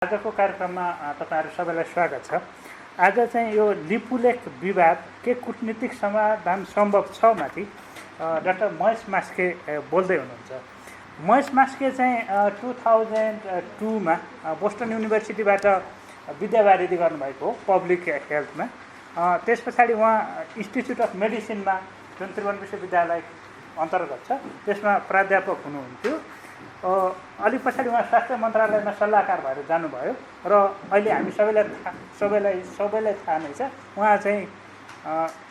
आजको कार्यक्रममा तपाईहरु सबैलाई स्वागत छ। आज चाहिँ यो लिपुलेख विवाद के कूटनीतिक समाधान सम्भव छ माथि डाक्टर महेश मास्के बोल्दै हुनुहुन्छ। महेश मास्के चाहिँ 2002 मा बोस्टन युनिभर्सिटीबाट विद्यावारिधि गर्नुभएको हो पब्लिक हेल्थमा। त्यस पछाडि उहाँ इन्स्टिच्युट अफ मेडिसिनमा जुन त्रिभुवन विश्वविद्यालय अन्तर्गत छ त्यसमा प्राध्यापक हुनुहुन्थ्यो। अलि पछाडि उहाँ स्वास्थ्य मन्त्रालयमा सल्लाहकार भएर जानुभयो र अहिले हामी सबैलाई थाहा नै छ उहाँ चाहिँ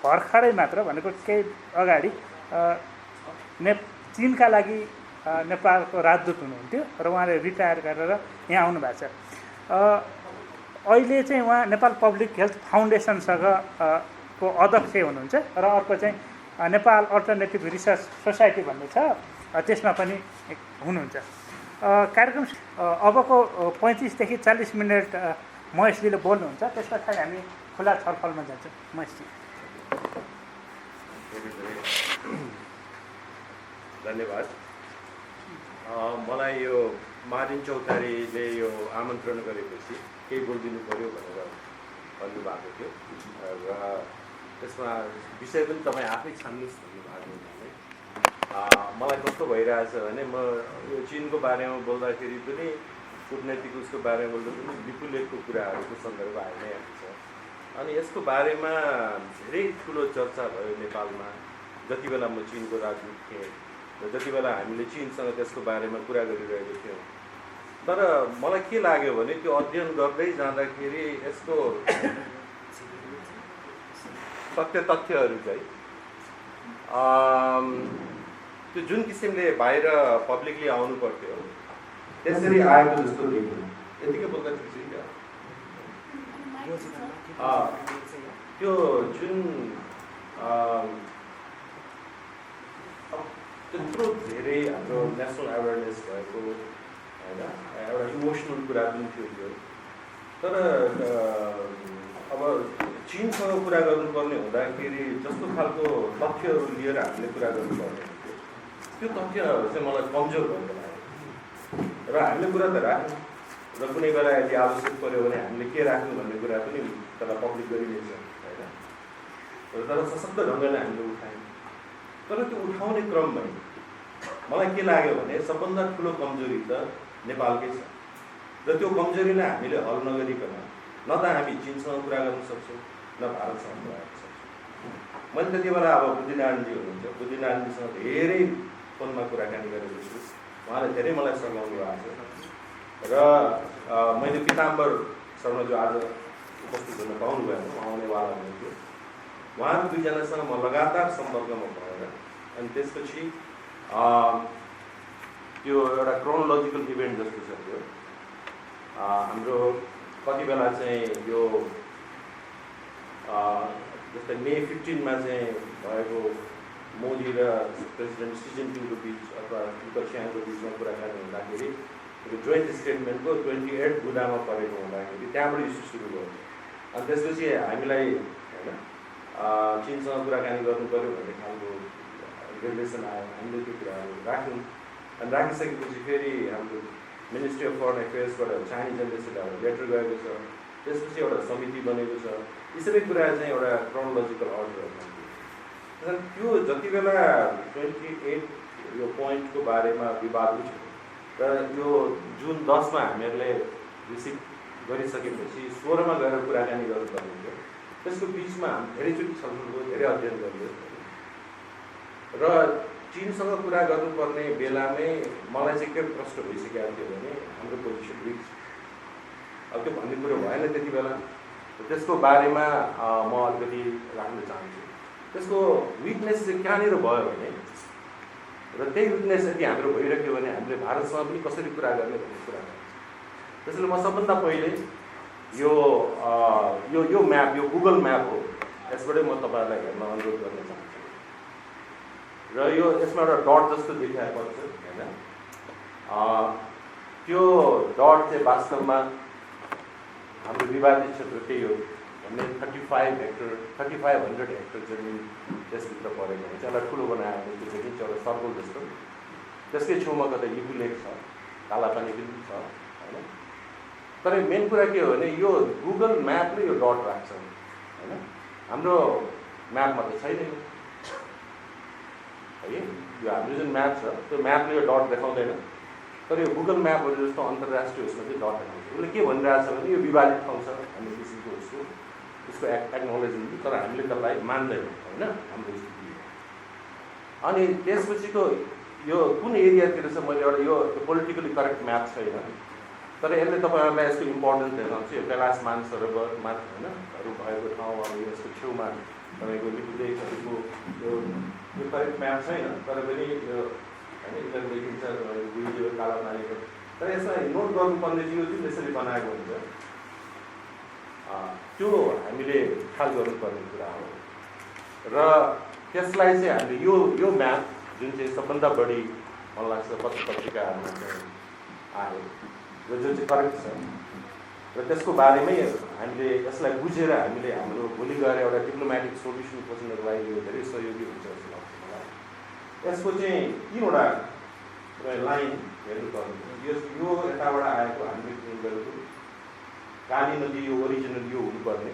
भर्खरै मात्र भनेको केही अगाडि चीनका लागि नेपालको राजदूत हुनुहुन्थ्यो र उहाँले रिटायर गरेर यहाँ आउनु भएको छ। अहिले चाहिँ उहाँ नेपाल पब्लिक हेल्थ फाउन्डेसनसँग को अध्यक्ष हुनुहुन्छ र अर्को चाहिँ नेपाल अल्टरनेटिभ रिसर्च सोसाइटी भन्ने छ त्यसमा पनि हुनुहुन्छ। कार्यक्रम अबको 35 देखि 40 मिनट महेशजीले बोल्नुहुन्छ, त्यस पछाडि हामी खुला छलफलमा जान्छौँ। महेशजी धन्यवाद। मलाई यो मार्टिन चौतारीले यो आमन्त्रण गरेपछि केही बोलिदिनु पर्यो भनेर भन्नुभएको थियो र त्यसमा विषय पनि तपाईँ आफै छान्नुहोस् भन्नुभएको हुनाले मलाई कस्तो भइरहेछ भने म यो चीनको बारेमा बोल्दाखेरि पनि कूटनैतिक उसको बारेमा बोल्दा पनि लिपुलेखको कुराहरूको सन्दर्भ आइनै आएको छ। अनि यसको बारेमा धेरै ठुलो चर्चा भयो नेपालमा जति बेला म चीनको राजदूत थिएँ र जति बेला हामीले चीनसँग त्यसको बारेमा कुरा गरिरहेको थियौँ। तर मलाई के लाग्यो भने त्यो अध्ययन गर्दै जाँदाखेरि यसको तथ्यहरू चाहिँ त्यो जुन किसिमले बाहिर पब्लिकली आउनु पर्थ्यो त्यसरी आएको जस्तो देखियो। यतिकै बोल्दा ठिक छ त्यो जुन त्यत्रो धेरै हाम्रो नेसनल एवेरनेस भएको होइन एउटा इमोसनल कुरा पनि थियो त्यो। तर अब चीनसँग कुरा गर्नुपर्ने हुँदाखेरि जस्तो खालको तथ्यहरू लिएर हामीले कुरा गर्नुपर्ने त्यो तथ्यहरू चाहिँ मलाई कमजोर भएको लाग्यो र हामीले कुरा त राख्यौँ र कुनै बेला यदि आवश्यक पऱ्यो भने हामीले के राख्नु भन्ने कुरा पनि त्यसलाई पब्लिक गरिनेछ होइन। तर सशक्त ढङ्गले हामीले उठायौँ। तर त्यो उठाउने क्रममा मलाई के लाग्यो भने सबभन्दा ठुलो कमजोरी त नेपालकै छ र त्यो कमजोरीलाई हामीले हल नगरिकन न त हामी चीनसँग कुरा गर्न सक्छौँ न भारतसँग कुरा गर्न सक्छौँ। मैले त्यति बेला अब बुद्धिनारायणजी हुनुहुन्छ, बुद्धिनारायणजीसँग धेरै फोनमा कुराकानी गरेको छु, उहाँले धेरै मलाई सघाउनु भएको छ र मैले पीताम्बर शर्मा जो आज उपस्थित हुन पाउनु भएन, आउनेवाला हुनुहुन्थ्यो, उहाँहरू दुईजनासँग म लगातार सम्पर्कमा भएर अनि त्यसपछि त्यो एउटा क्रोनोलोजिकल इभेन्ट जस्तो छ त्यो हाम्रो कति बेला चाहिँ यो जस्तै मे 15 मा चाहिँ भएको मोदी र प्रेसिडेन्ट सी जिनपिङको बिच अथवा लुकासेन्कोको बिचमा कुराकानी हुँदाखेरि जोइन्ट स्टेटमेन्टको 28 बुदामा परेको हुँदाखेरि त्यहाँबाट इस्यु सुरु भयो। अनि त्यसपछि हामीलाई होइन चीनसँग कुराकानी गर्नु पऱ्यो भन्ने खालको रिलेसन आयो। हामीले त्यो कुराहरू राख्यौँ अनि राखिसकेपछि फेरि हाम्रो मिनिस्ट्री अफ फरेन अफेयर्सबाट चाइनिज एम्बेसीलाई लेटर गएको छ, त्यसपछि एउटा समिति बनेको छ। यी सबै कुरा चाहिँ एउटा क्रोनोलोजिकल अर्डरमा त्यो जति बेला 28 यो पोइन्टको बारेमा विवाद उठ्यो र यो जुन 10 मा हामीहरूले रिसिभ गरिसकेपछि 16 मा गएर कुराकानी गर्नुपर्ने थियो। त्यसको बिचमा धेरैचोटि छलफल भयो, धेरै अध्ययन गरियो र चीनसँग कुरा गर्नुपर्ने बेलामै मलाई चाहिँ के प्रश्न भइसकेको थियो भने हाम्रो पोजिसन विक छ। अब त्यो भन्ने कुरो भएन त्यति बेला। त्यसको बारेमा म अलिकति राख्न चाहन्छु। त्यसको विकनेस चाहिँ कहाँनिर भयो भने र त्यही विकनेस यदि हाम्रो भइरह्यो भने हामीले भारतसँग पनि कसरी कुरा गर्ने भन्ने कुरा गर्छ। त्यसैले म सबभन्दा पहिले यो म्याप, यो गुगल म्याप हो, यसबाटै म तपाईँहरूलाई हेर्न अनुरोध गर्न चाहन्छु। र यो यसमा एउटा डट जस्तो देखाएको छ होइन, त्यो डट चाहिँ वास्तवमा हाम्रो विवादित क्षेत्र त्यही हो भन्ने 3500 हेक्टर जमिन त्यसभित्र परेको हुन्छ। यसलाई ठुलो बनाएर त्यो जमिन चाहिँ एउटा सर्कल जस्तो, त्यसकै छेउमा कतै लिपुलेख छ, कालापानी पनि छ होइन। तर मेन कुरा के हो भने यो गुगल म्यापले यो डट राख्छ होइन, हाम्रो म्यापमा त छैन यो है। यो हाम्रो जुन म्याप छ त्यो म्यापले यो डट देखाउँदैन, तर यो गुगल म्यापहरू जस्तो अन्तर्राष्ट्रिय उसमा चाहिँ डट देखाउँछ। उसले के भनिरहेछ भने यो विवादित ठाउँ छ भन्ने किसिमको उसको एक्नोलेजमेन्ट, तर हामीले त्यसलाई मान्दैनौँ होइन हाम्रो स्थिति। अनि त्यसपछिको यो कुन एरियातिर छ, मैले एउटा यो पोलिटिकली करेक्ट म्याप छैन, तर यसले तपाईँहरूलाई यसको इम्पोर्टेन्स देखाउँछ। यो कैलाश मानसरोवर होइन भएको ठाउँ, अब यसको छेउमा तपाईँको लिपुलेखहरूको यो करेक्ट म्याप छैन, तर पनि यो होइन यसलाई देखिन्छ गुइयो काला पानीको। तर यसलाई नोट गर्नुपर्ने यो जुन यसरी बनाएको हुन्छ त्यो हामीले ख्याल गर्नुपर्ने कुरा हो। र त्यसलाई चाहिँ हामीले यो म्याप जुन चाहिँ सबभन्दा बढी मलाई लाग्छ पत्र पत्रिकाहरूमा चाहिँ आयो र जुन चाहिँ करेक्ट छ, र त्यसको बारेमै हामीले यसलाई बुझेर हामीले हाम्रो भोलि गएर एउटा डिप्लोमेटिक सोल्युसन खोज्नको लागि यो धेरै सहयोगी हुन्छ जस्तो लाग्छ मलाई। यसको चाहिँ 3वटा लाइन हेर्नुपर्ने, यो यताबाट आएको हामीले क्लिन गरेको काली नदी, यो ओरिजिनल यो हुनुपर्ने,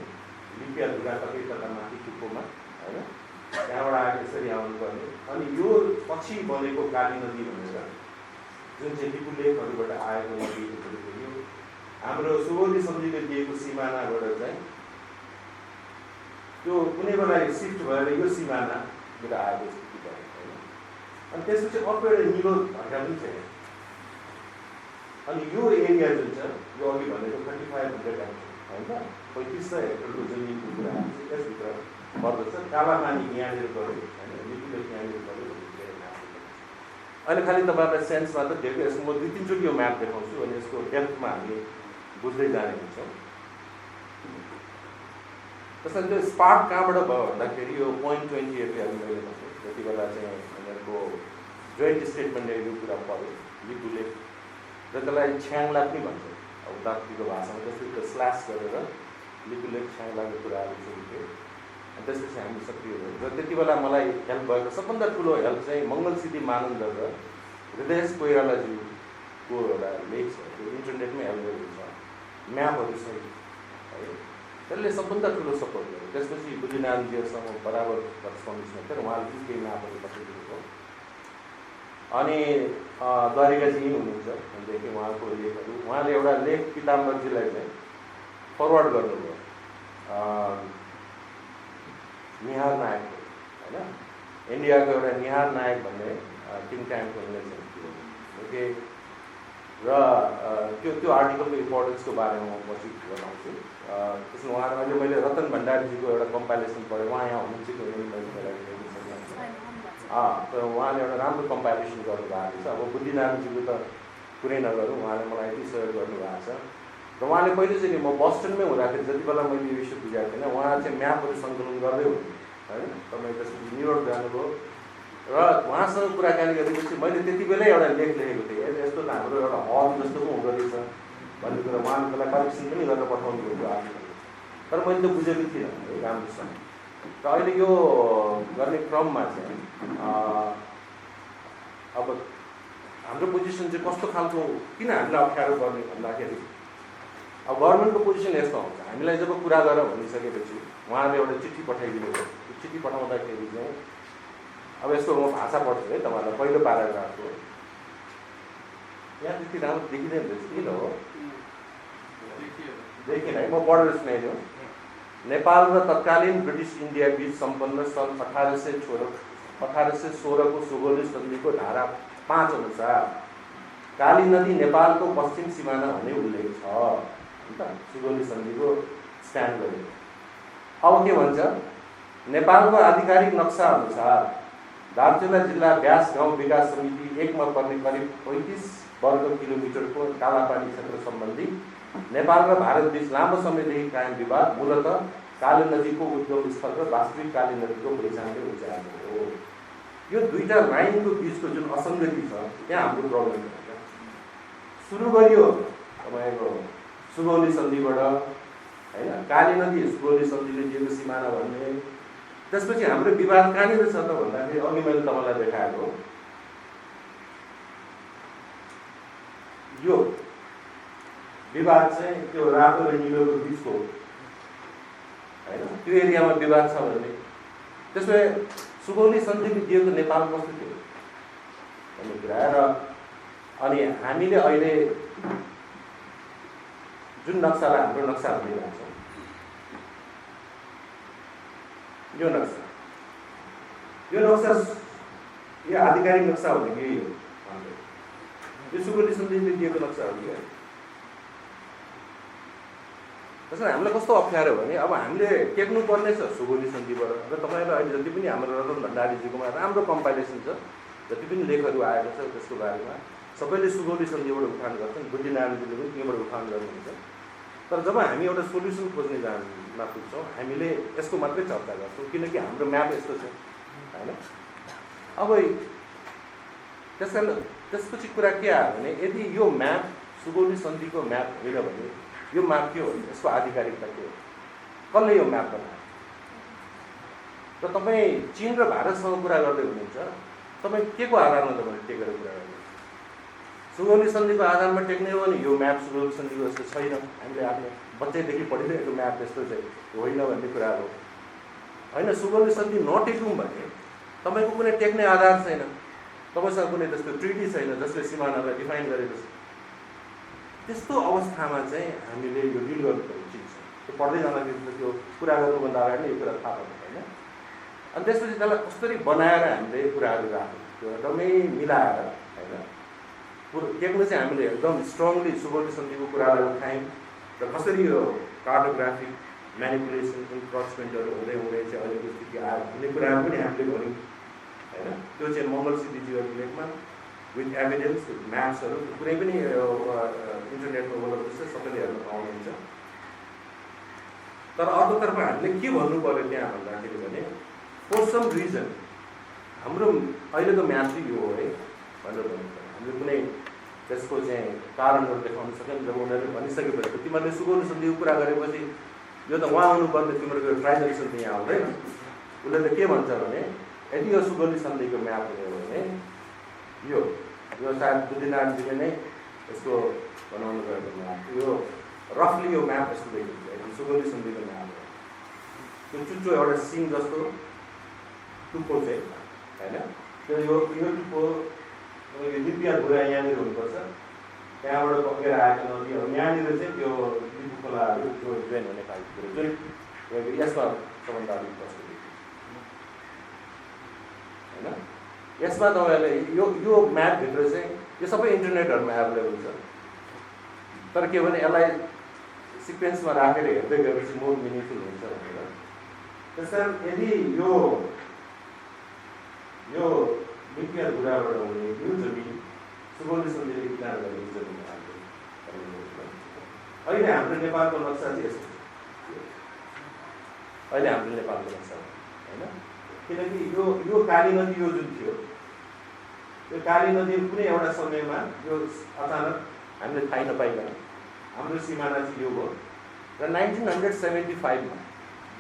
लिपिया धुरा कतै कता माथि टुप्पोमा होइन, त्यहाँबाट आएको यसरी आउनुपर्ने। अनि यो पछि बनेको काली नदी भनेर जुन चाहिँ लिपुलेखहरूबाट आएको नदीहरूको यो हाम्रो सुगौली सन्धिले दिएको सिमानाबाट चाहिँ त्यो कुनै बेला सिफ्ट भएर यो सिमानाबाट आएको स्थिति भयो होइन। अनि त्यसपछि अर्को एउटा निलो धर्का पनि छ। अनि यो एरिया जुन छ यो अघि भनेको 3500 होइन 3500 हेक्टरको जमिनको कुरा यसभित्र पर्दछ। कालापानी यहाँनिर गऱ्यो होइन, लिपुलेख यहाँनिर गऱ्यो। अहिले खालि तपाईँहरूलाई सेन्समा त दिएको, यसको म 2-3 चोटि यो म्याप देखाउँछु अनि यसको डेप्थमा हामीले बुझ्दै जाने हुन्छौँ। त्यसैले त्यो स्पार्क कहाँबाट भयो भन्दाखेरि यो 0.28 मैले भन्छु जति बेला चाहिँ उनीहरूको जोइन्ट स्टेटमेन्टले यो कुरा पऱ्यो लिपुलेख, र त्यसलाई छ्याङ्ला पनि भन्छ अब दार्जीलिङको भाषामा। त्यसपछि त्यो स्ल्यास गरेर लिपुलेख छ्याङ्लाको कुराहरू सुरु थियो। अनि त्यसपछि हामी सक्रिय भयौँ। र त्यति बेला मलाई हेल्प भएको सबभन्दा ठुलो हेल्प चाहिँ मङ्गलसिद्धि मानन्द र हृदयेश कोइरालाज्यूको एउटा लेख छ, त्यो इन्टरनेटमै एभाइलेबल छ म्यापहरू सहित है। त्यसले सबभन्दा ठुलो सपोर्ट गर्यो। त्यसपछि बुद्धिनारायणजीहरूसँग बराबर करस्पोन्डेन्समा थियो र उहाँले पनि केही म्यापहरू पठाइदिनुभयो। अनि द्वारिकाजी हुनुहुन्छ भनेदेखि उहाँको लेखहरू, उहाँले एउटा लेख पिताम्बरजीलाई चाहिँ फरवर्ड गर्नुभयो निहार नायक होइन, इन्डियाको एउटा निहार नायक भन्ने थिङ्क ट्याङ्कको रिलेसन थियो ओके। र त्यो आर्टिकलको इम्पोर्टेन्सको बारेमा म पछि बताउँछु। त्यसमा उहाँ अहिले मैले रतन भण्डारीजीको एउटा कम्पाइलेसन पढेँ, उहाँ यहाँ हुनुहुन्छ कि तर उहाँले एउटा राम्रो कम्पाइलेसन गर्नुभएको छ। अब बुद्धिनारायणजीको त कुरै नगरौँ, उहाँले मलाई यति सहयोग गर्नुभएको छ। र उहाँले पहिलोचोटि म बस्टनमै हुँदाखेरि जति बेला मैले यो विषय बुझाएको थिएन, उहाँ चाहिँ म्यापहरू सङ्कलन गर्दै हुनुहुन्थ्यो होइन। तपाईँ त्यसपछि न्युयोर्क जानुभयो र उहाँसँग कुराकानी गरेपछि मैले त्यति बेलै एउटा लेख लेखेको थिएँ, यस्तो त हाम्रो एउटा हल जस्तो पो हुँदो रहेछ भन्ने कुरा। उहाँले त्यसलाई करेक्सन पनि गरेर पठाउनु भएको आर्टिकल, तर मैले त बुझेको थिइनँ है राम्रोसँग। र अहिले यो गर्ने क्रममा चाहिँ अब हाम्रो पोजिसन चाहिँ कस्तो खालको, किन हामीलाई अप्ठ्यारो गर्ने भन्दाखेरि अब गभर्मेन्टको पोजिसन यस्तो हुन्छ, हामीलाई जब कुरा गरेर भनिसकेपछि उहाँले एउटा चिठी पठाइदिनु भयो। त्यो चिठी पठाउँदाखेरि चाहिँ अब यसको म भाषा पढ्छु है तपाईँहरूलाई। पहिलो प्याराग्राफ हो, यहाँ त्यति राम्रो देखिँदैन रहेछ, किन हो देखिन है, म पढेर सुनाइदिउँ। नेपाल र तत्कालीन ब्रिटिस इन्डिया बीच सम्पन्न सन् 1816 को सुगौली सन्धिको धारा 5 अनुसार काली नदी नेपालको पश्चिम सिमाना हुने उल्लेख छ। सुगौली सन्धिको स्ट्यान्ड गर्यो। अब के भन्छ, नेपालको आधिकारिक नक्सा अनुसार दार्चुला जिल्ला व्यास गाउँ विकास समिति 1 मा पर्ने करिब 35 वर्ग किलोमिटरको कालापानी क्षेत्र सम्बन्धी नेपाल र भारत बीच लामो समयदेखि कायम विवाद मूलतः काली नदीको उद्गम स्थल र वास्तविक काली नदीको पहिचानले उचालेको हो। यो दुईटा लाइनको बिचको जुन असङ्गति छ त्यहाँ हाम्रो प्रब्लम छ। सुरु गरियो तपाईँको सुगौली सन्धिबाट होइन, काली नदी सुगौली सन्धिले दिएको सिमाना भन्ने। त्यसपछि हाम्रो विवाद कहाँनिर छ त भन्दाखेरि अघि मैले तपाईँलाई देखाएको यो विवाद चाहिँ त्यो रातो र निलोको बिचको होइन, त्यो एरियामा विवाद छ भने त्यसमा सुगौली सन्धिले दिएको नेपाल कस्तो थियो भन्ने कुरा। र अनि हामीले अहिले जुन नक्सालाई हाम्रो नक्सा भनिरहेको छौँ, यो नक्सा यो आधिकारिक नक्सा हो भने यही हो। यो सुगौली सन्धिले दिएको नक्सा हो कि त्यसमा हामीलाई कस्तो अप्ठ्यारो भने अब हामीले टेक्नु पर्ने छ सुगौली सन्धिबाट। र तपाईँलाई अहिले जति पनि हाम्रो रतन भण्डारीजीकोमा राम्रो कम्पाइलेसन छ, जति पनि लेखहरू आएको छ त्यसको बारेमा सबैले सुगौली सन्धिबाट उठान गर्छन्, बुद्धिनारायणजीले पनि त्योबाट उठान गर्नुहुन्छ। तर जब हामी एउटा सोल्युसन खोज्ने जानमा पुग्छौँ हामीले यसको मात्रै चर्चा गर्छौँ, किनकि हाम्रो म्याप यस्तो छ होइन। अब त्यस कारण त्यसपछि कुरा के आयो भने यदि यो म्याप सुगौली सन्धिको म्याप होइन भने यो म्याप के हो, यसको आधिकारिकता के हो, कसले यो म्याप बनायो? र तपाईँ चीन र भारतसँग कुरा गर्दै हुनुहुन्छ, तपाईँ के को आधारमा तपाईँले टेकेर कुरा गर्नुहुन्छ? सुगौली सन्धिको आधारमा टेक्ने हो भने यो म्याप सुगौली सन्धिको जस्तो छैन, हामीले आफ्नो बच्चैदेखि पढिरहेको म्याप यस्तो चाहिँ होइन भन्ने कुरा हो होइन। सुगौली सन्धि नटेकौँ भने तपाईँको कुनै टेक्ने आधार छैन, तपाईँसँग कुनै त्यस्तो ट्रिटी छैन जसले सिमानालाई डिफाइन गरेको छ। त्यस्तो अवस्थामा चाहिँ हामीले यो डिल गर्नुपर्ने चिज छ। त्यो पढ्दै जाँदाखेरि त्यो कुरा गर्नुभन्दा अगाडि नै यो कुरा थाहा पाउँछ होइन। अनि त्यसपछि त्यसलाई कसरी बनाएर हामीले कुराहरू राख्यौँ, त्यो एकदमै मिलाएर होइन। टेक्नु चाहिँ हामीले एकदम स्ट्रङली सुगौली सन्धिको कुरालाई उठायौँ र कसरी यो कार्टोग्राफिक म्यानिपुलेसन इन्क्रोचमेन्टहरू हुँदै हुँदै चाहिँ अहिलेको स्थिति आयो भन्ने कुराहरू पनि हामीले गऱ्यौँ होइन। त्यो चाहिँ मङ्गल सिद्धिजीको लेखमा विथ एभिडेन्स म्याप्सहरू कुनै पनि इन्टरनेटमा उपलब्ध छ, सबैले हेर्न पाउनुहुन्छ। तर अर्कोतर्फ हामीले के भन्नु पर्यो त्यहाँ भन्दाखेरि भने फर सम रिजन हाम्रो अहिलेको म्याप चाहिँ यो हो है भनेर भन्नु पर्यो। हामीले कुनै त्यसको चाहिँ कारणहरू देखाउन सक्यौँ। जब उनीहरूले भनिसकेपछि तिमीहरूले सुगौली सन्धिको कुरा गरेपछि यो त उहाँ आउनुपर्ने, तिम्रो ट्राइबल सन्धि यहाँ आउँदैन। उसले के भन्छ भने यदि यो सुगौली सन्धिको म्याप हुने हो भने यो सायद बुद्धिनारायणजीले नै यसको बनाउनु गएको म्याप, यो रफली यो म्याप यस्तो देखिन्छ, सुगौली सन्धिको म्याप हो। त्यो चुच्चो एउटा सिङ जस्तो टुप्पो चाहिँ होइन, त्यो यो टुप्पो लिपिया धुरा यहाँनिर हुनुपर्छ, त्यहाँबाट बगेर आएको नदीहरू यहाँनिर चाहिँ त्यो लिपु खोलाहरू त्यो जोइन हुने खालको कुरो जुन यसमा सबभन्दा अलिक कस्तो होइन। यसमा तपाईँहरूले यो म्यापभित्र चाहिँ यो सबै इन्टरनेटहरूमा एभाइलेबल छ। तर के भने यसलाई सिक्वेन्समा राखेर हेर्दै गएपछि मोर मिनिङफुल हुन्छ भनेर। त्यस कारण यदि यो लिपिया धुराबाट हुने यो जमिन सुगौली सन्धिले इक्रार गरेको जमिन अहिले हाम्रो नेपालको नक्सा चाहिँ यस्तो छ। अहिले हाम्रो नेपालको नक्सा होइन, किनकि यो काली नदी यो जुन थियो, यो काली नदी कुनै एउटा समयमा यो अचानक हामीले थाहै नपाइकन हाम्रो सिमाना चाहिँ यो हो। र 1975मा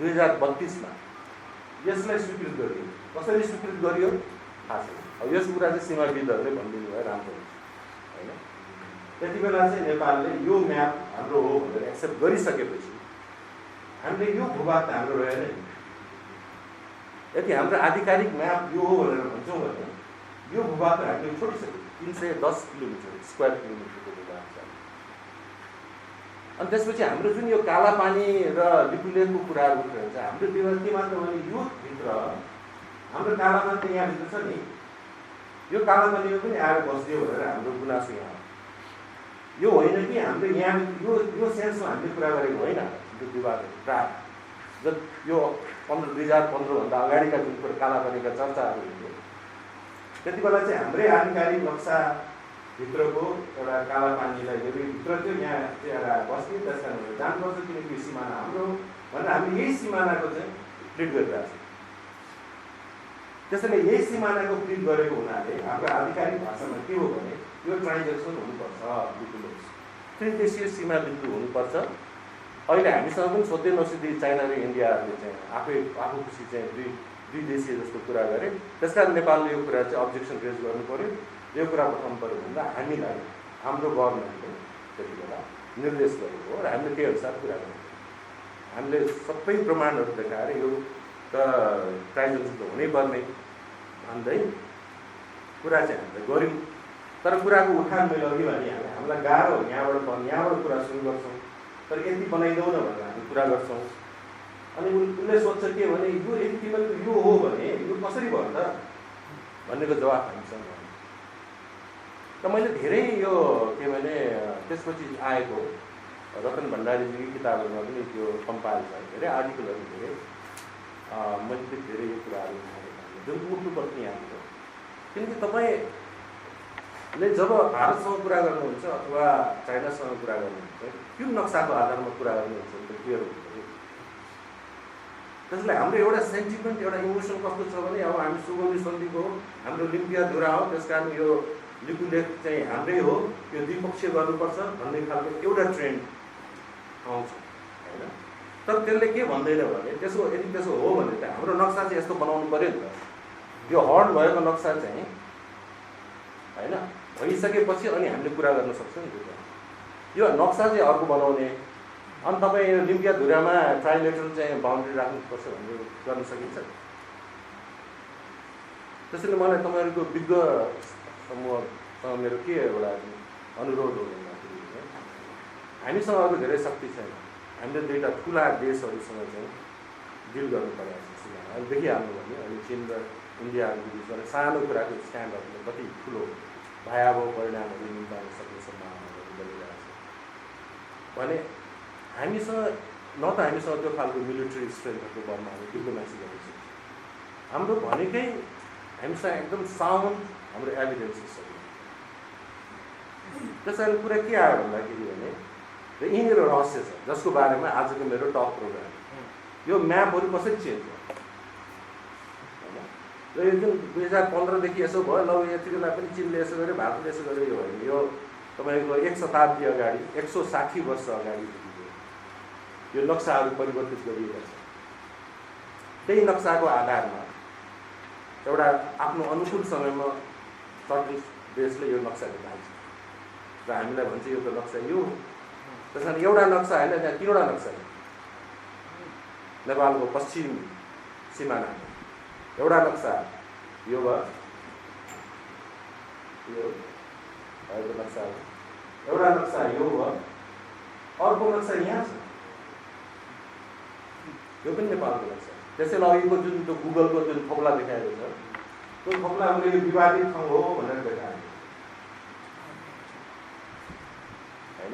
2032मा यसलाई स्वीकृत गरियो। कसरी स्वीकृत गरियो थाहा छैन। अब यस कुरा चाहिँ सीमाविदहरूले भनिदिनु भयो राम्रो होइन। त्यति बेला चाहिँ नेपालले यो म्याप हाम्रो हो भनेर एक्सेप्ट गरिसकेपछि हामीले यो भूभाग त हाम्रो रहेन नि। यदि हाम्रो आधिकारिक म्याप यो हो भनेर भन्छौँ भने यो भूभाग हामीले छोडिसक्यो। 310 किलोमिटर स्क्वायर किलोमिटरको भूभाग छ। अनि त्यसपछि हाम्रो जुन यो कालापानी र लिपुलेखको कुराहरू उठेर चाहिँ हाम्रो विवाद के मात्र भने यो भित्र हाम्रो कालापानी त यहाँभित्र छ नि, यो कालापानीमा पनि आएर बस्दियो भनेर हाम्रो गुनासो यहाँ हो। यो होइन कि हाम्रो यहाँ यो सेन्समा हामीले कुरा गरेको होइन। त्यो विवादहरू प्रायः जब यो 2015भन्दा अगाडिका जुन कुरो कालापानीका चर्चाहरू हुन्थ्यो त्यति बेला चाहिँ हाम्रै आधिकारिक नक्साभित्रको एउटा कालापानीलाई भित्र चाहिँ यहाँ चाहिँ एउटा बस्ने, त्यस कारणले जानुपर्छ किनकि यो सिमाना हाम्रो भनेर हामीले यही सिमानाको चाहिँ ट्रिट गरिरहेको छौँ। त्यसैले यही सिमानाको ट्रिट गरेको हुनाले हाम्रो आधिकारिक भाषामा के हो भने यो ट्रान्जेक्सन हुनुपर्छ, त्रिदेशीय सीमा बिन्दु हुनुपर्छ। अहिले हामीसँग पनि सोध्दै नसोधी चाइना र इन्डियाले चाहिँ आफू खुसी चाहिँ दुई देशीय जस्तो कुरा गरे। त्यसकारण नेपालले यो कुरा चाहिँ अब्जेक्सन रेज गर्नु पर्यो, यो कुरा बताउनु पर्यो भन्दा हामीलाई हाम्रो गभर्मेन्टले त्यति बेला निर्देश गरेको हो र हामीले त्यही अनुसार कुरा गर्नु। हामीले सबै प्रमाणहरू देखाएर यो त ट्राइजेन्सन त हुनैपर्ने भन्दै कुरा चाहिँ हामीले गऱ्यौँ। तर कुराको उठान मैले अघि भने हामीलाई गाह्रो यहाँबाट कुरा सुरु गर्छौँ, तर यति बनाइदेऊ न भनेर हामी कुरा गर्छौँ। अनि उसले सोध्छ के भने यो यति तिमीहरूको यो हो भने यो कसरी भयो त भन्नेको जवाफ हामीसँग होइन। र मैले धेरै यो के भने त्यसपछि आएको रतन भण्डारीजीको किताबहरूमा पनि त्यो कम्पाइल छ, धेरै आर्टिकलहरू धेरै मैले त्यो धेरै यो कुराहरू जुन उठ्नुपर्ने यहाँको। किनकि तपाईँले जब भारतसँग कुरा गर्नुहुन्छ अथवा चाइनासँग कुरा गर्नुहुन्छ त्यो नक्साको आधारमा कुरा गर्नुहुन्छ भने त क्लियर हुन्छ। त्यसलाई हाम्रो एउटा सेन्टिमेन्ट एउटा इमोसन कस्तो छ भने अब हामी सुगौली सन्धिको हो, हाम्रो लिम्पिया धुरा हो, त्यस कारण यो लिपुलेख चाहिँ हाम्रै हो, यो द्विपक्षीय गर्नुपर्छ भन्ने खालको एउटा ट्रेन्ड आउँछ होइन। तर त्यसले के भन्दैन भने यदि त्यसो हो भने त हाम्रो नक्सा चाहिँ यस्तो बनाउनु पऱ्यो नि त। यो हर्ड भएको नक्सा चाहिँ होइन भइसकेपछि अनि हामीले कुरा गर्न सक्छौँ नि त। यो नक्सा चाहिँ अर्को बनाउने अनि तपाईँ यो लिम्पिया धुरामा ट्राइलेटरल चाहिँ बााउन्ड्री राख्नुपर्छ भन्ने गर्न सकिन्छ। त्यसैले मलाई तपाईँहरूको विज्ञ समूहसँग मेरो के एउटा अनुरोध हो भन्दाखेरि हामीसँग अरू धेरै शक्ति छैन। हामीले दुईवटा ठुला देशहरूसँग चाहिँ डिल गर्नु परेको छ। अहिले देखिहाल्नु भने अहिले चिन र इन्डियाहरूको बिचमा सानो कुराको स्ट्यान्डहरूले कति ठुलो भयावह परिणामहरू निम्ताउन सक्ने सम्भावनाहरू बनिरहेको छ भने हामीसँग न त हामीसँग त्यो खालको मिलिट्री स्ट्रेन्थहरूको बलमा हामी डिप्लोमेसी गर्न सक्छौँ। हाम्रो भनेकै हामीसँग एकदम साउन्ड हाम्रो एभिडेन्सेसहरू। त्यस कारण कुरा के आयो भन्दाखेरि भने यहीँनिर रहस्य छ जसको बारेमा आजको मेरो टक प्रोग्राम। यो म्यापहरू कसरी चेन्ज भयो होइन। र यो जुन 2015देखि यसो भयो ल यति बेला पनि चिनले यसो गर्यो, भारतले यसो गर्यो, यो होइन। यो तपाईँको 1 शताब्दी अगाडि 160 वर्ष अगाडिदेखि यो नक्साहरू परिवर्तित गरिएका छन्। त्यही नक्साको आधारमा एउटा आफ्नो अनुकूल समयमा सर्भिस देशले यो नक्सा निकाल्छ र हामीलाई भन्छ यो त नक्सा यो हो। त्यस कारण एउटा नक्सा होइन, त्यहाँ 3वटा नक्सा छ। नेपालको पश्चिम सिमाना एउटा नक्सा यो भयो, यो भएको नक्सा हो। एउटा नक्सा यो भयो, अर्को नक्सा यहाँ छ, यो पनि नेपालको नक्सा। त्यसैले अघिको जुन त्यो गुगलको जुन थोप्ला देखाएको छ त्यो थोप्ला हामीले यो विवादित ठाउँ हो भनेर देखाएको होइन।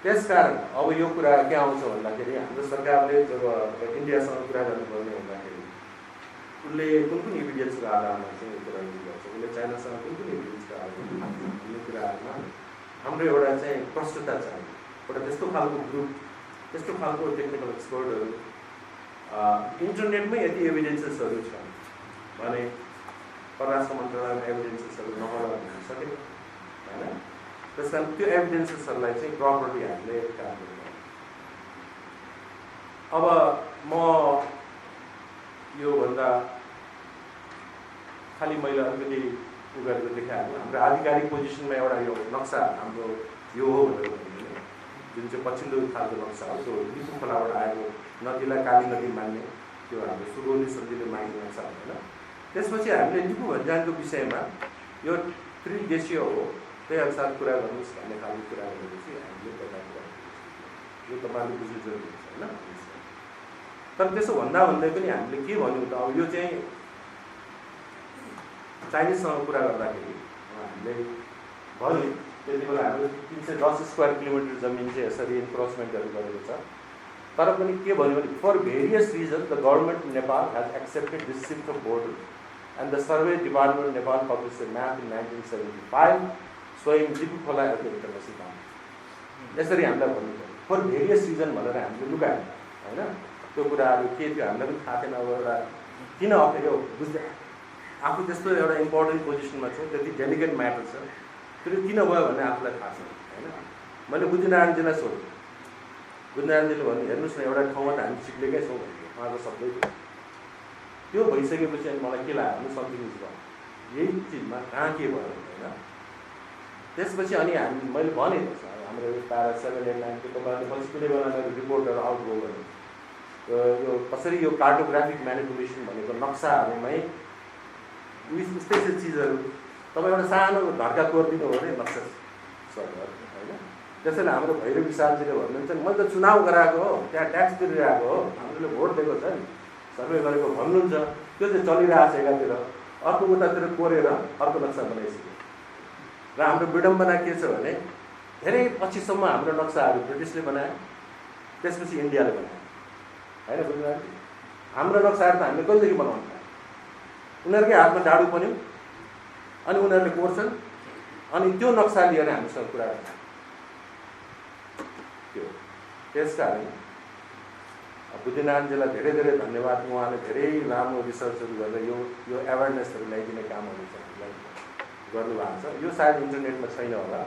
त्यसकारण अब यो कुरा के आउँछ भन्दाखेरि हाम्रो सरकारले जब इन्डियासँग कुरा गर्नुपर्ने हुँदाखेरि उसले कुन कुन इभिडेन्सको आधारमा चाहिँ यो कुरा गर्छ, उसले चाइनासँग कुन कुन इभिडेन्सको आधारमा यो कुराहरूमा हाम्रो एउटा चाहिँ प्रष्टता चाहियो। एउटा त्यस्तो खालको ग्रुप, त्यस्तो खालको टेक्निकल एक्सपर्टहरू इन्टरनेटमै यति एभिडेन्सेसहरू छन् भने परराष्ट्र मन्त्रालयमा एभिडेन्सेसहरू नहोला भन्न सकेन होइन। त्यस कारण त्यो एभिडेन्सेसहरूलाई चाहिँ प्रपरली हामीले काम गर्नुपर्छ। अब म योभन्दा खालि मैले अलिकति उ गरेर देखाएको हाम्रो आधिकारिक पोजिसनमा एउटा यो नक्सा हाम्रो यो हो भनेर भन्ने जुन चाहिँ पछिल्लो खालको नक्सा हो त्यो लिपु खोलाबाट आएको नदीलाई काली नदी मान्ने त्यो हाम्रो सुगौली सन्धिले माग्ने नक्सा होइन। त्यसपछि हामीले लिपु भन्जानको विषयमा यो त्रिदेशीय हो त्यही अनुसार कुरा गर्नुहोस् भन्ने खालको कुरा गरेपछि हामीले कुरा यो तपाईँले बुझ्नु जरुरी छ होइन। तर त्यसो भन्दा भन्दै पनि हामीले के भन्यौँ त अब यो चाहिँ चाइनिजसँग कुरा गर्दाखेरि हामीले भन्यो त्यति बेला हाम्रो 310 स्क्वायर किलोमिटर जमिन चाहिँ यसरी इन्क्रोचमेन्टहरू गरेको छ। तर पनि के भन्यो भने for various reason the government Nepal has accepted this shift of border and the survey department Nepal publish a map in 1975 स्वयं लिपु खोला इन्टरनेसनल बाउन्ड्री। यसरी हामीलाई भन्नु पर्यो फर भेरियस रिजन भनेर हामीले लुकायौँ होइन। त्यो कुराहरू के थियो हामीलाई पनि थाहा थिएन। अब एउटा किन अप्ठ्यारो बुझ्दै आफू त्यस्तो एउटा इम्पोर्टेन्ट पोजिसनमा छु, त्यति डेलिकेट म्याटर छ, त्यो किन भयो भन्ने आफूलाई थाहा छैन होइन। मैले बुद्धिनारायणजीलाई सोधेँ, बुद्धिनारायणजीले भन्नु हेर्नुहोस् न एउटा ठाउँमा त हामी सिक्लेकै छौँ भन्थ्यो उहाँको सबै त्यो भइसकेपछि अनि मलाई के लाग्यो भने समथिङ इज रङ, यही चिजमा कहाँ के भयो होइन। त्यसपछि अनि मैले भने हाम्रो पारा 7, 8, 9 को तपाईँहरूले पछि कुनै बेला रिपोर्टहरू आउट भयो भने यो कसरी यो कार्टोग्राफिक म्यानिपुलेसन भनेको नक्साहरूमै उस्तै चिजहरू तपाईँ एउटा सानो ढड्का तोडिदिनु हो भने नक्सा सर्भ होइन। त्यसैले हाम्रो भैरवी सालजीले भन्नुहुन्छ मैले त चुनाव गराएको हो, त्यहाँ ट्याक्स तिरिरहेको हो, हामीले भोट दिएको छ नि, सर्वे गरेको भन्नुहुन्छ, त्यो चाहिँ चलिरहेको छ एकातिर, अर्को उतातिर कोरेर अर्को नक्सा बनाइसक्यो। र हाम्रो विडम्बना के छ भने धेरै पछिसम्म हाम्रो नक्साहरू ब्रिटिसले बनायो, त्यसपछि इन्डियाले बनायो होइन, बुझ्नुभयो? हाम्रो नक्साहरू त हामीले कहिलेदेखि बनाउनु पायो, उनीहरूकै हातमा डाडु पन्यो अनि उनीहरूले कोर्छन् अनि त्यो नक्सा लिएर हामीसँग कुरा गर्छ। त्यो त्यसकारण बुद्धिनारायणजीलाई धेरै धेरै धन्यवाद। उहाँले धेरै लामो रिसर्चहरू गरेर यो एवेरनेसहरू ल्याइदिने कामहरू चाहिँ हामीलाई गर्नुभएको छ। यो सायद इन्टरनेटमा छैन होला,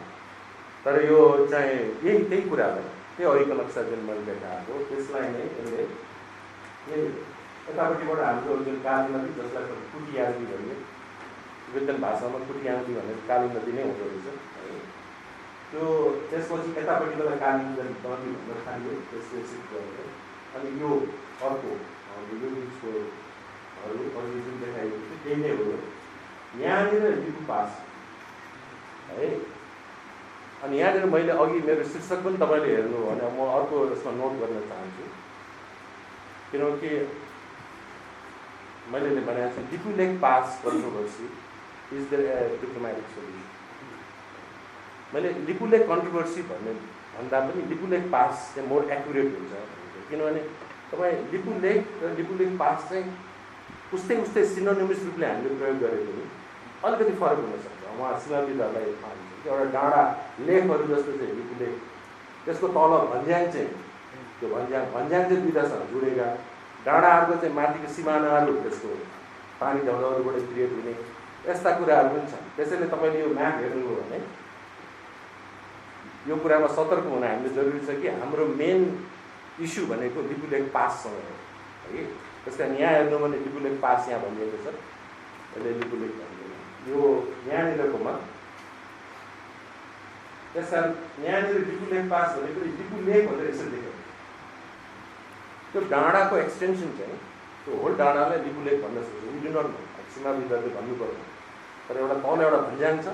तर यो चाहिँ त्यही कुरालाई त्यही अहिलेको नक्सा जुन मैले देखाएको त्यसलाई नै यसले यतापट्टिबाट हाम्रो जुन काली नदी जसलाई कुटियाङ्गी भनियो, तिब्बतन भाषामा कुटियाङ्गी भनेर काली नदी नै हुँदो रहेछ है। त्यो त्यसपछि यतापट्टिबाट काली नदी भन्न थाल्यो, त्यसपछि गरेर अनि यो अर्को यो बिचकोहरू जुन देखाइएको थियो त्यही नै हो। यहाँनिर लिपु पास है। अनि यहाँनिर मैले अघि मेरो शीर्षक पनि तपाईँले हेर्नु हो भने म अर्को यसमा नोट गर्न चाहन्छु, किनकि मैले भनेको छु Lipulekh pass controversy is the diplomatic solution. मैले लिपु लेक कन्ट्रोभर्सी भन्दा पनि लिपु लेक पास चाहिँ मोर एक्युरेट हुन्छ, किनभने तपाईँ लिपु लेक र लिपु लेक पास चाहिँ उस्तै सिनोनिमस रूपले हामीले प्रयोग गरे पनि अलिकति फरक हुनसक्छ। उहाँ सीमाविदहरूलाई थाहा हुन्छ कि एउटा डाँडा लेकहरू जस्तो चाहिँ लिपु लेक, त्यसको तल भन्ज्याङ चाहिँ त्यो भन्ज्याङ चाहिँ दुईवटासँग जोडेका डाँडाहरूको चाहिँ माथिको सिमानाहरू त्यसको पानी ढङ्गहरूबाट क्रिएट हुने यस्ता कुराहरू पनि छन्। त्यसैले तपाईँले यो म्याप हेर्नुभयो भने यो कुरामा सतर्क हुन हामीले जरुरी छ कि हाम्रो मेन इस्यु भनेको लिपु लेक पाससँग हो है। त्यस कारण यहाँ हेर्नु भने लिपु लेक पास यहाँ भनिएको छ, यसले लिपु लेक भनिएको यो यहाँनिरकोमा। त्यस कारण यहाँनिर लिपु लेक पास भनेको लिपु लेक भनेर यसरी देखेको, त्यो डाँडाको एक्सटेन्सन चाहिँ त्यो होल डाँडालाई लिपु लेक भन्न सक्छ। वी डु नट नो, सीमाविदहरूले भन्नु पर्दैन, तर एउटा तल एउटा भन्ज्याङ छ,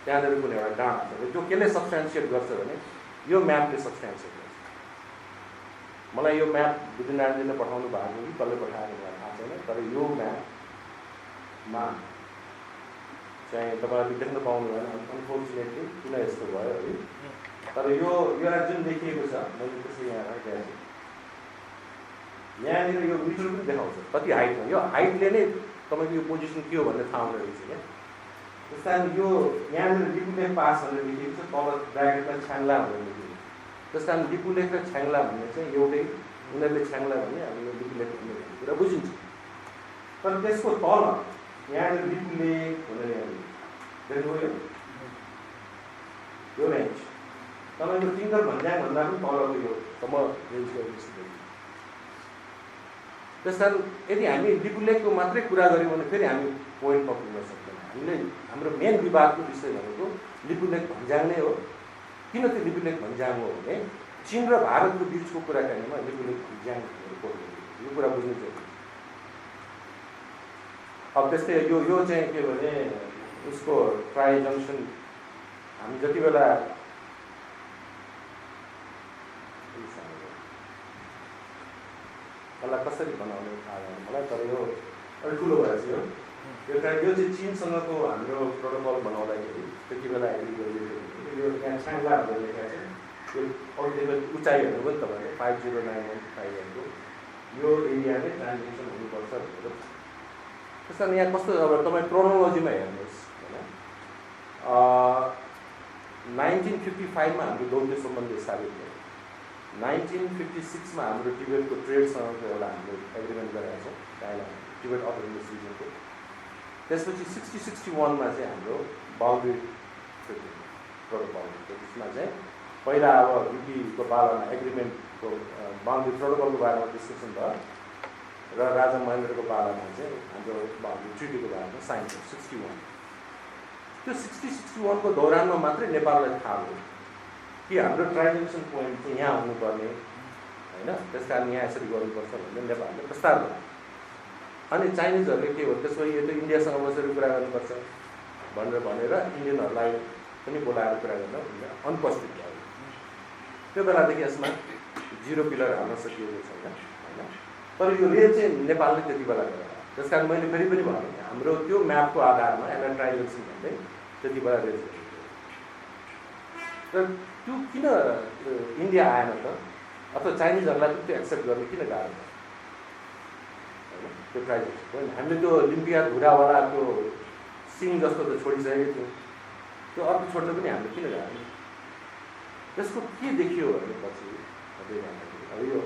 त्यहाँनिर कुनै एउटा डाँडा छ। त्यो केले सब्सटेन्सिएट गर्छ भने यो म्यापले सब्सटेन्सिएट गर्छ। मलाई यो म्याप बुद्धिनारायणजीले पठाउनु भएको कि कसले पठाएको मलाई थाहा छैन, तर यो म्यापमा चाहिँ तपाईँहरूले देख्न पाउनु भएन अनफोर्चुनेटली, किन यस्तो भयो है। तर यो जुन देखिएको छ मैले त्यसै यहाँ राखेको छु, यहाँनिर यो मिटर पनि देखाउँछ कति हाइटमा। यो हाइटले नै तपाईँको यो पोजिसन के हो भन्ने थाहा हुँदो रहेछ क्या। त्यस कारण यो यहाँनिर लिपु लेक पास भनेर लेखिएको छ, तल ब्राकेटमा छ्याङ्ला भनेर लेखिएको छ। त्यस कारण लिपु लेक र छ्याङ्ला भन्ने चाहिँ एउटै, उनीहरूले छ्याङ्ला भन्ने हामीले लिपु लेक भन्ने कुरा बुझिन्छ। तर त्यसको तल यहाँनिर लिपु लेक भनेर यहाँनिर देख्नुभयो यो रेन्ज, तपाईँको टिङ्कर भन्ज्याङ भन्दा पनि तलको यो सम्म रेन्जको रेन्ज। त्यस कारण यदि हामी लिपु लेकको मात्रै कुरा गऱ्यौँ भने फेरि हामी पोइन्ट पक्रिन सक्दैन। हामीले हाम्रो मेन विवादको विषय भनेको लिपु लेक भन्ज्याङ नै हो। किन त्यो लिपु लेक भन्ज्याङ हो भने चीन र भारतको बिचको कुराकानीमा लिपु लेक भन्ज्याङ यो कुरा बुझ्नु चाहिँ। अब त्यस्तै यो चाहिँ के भने उसको ट्राई जङ्सन हामी जति बेला यसलाई कसरी बनाउने थाहा भएन मलाई, तर यो अलिक ठुलो भएछ यो चाहिँ चीनसँगको हाम्रो प्रोटोकल बनाउँदाखेरि त्यति बेला एग्री गरिएको यो यहाँ छ्याङ्ला भनेर लेखेको छ। यो अहिलेको उचाइहरू पनि तपाईँले 5091 यो एरिया नै ट्रान्जेक्सन हुनुपर्छ भनेर। त्यस कारण यहाँ कस्तो अब तपाईँ क्रोनोलोजीमा हेर्नुहोस् होइन, 1955मा हाम्रो दौत्य सम्बन्ध स्थापित भयो। 1956मा हाम्रो टिबेटको ट्रेडसँगको एउटा हामीले एग्रिमेन्ट गरेका छौँ चाइना टिबेट अटोनोमस रिजनको। त्यसपछि 60-61मा चाहिँ हाम्रो बाउन्ड्री प्रोटोकल, त्यसमा चाहिँ पहिला अब युपीको पालामा एग्रिमेन्टको बाउन्ड्री प्रोटोकलको बारेमा डिस्कसन भयो र राजा महेन्द्रको पालामा चाहिँ हाम्रो बाउन्ड्री ट्रिटीको बारेमा साइन भयो 61। त्यो 60-61 को दौरानमा मात्रै नेपाललाई थाहा भयो कि हाम्रो ट्रान्जेक्सन पोइन्ट चाहिँ यहाँ हुनुपर्ने होइन, त्यस कारण यहाँ यसरी गर्नुपर्छ भनेर नेपालले प्रस्ताव गर्यो। अनि चाइनिजहरूले के हो त्यसो यो त इन्डियासँग बसेर कुरा गर्नुपर्छ भनेर इन्डियनहरूलाई पनि बोलाएर कुरा गर्न अनुपस्थित भयो। त्यो बेलादेखि यसमा 0 पिलर हाल्न सकिएको छैन होइन। तर यो रेल चाहिँ नेपालले त्यति बेला गरेर, त्यस कारण मैले फेरि पनि भने हाम्रो त्यो म्यापको आधारमा यसलाई ट्राइजेक्सन भन्दै त्यति बेला रेल गरेको। र त्यो किन इन्डिया आएन त, अथवा चाइनिजहरूलाई पनि त्यो एक्सेप्ट गर्ने किन गाह्रो भयो होइन? त्यो ट्राइजेक्सन होइन, हामीले त्यो लिम्पिया धुरावाला त्यो सिङ जस्तो त छोडिसकेको थियौँ, त्यो अर्को छोड्न पनि हामीले किन गाह्रो? त्यसको के देखियो भनेपछि अब यो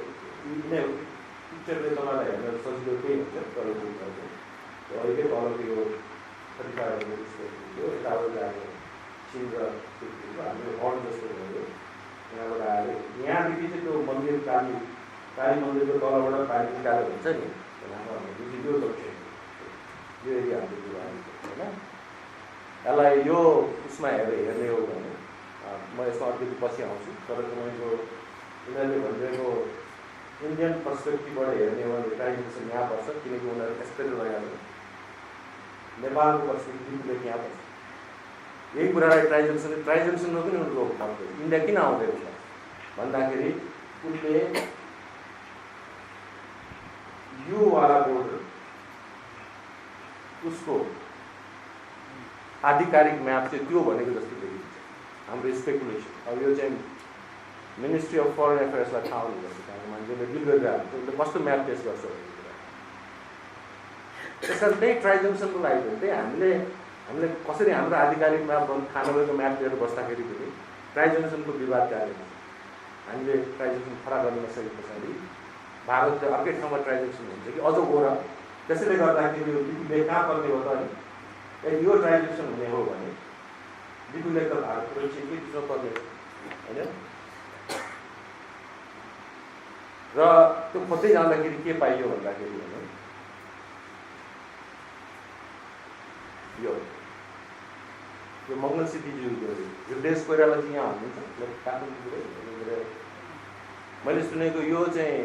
पिक्चरले तपाईँलाई हेर्न सजिलो केही हुन्छ, तर अहिलेकै तलको यो 35 थियो यताबाट आएको सिङ र हाम्रो हर्न जस्तो भयो, यहाँबाट आएर यहाँदेखि चाहिँ त्यो मन्दिर काली मन्दिरको तलबाट पानी निकालेर हुन्छ नि यो यो एरिया हाम्रो कुरा होइन। यसलाई यो उसमा हेर्ने हो भने म यसमा अलिकति पछि आउँछु, तर तपाईँको उनीहरूले भनिदिएको इन्डियन पर्सपेक्टिभबाट हेर्ने हो भने ट्राइजेक्सन यहाँ पर्छ, किनकि उनीहरू एक्सपेक्ट लगाएको नेपालको पर्सपेक्टिभले यहाँ पर्छ। यही कुरालाई ट्राइजेक्सनमा पनि उनको मत इन्डिया किन आउँदैन भन्दाखेरि उसले यो वाला बोर्डर उसको आधिकारिक म्याप चाहिँ त्यो भनेको जस्तो देखिन्छ हाम्रो स्पेकुलेसन। अब यो चाहिँ मिनिस्ट्री अफ फरेन अफेयर्सलाई थाहा हुनुपर्छ, कारण मान्छेले डिल गरिरहेको हुन्छ उसले कस्तो म्याप टेस्ट गर्छ भन्ने कुरा। त्यस कारण त्यही ट्राइजेक्सनको लागि त्यही हामीले कसरी हाम्रो आधिकारिक म्याप थाहा नभएको म्याप लिएर बस्दाखेरि पनि ट्राइजेक्सनको विवाद जारी हुन्छ। हामीले ट्राइजेक्सन खडा गर्न नसके पछाडि भारतले अर्कै ठाउँमा ट्राइजेक्सन हुन्छ कि अझ गएर, त्यसैले गर्दाखेरि यो लिपुलेख कहाँ पर्ने हो त अनि यदि यो ट्राइजेक्सन हुने हो भने लिपुलेख त भारतको के दिनु पर्ने होइन। र त्यो खोज्दै जाँदाखेरि के पाइयो भन्दाखेरि भने यो मङ्गल सिद्धिज्यू हृदय कोइराला चाहिँ यहाँ हुनुहुन्छ काठमाडौँ। मैले सुनेको यो चाहिँ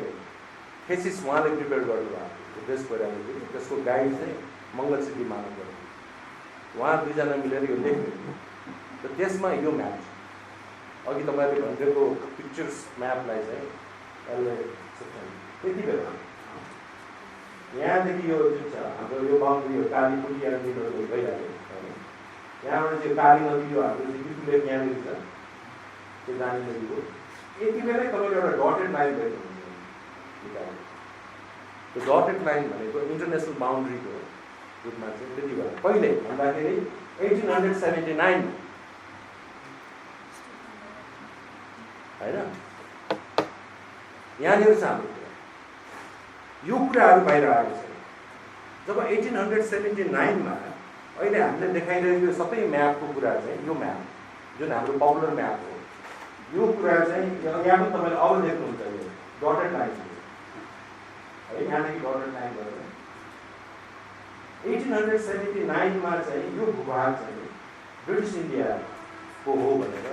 थेसिस उहाँले प्रिपेयर गर्नुभएको हृदय कोइरालाले, त्यसको गाइड चाहिँ मङ्गल सिद्धि मानव गर्नु, उहाँ दुईजना मिलेर यो लेख्नु। र त्यसमा यो म्याप छ, अघि तपाईँले भनिदिएको पिक्चर्स म्यापलाई चाहिँ यसले त्यति बेला यहाँदेखि यो जुन छ हाम्रो यो बााउन्ड्री हो काली पुटिया नदीहरू भइरहेको होइन, यहाँबाट चाहिँ काली नदी यो हाम्रो चाहिँ लिपुलेख यहाँनिर छ त्यो जाने नदी हो। यति बेलै तपाईँले एउटा डटेड लाइन भएको हुन्छ, त्यो डटेड लाइन भनेको इन्टरनेसनल बााउन्ड्रीको रूपमा चाहिँ त्यति बेला कहिले भन्दाखेरि 1879 होइन। यहाँनिर छ हाम्रो कुरा, यो कुराहरू बाहिर आएको छ। जब 1879 अहिले हामीले देखाइरहेको यो सबै म्यापको कुरा चाहिँ यो म्याप जुन हाम्रो पपुलर म्याप हो, यो कुरा चाहिँ यहाँ पनि तपाईँले अब देख्नुहुन्छ यो डटेड लाइन है, यहाँदेखि डटेड लाइन गरेर 1879 चाहिँ यो भूभाग चाहिँ ब्रिटिस इन्डियाको हो भनेर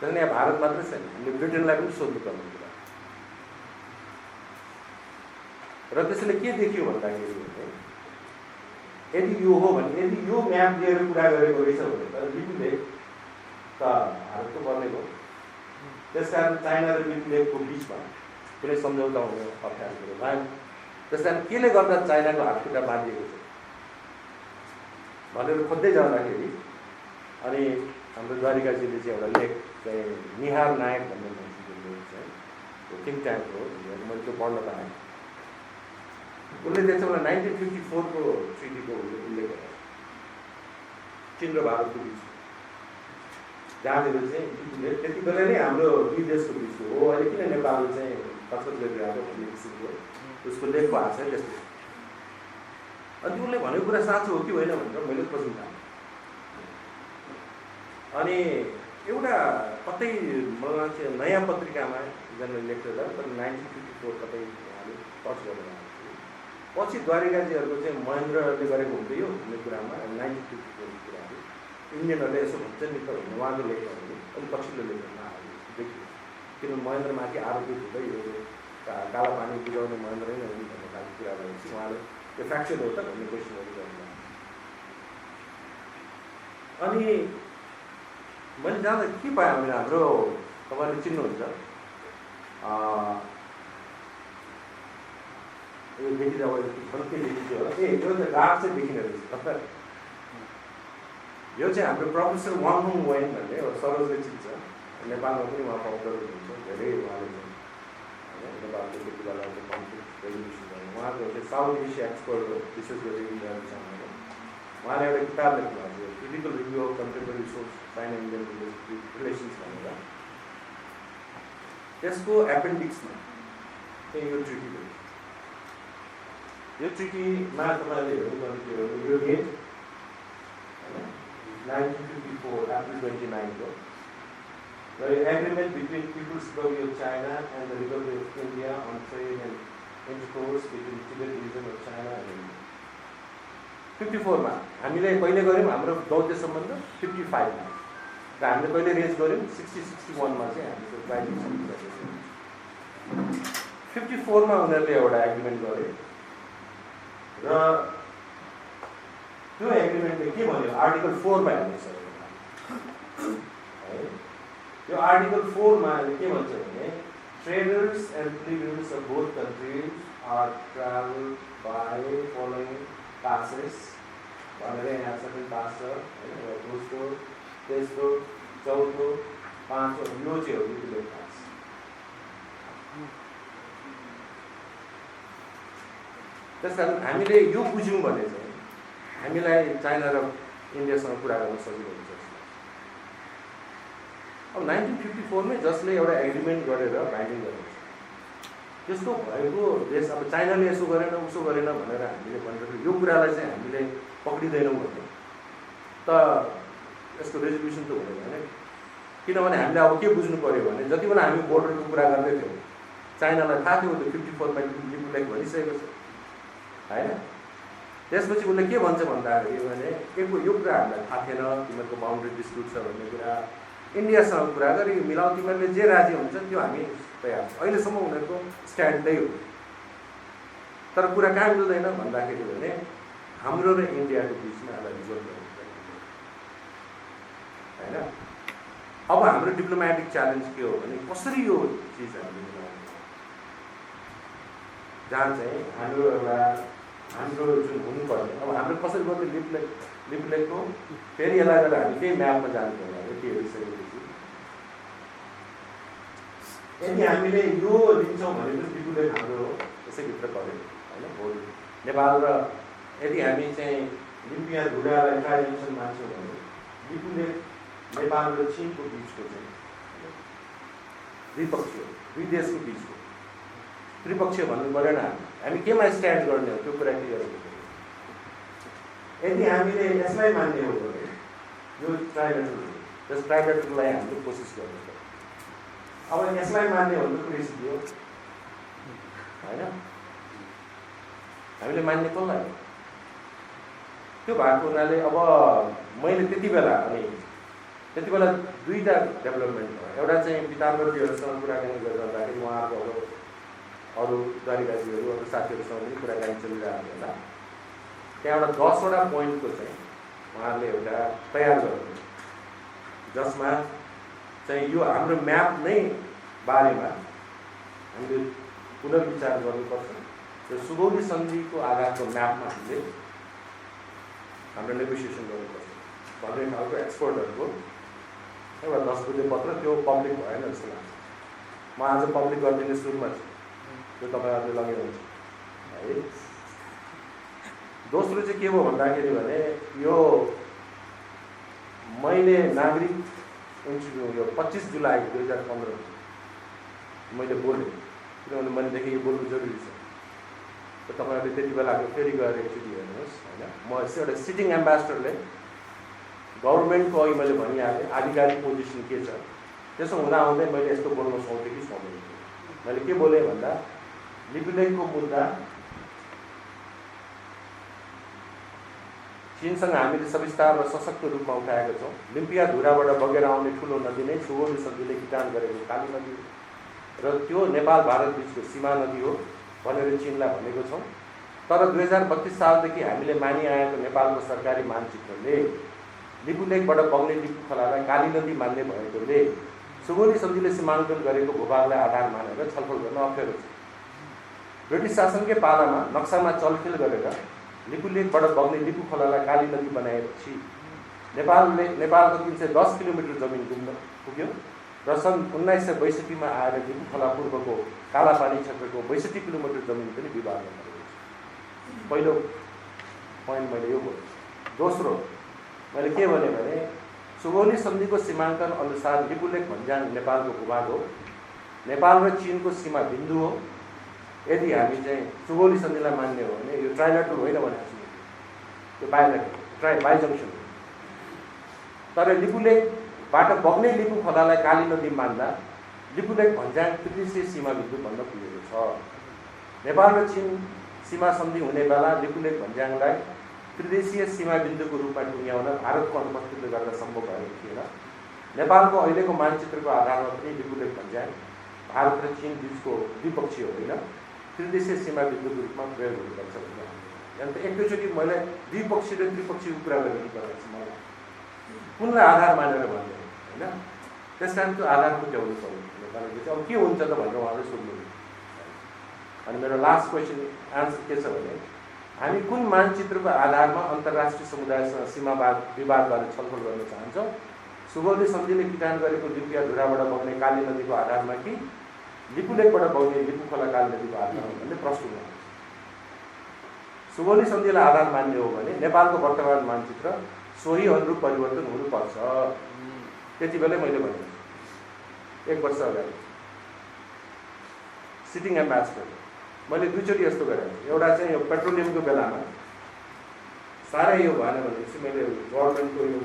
तर यहाँ भारत मात्रै छैन, हामीले ब्रिटेनलाई पनि सोध्नुपर्ने कुरा। र त्यसैले के देखियो भन्दाखेरि यदि यो हो भने, यदि यो म्याप लिएर कुरा गरेको रहेछ भने त लिपुलेख त भारतको बनेको, त्यस कारण चाइना र लिपुलेखको बिचमा कुनै सम्झौता हुने अप्ठ्यारो कुरो भएन। त्यस कारण केले गर्दा चाइनाको हातखुट्टा बाँधिएको छ भनेर खोज्दै जाँदाखेरि अनि हाम्रो द्वारिकाजीले चाहिँ एउटा लेख चाहिँ निहार नायक भन्ने मान्छेको लेख चाहिँ थिङ्क ट्याङ्क हो, मैले त्यो पढ्न पाएँ। उसले त्यसो बेला 1954 को ट्रिटीको उल्लेख गरेको चीन र भारतको बिच, जहाँनिर चाहिँ त्यति बेला नै हाम्रो दुई देशको बिचको हो। अहिले किन नेपाल चाहिँ कचकच गरिरहेको भन्ने किसिमको उसको लेखको हात चाहिँ त्यस्तो। अनि उसले भनेको कुरा साँचो हो कि होइन भनेर मैले खोज्नु थालेँ। अनि एउटा कतै मलाई चाहिँ नयाँ पत्रिकामा एकजना लेख्दै तर 1954 कतै उहाँले टच गरेर पछि द्वारिकाजीहरूको चाहिँ महेन्द्रले गरेको हुँदै हो भन्ने कुरामा 1954 को कुरा हो। इन्डियनहरूले यसो भन्छ नि त भन्ने उहाँको लेखहरू अलिक पछिल्लो लेखहरूमा देखियो। किनभने महेन्द्रमाथि आरोपित हुँदै यो काला पानी बुझाउने महेन्द्रै नै हुन् भन्ने खालको कुरा भएपछि उहाँले त्यो फ्याक्चुअल हो त भन्ने क्वेसनहरू गर्नु। अनि मैले जाँदा के पाएँ भने हाम्रो तपाईँले चिन्नुहुन्छ यो देखिँदा के देखिन्छ होला ए यो त गाड चाहिँ देखिने रहेछ। यो चाहिँ हाम्रो प्रोफेसर वाङ हुङ वेन भन्ने एउटा सरोजले चिन्छ, नेपालमा पनि उहाँ पपुलर हुनुहुन्छ, धेरै उहाँले होइन नेपालको त्यति बेला कन्फ्लिक्ट रेजोल्युसन गर्नु उहाँको चाहिँ साउथ एसिया एक्सपर्ट हो, विशेष गरी इन्डिया विषयमा। उहाँले एउटा किताब लेख्नु भएको थियो critical review of contemporary source China Indian relations भनेर। त्यसको एपेन्डिक्समा चाहिँ यो ट्रिटी हो। यो ट्रिटीमा तपाईँले हेर्नु यो डेट 1954 April 29 को र यो agreement between people's republic of China and the republic of India on trade and intercourse between Tibet region of China and 54 मा हामीले कहिले गऱ्यौँ हाम्रो दौत्य सम्बन्ध 55 मा र हामीले कहिले रेज गऱ्यौँ 60-61 मा चाहिँ हामीले ट्राइबल सम्बन्ध गऱ्यौँ। 54 मा उनीहरूले एउटा एग्रिमेन्ट गरे र त्यो एग्रिमेन्टले के भन्यो आर्टिकल 4 मा हेर्नुहोस् है। यो आर्टिकल 4 मा के भन्छ भने traders and pilgrims of both countries are travel by following passes भनेर यहाँ सबै पास छ होइन। दोस्रो तेस्रो चौथो पाँचौँ यो चाहिँ हो रिगुलर पास। त्यस कारण हामीले यो बुझ्यौँ भने चाहिँ हामीलाई चाइना र इन्डियासँग कुरा गर्न सजिलो हुन्छ। अब 1954 मै जसले एउटा एग्रिमेन्ट गरेर बाइन्डिङ गरेको छ त्यस्तो भएको देश अब चाइनाले यसो गरेन उसो गरेन भनेर हामीले भनेर यो कुरालाई चाहिँ हामीले पक्रिँदैनौँ भने त यसको रेजोल्युसन त हुँदैन होइन। किनभने हामीले अब के बुझ्नु पऱ्यो भने जति बेला हामी बोर्डरको कुरा गर्दै थियौँ चाइनालाई थाहा थियो त्यो 54 मा लिपुलेख भनिसकेको छ होइन। त्यसपछि उसले के भन्छ भन्दाखेरि भने यो कुरा हामीलाई थाहा थिएन, तिमीहरूको बााउन्ड्री डिस्प्युट छ भन्ने कुरा इन्डियासँग कुरा गरी मिलाऊ, तिमीहरूले जे राजी हुन्छ त्यो हामी तयार छौँ। अहिलेसम्म उनीहरूको स्ट्यान्ड त्यही हो। तर कुरा कहाँ मिल्दैन भन्दाखेरि भने हाम्रो र इन्डियाको बिचमा यसलाई रिजल्भ गर्नु होइन। अब हाम्रो डिप्लोमेटिक च्यालेन्ज के हो भने कसरी यो चिज हामीले मिलाउने, जहाँ चाहिँ हाम्रो जुन हुनुपर्ने अब हाम्रो कसरी गर्नु लिपलेखको फेरि यसलाई गरेर हामी केही म्यापमा जानु पर्यो के हेरिसकेपछि यदि हामीले यो लिन्छौँ भने पनि लिपुलेख हाम्रो यसैभित्र पऱ्यो होइन। नेपाल र यदि हामी चाहिँ लिम्पिया धुरालाई ट्राइजेन्सन मान्छौँ भने लिपुलेख नेपाल र चीनको बिचको चाहिँ द्विपक्षीय दुई देशको बिचको त्रिपक्षीय भन्नु परेन। हामी केमा स्ट्यान्ड गर्ने हो त्यो कुरा क्लियर हुनु पऱ्यो। यदि हामीले यसलाई मान्ने हो भने यो ट्राइलेटरल त्यस ट्राइलेटरललाई हामीले कोसिस गर्नु पर्यो। अब यसलाई मान्ने हो भने कुरै सिक्यो होइन। हामीले मान्ने कसलाई त्यो भएको हुनाले अब मैले त्यति बेला दुईवटा डेभलपमेन्ट भयो। एउटा चाहिँ पिताम्बरजीहरूसँग कुराकानी गर्दाखेरि उहाँहरूको अब अरू द्वारिकाजीहरू अरू साथीहरूसँग पनि कुराकानी चलिरहेको होला। त्यहाँ एउटा 10वटा पोइन्टको चाहिँ उहाँहरूले एउटा तयार गर्नु जसमा चाहिँ यो हाम्रो म्याप नै बारेमा हामीले पुनर्विचार गर्नुपर्छ। त्यो सुगौली सन्धिको आधारको म्यापमा हामीले हाम्रो नेगोसिएसन गर्नुपर्छ भन्ने खालको एक्सपर्टहरूको एउटा 10 बुँदे पत्र त्यो पब्लिक भएन जस्तो लाग्छ। म आज पब्लिक गरिदिने सुरुमा छु, त्यो तपाईँहरूले लगेर हुन्छ है। दोस्रो चाहिँ के भयो भन्दाखेरि भने यो मैले नागरिक इन्टरभ्यू यो 25 जुलाई 2015 मैले बोलेँ किनभने मैले देखेँ यो बोल्नु जरुरी छ। त तपाईँहरूले त्यति बेलाको फेरि गएर एकचोटि हेर्नुहोस् होइन। म एउटा सिटिङ एम्बेसडरले गभर्मेन्टको अघि मैले भनिहालेँ आधिकारिक पोजिसन के छ, त्यसो हुँदाहुँदै मैले यस्तो बोल्न सक्थेँ कि सक्दैन। मैले के बोलेँ भन्दा लिपुलेखको मुद्दा चीनसँग हामीले सविस्तार र सशक्त रूपमा उठाएका छौँ। लिम्पिया धुराबाट बगेर आउने ठुलो नदी नै सुगौली सन्धिले किटान गरेको काली नदी हो र त्यो नेपाल भारत बिचको सीमा नदी हो भनेर चीनलाई भनेको छौँ। तर 2032 सालदेखि हामीले मानिआएको नेपालको सरकारी मानचित्रले लिपुलेकबाट बग्ने लिपु खोलालाई काली नदी मान्ने भएकोले सुगौली सन्धिले सीमाङ्कन गरेको भूभागलाई आधार मानेर छलफल गर्न अप्ठ्यारो छ। ब्रिटिस शासनकै पालामा नक्सामा चलखेल गरेर लिपुलेकबाट बग्ने लिपु खोलालाई काली नदी बनाएपछि नेपालको 310 किलोमिटर जमिन गुम्न पुग्यो र सन् 1962 आएर लिपु खोला पूर्वको कालापानी क्षेत्रको 62 किलोमिटर जमिन पनि विवादमा परेको छ। पहिलो पोइन्ट मैले यो बोलेँ। दोस्रो मैले के भने सुगौली सन्धिको सीमाङ्कन अनुसार लिपुलेक भन्ज्याङ नेपालको भूभाग हो, नेपाल र चीनको सीमा बिन्दु हो। यदि हामी चाहिँ सुगौली सन्धिलाई मान्ने हो भने यो ट्राइलेटरल होइन भनेको छु, त्यो बाई जङ्सन हो। तर लिपुलेकबाट बग्ने लिपु खोलालाई काली नदी मान्दा लिपुलेक भन्ज्याङ त्रिदेशीय सीमा बिन्दु भन्न पुगेको छ। नेपाल र चीन सीमा सन्धि हुने बेला लिपुलेक भन्ज्याङलाई त्रिदेशीय सीमा बिन्दुको रूपमा टुङ्ग्याउन भारतको अनुपस्थितिले गर्दा सम्भव भएको थिएन। नेपालको अहिलेको मानचित्रको आधारमा पनि लिपुलेक भन्ज्याङ भारत र चीन बिचको द्विपक्षीय होइन, त्रिदेशीय सीमा बिन्दुको रूपमा प्रयोग हुनुपर्छ भन्ने। अन्त एकैचोटि मैले द्विपक्षीय र त्रिपक्षीयको कुरा गरिदिनु पर्छ मलाई कुनलाई आधार मानेर भन्ने होइन। त्यस कारण त्यो आधार बुझाउनु पऱ्यो नेपालको चाहिँ। अब के हुन्छ त भनेर उहाँले सोध्नु। अनि मेरो लास्ट क्वेसन आन्सर के छ भने हामी कुन मानचित्रको आधारमा अन्तर्राष्ट्रिय समुदायसँग सीमावाद विवादबारे छलफल गर्न चाहन्छौँ? सुगौली सन्धिले किटान गरेको लिपिया धुराबाट बग्ने काली नदीको आधारमा कि लिपुलेकबाट बग्ने लिपु खोला काली नदीको आधारमा भन्ने प्रश्न उठाउँछ। सुगौली सन्धिलाई आधार मान्ने हो भने नेपालको वर्तमान मानचित्र सोही अनुरूप परिवर्तन हुनुपर्छ। त्यति बेलै मैले भनेको 1 वर्ष अगाडि सिटिङ एम्बेसडर मैले 2 चोटि यस्तो गरेको छु। एउटा चाहिँ यो पेट्रोलियमको बेलामा साह्रै यो भएन भनेपछि मैले गभर्मेन्टको यो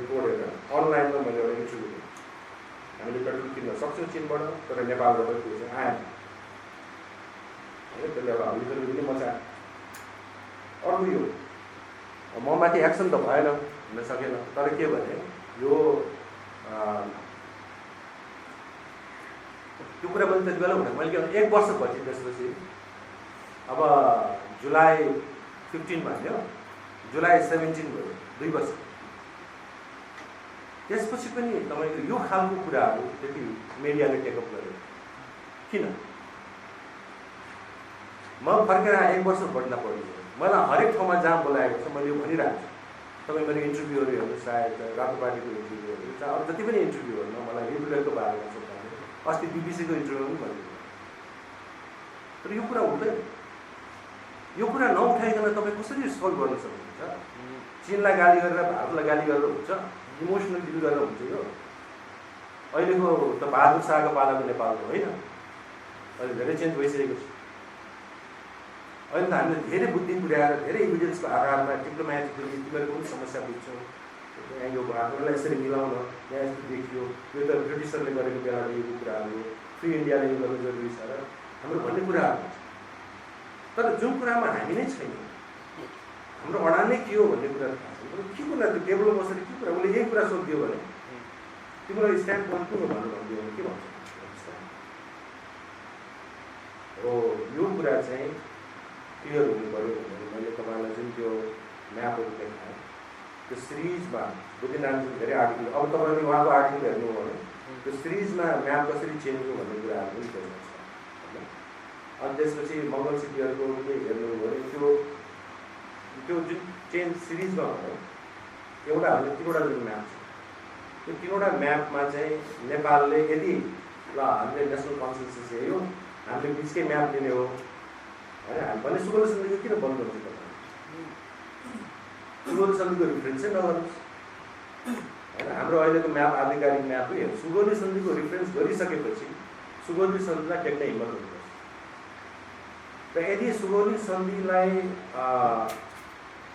तोडेर अनलाइनमा मैले एउटा इन्टरभ्यू दिएँ। हामीले पेट्रोल किन्न सक्छौँ चीनबाट, तर नेपालबाट त्यो चाहिँ आएन। त्यसले एउटा हल्लीचल्ली पनि मचायो। अर्को यो ममाथि एक्सन त भएन, हुन सकेन। तर के भने यो त्यो कुरा मैले त्यति बेला भने मैले के भने 1 वर्षपछि त्यसपछि अब जुलाई 15 भन्यो, जुलाई 17 भयो, 2 वर्ष। त्यसपछि पनि तपाईँको यो खालको कुराहरू त्यति मिडियाले टेकअप गर्यो किन? म फर्केर 1 वर्ष बढ्न पर्यो। मलाई हरेक ठाउँमा जहाँ बोलाएको छ मैले यो भनिरहेको छु। तपाईँ मेरो इन्टरभ्यूहरू हेर्नु, सायद रातोपाटीको इन्टरभ्यूहरू छ, अब जति पनि इन्टरभ्यूहरूमा मलाई लिपुलेकको बारेमा सोध्नु। अस्ति बिबिसीको इन्टरभ्यू पनि भनेको। तर यो कुरा हुँदैन। यो कुरा नउठाइकन तपाईँ कसरी सल्भ गर्न सक्नुहुन्छ? चीनलाई गाली गरेर भारतलाई गाली गरेर हुन्छ? इमोसनल डिल गरेर हुन्छ? यो अहिलेको त बहादुर शाहको पालाको नेपालको होइन, अहिले धेरै चेन्ज भइसकेको छ। अहिले त हामीले धेरै बुद्धि पुर्याएर धेरै इभिडेन्सको आधारमा डिप्लोमेटिकली तिमीहरूको पनि समस्या बुझ्छौँ, यहाँ यो भारतलाई यसरी मिलाउन यहाँ यस्तो देखियो, यो त ब्रिटिसरले गरेको बेलामा यो कुराहरू फ्री इन्डियाले यो गर्नु जरुरी छ र हाम्रो भन्ने कुराहरू। तर जुन कुरामा हामी नै छैन, हाम्रो अडान नै के हो भन्ने कुरा थाहा छ। के कुरा त्यो टेबलमा बसेर के कुरा उसले यही कुरा सोधिदियो भने तिम्रो स्ट्यान्ड पोइन्ट के हो भनेर भनिदियो भने के भन्छ? हो यो कुरा चाहिँ क्लियर हुनु पऱ्यो भनेर मैले तपाईँलाई जुन त्यो म्यापहरू देखाएँ त्यो सिरिजमा बुद्धिनारायण धेरै आर्टिकल, अब तपाईँले उहाँको आर्टिकल हेर्नु हो भने त्यो सिरिजमा म्याप कसरी चेन्ज हो भन्ने कुराहरू पनि देख्छ होइन। अनि त्यसपछि मङ्गल सिटीहरूको हेर्नु हो भने त्यो जुन चेन्ज सिरिजमा भयो एउटा हामीले 3वटा जुन म्याप छ, त्यो 3वटा म्यापमा चाहिँ नेपालले यदि ल हामीले नेसनल कन्सेन्सस हेऱ्यो, हामीले बिचकै म्याप दिने हो होइन, हामी भने सुगौली सन्धिको किन बन्द गर्नु? सुगौली सन्धिको रिफरेन्सै नगर्नुहोस् होइन। हाम्रो अहिलेको म्याप आधिकारिक म्याप हो। सुगौली सन्धिको रिफरेन्स गरिसकेपछि सुगौली सन्धिलाई टेक्ने हिम्मत हुनुपर्छ। र यदि सुगौली सन्धिलाई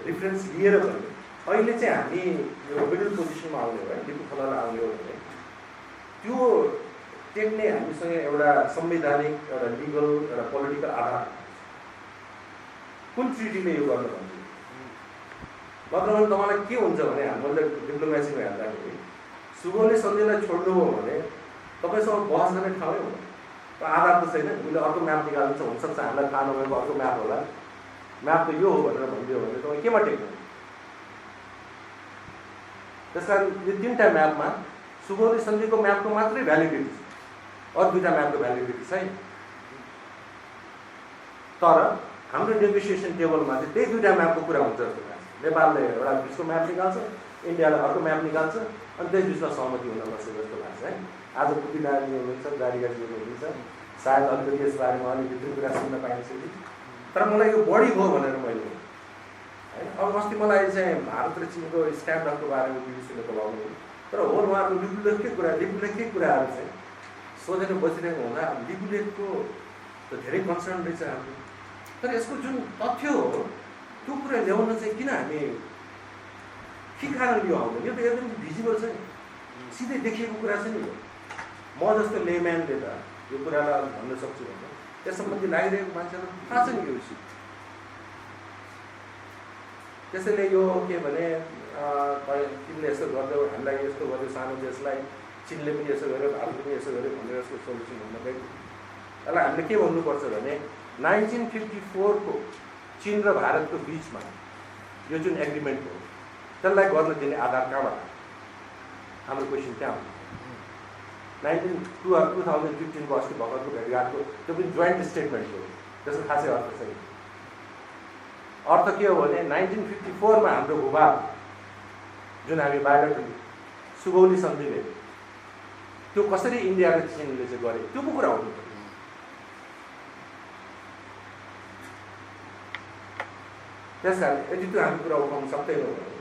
रिफरेन्स लिएर पनि अहिले चाहिँ हामी यो मिडल पोजिसनमा आउने हो है, लिपु खोलालाई आउने हो भने त्यो टेक्ने हामीसँग एउटा संवैधानिक, एउटा लिगल, एउटा पोलिटिकल आधार कुन ट्रिटीले यो गर्न भन्छ? नत्र भने तपाईँलाई के हुन्छ भने हामीले डिप्लोमेसीमा हेर्दाखेरि सुगौली सन्धिलाई छोड्नुभयो भने तपाईँसँग बहस गर्ने ठाउँै हुँदैन। आधार त छैन, उसले अर्को म्याप निकाल्छ, हुनसक्छ हामीलाई थाहा नभएको अर्को म्याप होला, म्याप त यो हो भनेर भनिदियो भने तपाईँ केमा टेक्नु? त्यस कारण यो 3टा म्यापमा सुगौली सन्धिको म्यापको मात्रै भ्यालिडिटी छ, अरू 2टा म्यापको भ्यालिडिटी छैन। तर हाम्रो नेगोसिएसन टेबलमा चाहिँ त्यही 2टा म्यापको कुरा हुन्छ जस्तो लाग्छ। नेपालले एउटा बिचको म्याप निकाल्छ, इन्डियाले अर्को म्याप निकाल्छ, अनि त्यही बिचमा सहमति हुन सक्छ जस्तो लाग्छ है। आज बुद्धिदारी हुनुहुन्छ, गाडीगाडीहरू हुनुहुन्छ, सायद अलिकति यसबारेमा अलिकति कुरा सुन्न पाइन्छ कि, तर मलाई यो बढी भयो भनेर मैले है। अब अस्ति मलाई चाहिँ भारत र चीनको स्ट्यान्डअपको बारेमा बिबिसीले बोलाउनु, तर होल उहाँहरूको लिपुलेखकै कुराहरू चाहिँ सोधेर बसिरहेको हुँदा लिपुलेखको त धेरै कन्सर्न रहेछ हाम्रो। तर यसको जुन तथ्य हो त्यो कुरा ल्याउन चाहिँ किन हामी के कारण यो आउँदैन? यो त एकदम भिजिबल छ नि, सिधै देखिएको कुरा छ नि। म जस्तो लेम्यानले त यो कुरालाई भन्न सक्छु भने त्यस सम्बन्धी लागिरहेको मान्छेहरू थाहा छ नि यो विषय। त्यसैले यो के भने तिमीले यसो गर्दै हामीलाई यस्तो गर्यो सानो देशलाई, चिनले पनि यसो गर्यो, भारतले पनि यसो गर्यो भनेर यसको सोल्युसन हुन गयो। यसलाई हामीले के भन्नुपर्छ भने 1954 को चीन र भारतको बिचमा यो जुन एग्रिमेन्ट हो त्यसलाई गर्न दिने आधार कहाँबाट? हाम्रो क्वेसन त्यहाँ हो। 2015 को अस्ति भर्खरको भेटघाटको त्यो पनि जोइन्ट स्टेटमेन्ट हो, त्यसको खासै अर्थ छैन। अर्थ के हो भने 1954 मा हाम्रो भूभाग जुन हामी बाहिर सुगौली सन्धिले त्यो कसरी इन्डिया र चीनले चाहिँ गरे त्यो पो कुरा हो। त्यस कारण यदि त्यो हामी कुरा उठाउन सक्दैनौँ भने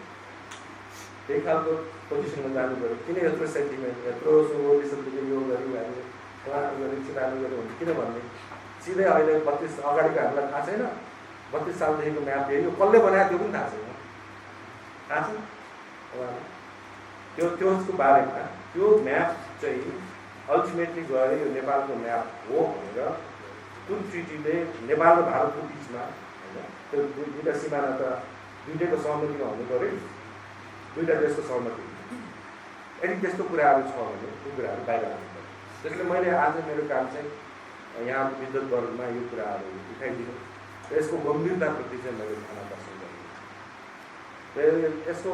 त्यही खालको पोजिसनमा जानु पऱ्यो। किन यत्रो सेन्टिमेन्ट, यत्रो सुगौली सन्धिले यो गऱ्यौँ हामीले, उहाँहरू गऱ्यौँ, चिनाहरू गऱ्यौँ भने किन भन्ने? सिधै अहिले 32 अगाडिको हामीलाई थाहा छैन, 32 सालदेखिको म्याप थियो, यो कसले बनायो त्यो पनि थाहा छैन। थाहा छ त्यसको बारेमा? त्यो म्याप चाहिँ अल्टिमेटली गएर यो नेपालको म्याप हो भनेर कुन ट्रिटीले नेपाल र भारतको बिचमा होइन त्यो 2टा सिमाना त 2टैको सहमतिमा हुनु पऱ्यो, 2टा देशको सहमति। यदि त्यस्तो कुराहरू छ भने त्यो कुराहरू बाहिर आउनु पऱ्यो। त्यसले मैले आज मेरो काम चाहिँ यहाँको विद्युत वर्गमा यो कुराहरू उठाइदिनु, यसको गम्भीरताप्रति चाहिँ मैले ध्यान आकर्षण गरेँ। यसको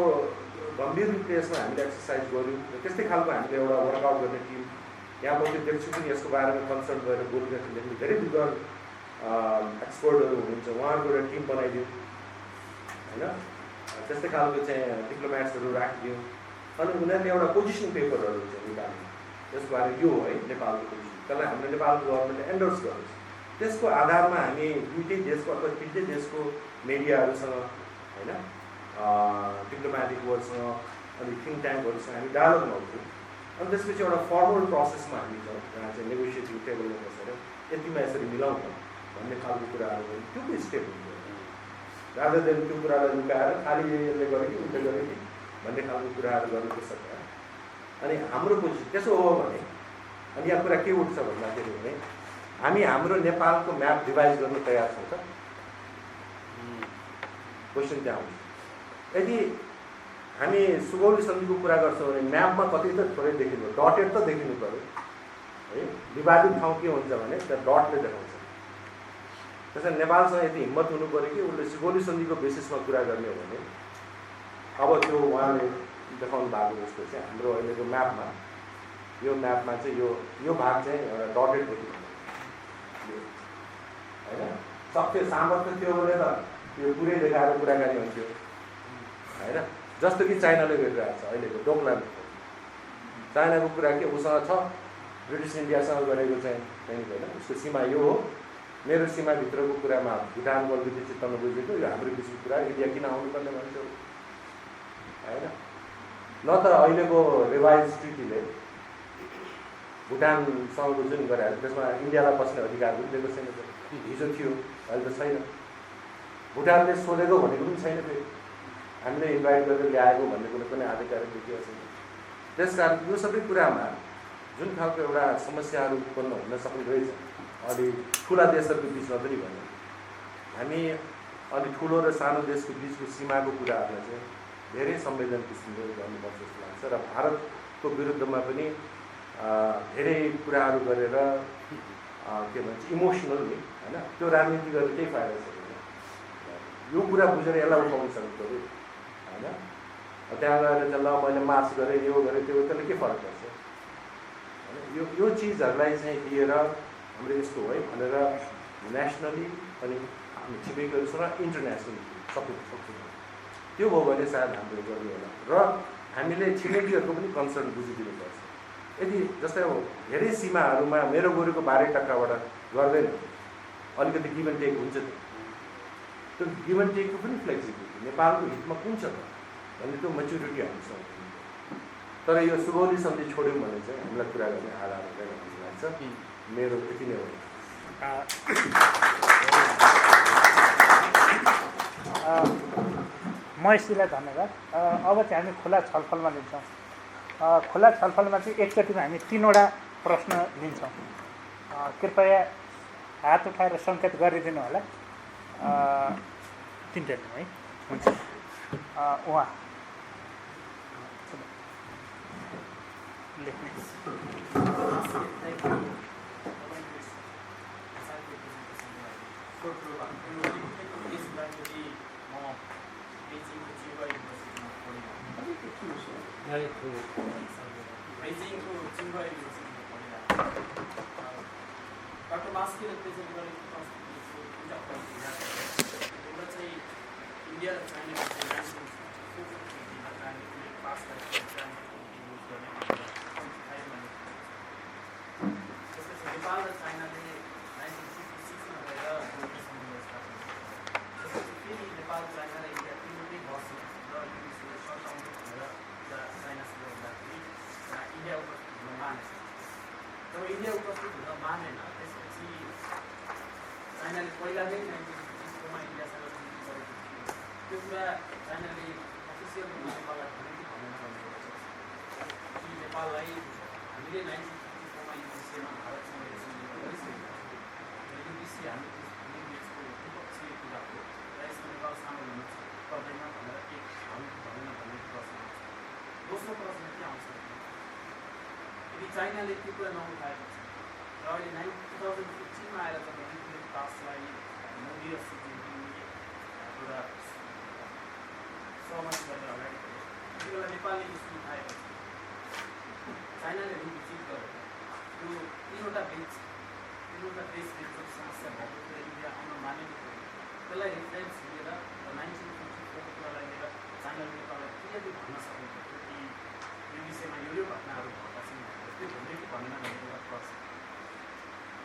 गम्भीर रूपले यसमा हामीले एक्सर्साइज गऱ्यौँ। त्यस्तै खालको हामीले एउटा वर्कआउट गर्ने टिम यहाँ पछि देख्छु पनि यसको बारेमा कन्सल्ट गरेर बोलिरहेको धेरै विद्वान एक्सपर्टहरू हुनुहुन्छ, उहाँहरूको एउटा टिम बनाइदिउँ होइन। त्यस्तै खालको चाहिँ डिप्लोमेट्सहरू राखिदिउँ अनि उनीहरूले एउटा पोजिसन पेपरहरू चाहिँ निकाल्नु यसबारे, यो है नेपालको पोजिसन, त्यसलाई हाम्रो नेपालको गभर्मेन्टले एन्डोर्स गर्नुहोस्। त्यसको आधारमा हामी 2टै देशको अथवा 3टै देशको मिडियाहरूसँग होइन, डिप्लोमेटिक वर्डसँग अनि थिङ्क ट्याङ्कहरूसँग हामी डायलगमा हुन्छौँ। अनि त्यसपछि एउटा फर्मल प्रोसेसमा हामी छौँ जहाँ चाहिँ नेगोसिएटिङ टेबलमा बसेर यतिमा यसरी मिलाउँ भन्ने खालको कुराहरू त्यो पनि स्टेप हुन्छ। रादर देन त्यो कुरालाई लुकाएर खालि यसले गर्यो कि उसले गर्यो कि भन्ने खालको कुराहरू गर्नु त्यो सक्छ। अनि हाम्रो पोजिसन त्यसो हो भने अनि यहाँ कुरा के उठ्छ भन्दाखेरि भने हामी हाम्रो नेपालको म्याप रिभाइज गर्न तयार छौँ त? क्वेसन त्यहाँ आउँछ। यदि हामी सुगौली सन्धिको कुरा गर्छौँ भने म्यापमा कतै त थोरै देखिनु, डटेड त देखिनु पऱ्यो है। विवादित ठाउँ के हुन्छ भने त्यो डटले देखाउँछ। त्यसैले नेपालसँग यति हिम्मत हुनु पऱ्यो कि उसले सुगौली सन्धिको बेसिसमा कुरा गर्ने हो भने अब त्यो उहाँले देखाउनु भएको जस्तो चाहिँ हाम्रो अहिलेको म्यापमा यो म्यापमा चाहिँ यो भाग चाहिँ एउटा डटेड देखिन्छ होइन। सक्थ्यो सामर्थ्य थियो भने त यो पुरै देखाएर कुराकानी हुन्थ्यो होइन। जस्तो कि चाइनाले गरिरहेको छ अहिलेको डोकलाम, चाइनाको कुरा के उसँग छ, ब्रिटिस इन्डियासँग गरेको चाहिँ होइन, उसको सीमा यो हो। मेरो सीमाभित्रको कुरामा भुटानको अलिकति चित्त नबुझेको, यो हाम्रो बिचको कुरा, इन्डिया किन आउनुपर्ने मान्छे होइन। न त अहिलेको रिभाइज ट्रिटीले भुटानसँगको जुन गरायो त्यसमा इन्डियालाई बस्ने अधिकार पनि दिएको छैन, हिजो थियो अहिले त छैन। भुटानले सोधेको भनेको पनि छैन, फेरि हामीले इन्भाइट गरेर ल्याएको भन्ने कुरो पनि आधिकारिक देखिएको छैन। त्यस कारण यो सबै कुरामा जुन खालको एउटा समस्याहरू उत्पन्न हुन सक्ने रहेछ अलि ठुला देशहरूको बिचमा पनि भन्यो। हामी अनि ठुलो र सानो देशको बिचको सीमाको कुराहरूलाई चाहिँ धेरै संवेदन किसिमले गर्नुपर्छ जस्तो लाग्छ र भारतको विरुद्धमा पनि धेरै कुराहरू गरेर के भन्छ इमोसनली होइन त्यो राजनीति गरेर केही फाइदा छैन। यो कुरा बुझेर यसलाई उठाउनु सक्नु पऱ्यो होइन। त्यहाँ गएर चाहिँ ल मैले मार्च गरेँ यो गरेँ त्यो त्यसले के फरक पर्छ होइन। यो चिजहरूलाई चाहिँ लिएर हाम्रो यस्तो है भनेर नेसनली अनि हामी छिमेकीहरूसँग इन्टरनेसनली सबै सक्छौँ। त्यो भयो भने सायद हाम्रो गर्ने होला र हामीले छिमेकीहरूको पनि कन्सर्न बुझिदिनुपर्छ। यदि जस्तै अब धेरै सीमाहरूमा मेरो गोरुको 12 टक्काबाट गर्दैन अलिकति गिभ एन्ड टेक हुन्छ त्यो गिभ एन्ड टेकको पनि फ्लेक्सिबिलिटी नेपालको हितमा कुन छ भन्ने त्यो मेच्युरिटी हामीसँग तर यो सुगौली सन्धि छोड्यौँ भने चाहिँ हामीलाई कुरा गर्ने आधार हुँदैन भन्ने लाग्छ। मेरो यति नै हो। महेशजीलाई धन्यवाद। अब चाहिँ हामी खुला छलफलमा लिन्छौँ। खुला छलफलमा चाहिँ एकचोटिमा हामी 3वटा प्रश्न लिन्छौँ। कृपया हात उठाएर सङ्केत गरिदिनु होला। 3टा लिउँ है। हुन्छ उहाँ लेख्ने बेजिङको चिम्बा युनिभर्सिटीमा पढिरहेको डाक्टर मास्कीले प्रेजेन्ट गरेको एउटा चाहिँ इन्डिया र चाइना पास गरेको त्यसपछि नेपाल र चाइनाले 1966मा गएर दोस्रो सम्बन्ध स्थापना त्यसपछि फेरि नेपाल चाइना र इन्डिया तिनवटै बस्यो र सटाउनु भनेर चाइनासँग हुँदाखेरि इन्डिया उपस्थित हुन माने। जब इन्डिया उपस्थित हुन मानेन त्यसपछि चाइनाले पहिला नै 1956मा इन्डियासँग सन्धि गरेको थियो। त्यो कुरा चाइनाले अफिसियल नेपाललाई भने कि भनेन कि नेपाललाई हामीले 1956मा युपिसीमा भारतसँग सन्धि गरिसकेको र युपिसी हामी देशको द्विपक्षीय कुरा हो र यसमा नेपाल सामेल हुनु पर्दैन भनेर एक भनेन भन्ने प्रश्न आउँछ। दोस्रो प्रश्न के आउँछ यदि चाइनाले त्यो कुरा नउठाएको छ र अहिले 2015मा आएर जब न्युक्लियर पासलाई मोदी र सी जिनपिङले एउटा सहमति गरेर अगाडि बढ्यो त्यति बेला नेपालले इस्यु उठाएको छ। चाइनाले रिभिजिट गरेर त्यो तिनवटा देशले जो समस्या भएको कुरा इन्डिया आउन मानेको थियो त्यसलाई रिफरेन्स लिएर 1954को कुरालाई लिएर चाइनाले नेपाललाई क्लियरली भन्न सकेको थियो कि यो विषयमा यो घटनाहरू भएका छन् त्यो भन्ने कि भनेन भन्ने एउटा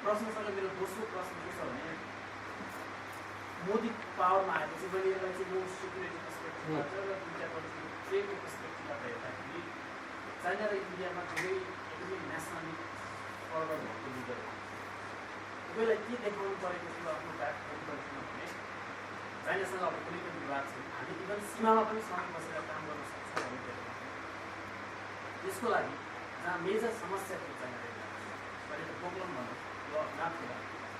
प्रश्नसँग मेरो दोस्रो प्रश्न के छ भने मोदी पावरमा आएपछि मैले यसलाई चाहिँ नो सेक्युरिटी पर्सपेक्टिभबाट र दुईवटा कन्ट्रीको ट्रेडको पर्सपेक्टिभबाट हेर्दाखेरि चाइना र इन्डियामा धेरै एकदमै नेसनलिक फरवर्ड भएको लिडर तपाईँलाई के देखाउनु परेको थियो आफ्नो ब्याक कन्ट्रीमा भने चाइनासँग अब कुनै पनि विवाद छैन हामी इभन सीमामा पनि सँगै बसेर काम गर्न सक्छौँ भन्ने देख्नु त्यसको लागि जहाँ मेजर समस्या थियो चाइनाले अहिले त प्रब्लम भन्नु ल नाथेला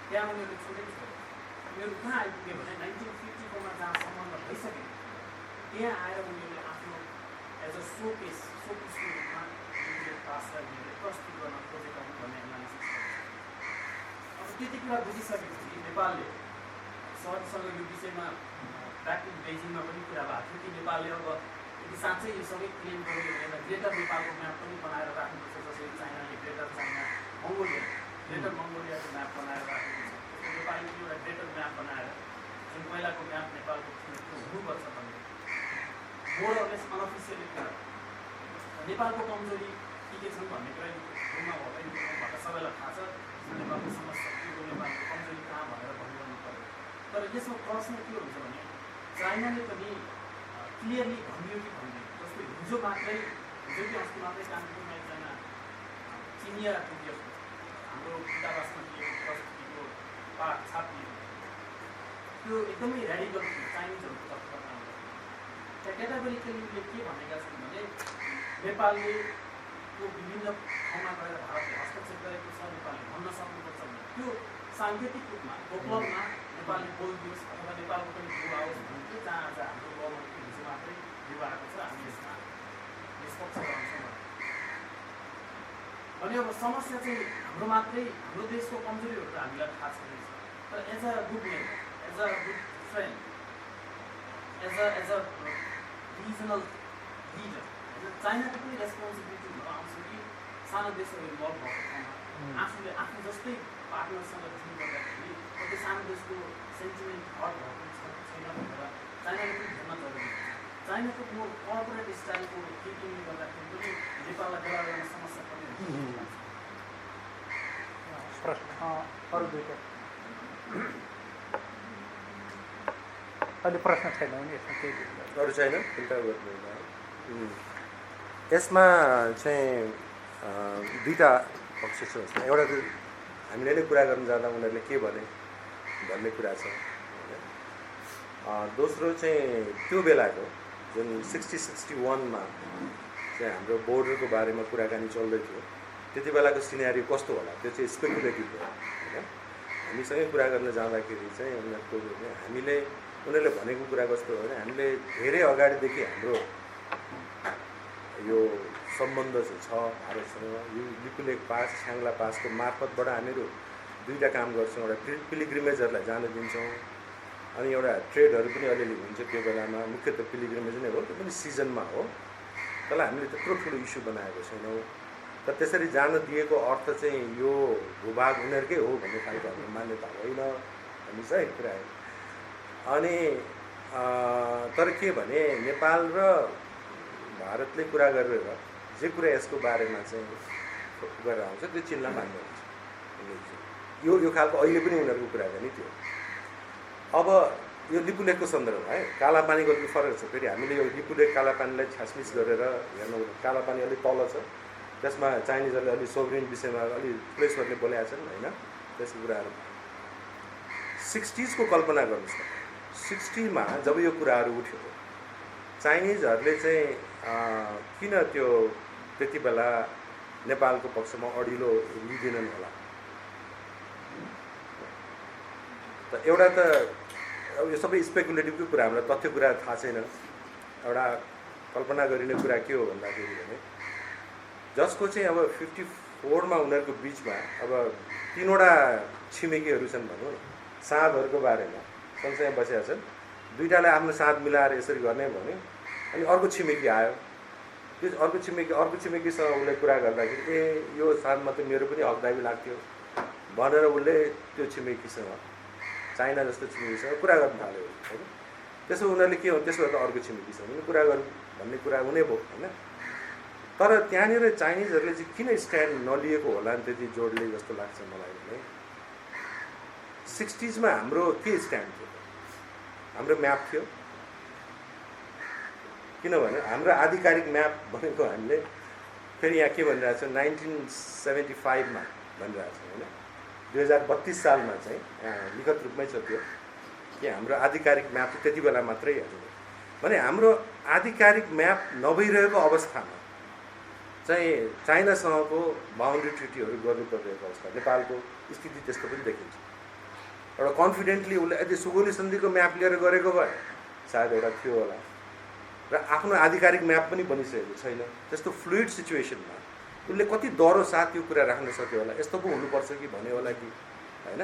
त्यहाँ उनीहरूले छोडेको छ। उनीहरू कहाँ आइपुग्यो भने 1950कोमा जहाँ सम्बन्ध भइसक्यो त्यहाँ आएर उनीहरूले आफ्नो एज अ सोपिसको रूपमा पासलाई उनीहरूले प्रस्तुत गर्न खोजेका हुन् भन्ने एनालिसिस गर्छ। अब त्यति कुरा बुझिसकेपछि नेपालले सरसँग यो विषयमा ब्याक इन बेजिङमा पनि कुरा भएको थियो कि नेपालले अब यदि साँच्चै यो सबै क्लेम गर्यो भने ग्रेटर नेपालको म्याप पनि बनाएर राख्नुपर्छ जसरी चाइनाले ग्रेटर चाइना ग्रेटर मङ्गोलियाको म्याप बनाएर राख्नुपर्छ। नेपालले एउटा ग्रेटर म्याप बनाएर जुन पहिलाको म्याप नेपालको थियो त्यो हुनुपर्छ भन्ने मोर अर लेस अनअफिसियली कुरा नेपालको कमजोरी के छन् भन्ने कुरा रूपमा भएर सबैलाई थाहा छ नेपालको समस्या के हो नेपालको कमजोरी कहाँ भनेर भनिरहनु पर्यो। तर यसमा प्रश्न के हुन्छ भने चाइनाले पनि क्लियरली भनियो कि भन्दैन जस्तो हिजो मात्रै हिजो कि अस्ति मात्रै कानपुरमा एकजना चिनिया पुगेको हाम्रो दूतावासमा दिएको प्रस्तुतिको पाठ छापिएको त्यो एकदमै ऱ्याडिकल थियो चाइनिजहरूको तर्फबाट आउँदा त्यहाँ क्याटागोरिकली उसले के भनेका छन् भने नेपालले त्यो विभिन्न ठाउँमा गएर भारतले हस्तक्षेप गरेको छ नेपालले भन्न सक्नुपर्छ भने त्यो साङ्केतिक रूपमा गोप्लमा नेपाली बोलिदियोस् अथवा नेपालको पनि बोलाओस् भन्थ्यो, जहाँ आज हाम्रो गभर्मेन्टको हिजो मात्रै विवाहको छ, हामी यसमा निष्पक्ष रहन्छौँ। अनि अब समस्या चाहिँ हाम्रो मात्रै, हाम्रो देशको कमजोरीहरू त हामीलाई थाहा छैन, तर as a good neighbour, as a good friend, as a regional leader, चाइनाको पनि रेस्पोन्सिबिलिटी हुन आउँछ कि सानो देशहरू इन्भल्भ भएको ठाउँमा आफूले आफू जस्तै पार्टनरसँग डिल गर्दाखेरि त्यो सानो देशको सेन्टिमेन्ट हट भएको छैन भनेर चाइनाले पनि हेर्न जरुरी छ। चाइनाको त्यो कर्पोरेट स्टाइलको थिङ्किङले गर्दाखेरि पनि नेपाललाई बेला बेलामा समस्या पर्ने हुन्छ। प्रश्न अरू दुईवटा अहिले प्रश्न छैन भने यसमा केही अरू छैन फिल्टर गर्नु। यसमा चाहिँ दुईवटा पक्ष छ। एउटा त हामीले नै कुरा गर्न जाँदा उनीहरूले के भने भन्ने कुरा छ। दोस्रो चाहिँ त्यो बेलाको जुन 60-61मा चाहिँ हाम्रो बोर्डरको बारेमा कुराकानी चल्दै थियो, त्यति बेलाको सिनेरियो कस्तो होला त्यो चाहिँ स्पेकुलेटिभ हो होइन। हामीसँगै कुरा गर्न जाँदाखेरि चाहिँ उनीहरूले भनेको कुरा कस्तो हो भने हामीले धेरै अगाडिदेखि हाम्रो यो सम्बन्ध चाहिँ छ भारतसँग। यो लिपुलेख पास, छ्याङ्ला पासको मार्फतबाट हामीहरू दुईवटा काम गर्छौँ। एउटा पिलिग्रिमेजहरूलाई जान दिन्छौँ, अनि एउटा ट्रेडहरू पनि अलिअलि हुन्छ त्यो बेलामा। मुख्यतः पिलिग्रिमेज नै हो, त्यो पनि सिजनमा हो। त्यसलाई हामीले त्यत्रो ठुलो इस्यु बनाएको छैनौँ। तर त्यसरी जान दिएको अर्थ चाहिँ यो भूभाग उनीहरूकै हो भन्ने खालको हाम्रो मान्यता होइन भन्ने चाहिँ कुरा हो। अनि तर के भने नेपाल र भारतले कुरा गरेर जे कुरा यसको बारेमा चाहिँ गरेर आउँछ त्यो चिन्हलाई मान्नु हुन्छ। यो खालको अहिले पनि उनीहरूको कुराकानी थियो। अब यो लिपुलेखको सन्दर्भमा है कालापानीको अलिक फरक छ। फेरि हामीले यो लिपुलेख कालापानीलाई छासमिस गरेर हेर्नु, कालापानी अलिक तल छ, त्यसमा चाइनिजहरूले अलिक सोभरिन विषयमा अलिक ठुलै स्वरले बोलेका छन् होइन। त्यसको कुराहरू 60s को कल्पना गर्नुहोस् न। 60मा जब यो कुराहरू उठ्यो, चाइनिजहरूले चाहिँ किन त्यो त्यति बेला नेपालको पक्षमा अडिलो लिँदैनन् होला। त एउटा त अब यो सबै स्पेकुलेटिभकै कुरा, हामीलाई तथ्य कुरा थाहा छैन। एउटा कल्पना गरिने कुरा के हो भन्दाखेरि भने जसको चाहिँ अब 54मा उनीहरूको बिचमा अब 3वटा छिमेकीहरू छन् भनौँ न, साँधहरूको बारेमा सँगसँगै बसेका छन्। दुईवटालाई आफ्नो साँध मिलाएर यसरी गर्ने भन्यो। अनि अर्को छिमेकी आयो, त्यो अर्को छिमेकीसँग उसले कुरा गर्दाखेरि ए यो साँधमा त मेरो पनि हकदाबी लाग्थ्यो भनेर उसले त्यो छिमेकीसँग, चाइना जस्तो छिमेकीसँग कुरा गर्न थाल्यो होइन। त्यसो उनीहरूले के हो, त्यसबाट त अर्को छिमेकीसँग पनि कुरा गर्नु भन्ने कुरा हुने भयो होइन। तर त्यहाँनिर चाइनिजहरूले चाहिँ किन स्ट्यान्ड नलिएको होला नि त्यति जोडले जस्तो लाग्छ मलाई भने 60sमा हाम्रो के स्ट्यान्ड थियो, हाम्रो म्याप थियो। किनभने हाम्रो आधिकारिक म्याप भनेको हामीले फेरि यहाँ के भनिरहेको छ 1975मा भनिरहेको छ होइन। 2032 सालमा चाहिँ लिखित रूपमै छ त्यो कि हाम्रो आधिकारिक म्याप त्यति बेला मात्रै हेर्नु भने हाम्रो आधिकारिक म्याप नभइरहेको अवस्थामा चाहिँ चाइनासँगको बााउन्ड्री ट्रिटीहरू गर्नु परिरहेको अवस्था नेपालको स्थिति त्यस्तो पनि देखिन्छ। एउटा कन्फिडेन्टली उसले यदि सुगौली सन्धिको म्याप लिएर गरेको भए सायद एउटा थियो होला, र आफ्नो आधिकारिक म्याप पनि बनिसकेको छैन। त्यस्तो फ्लुइड सिचुएसनमा उसले कति डह्रो साथ यो कुरा राख्न सक्यो होला, यस्तो पो हुनुपर्छ कि भन्यो होला कि होइन।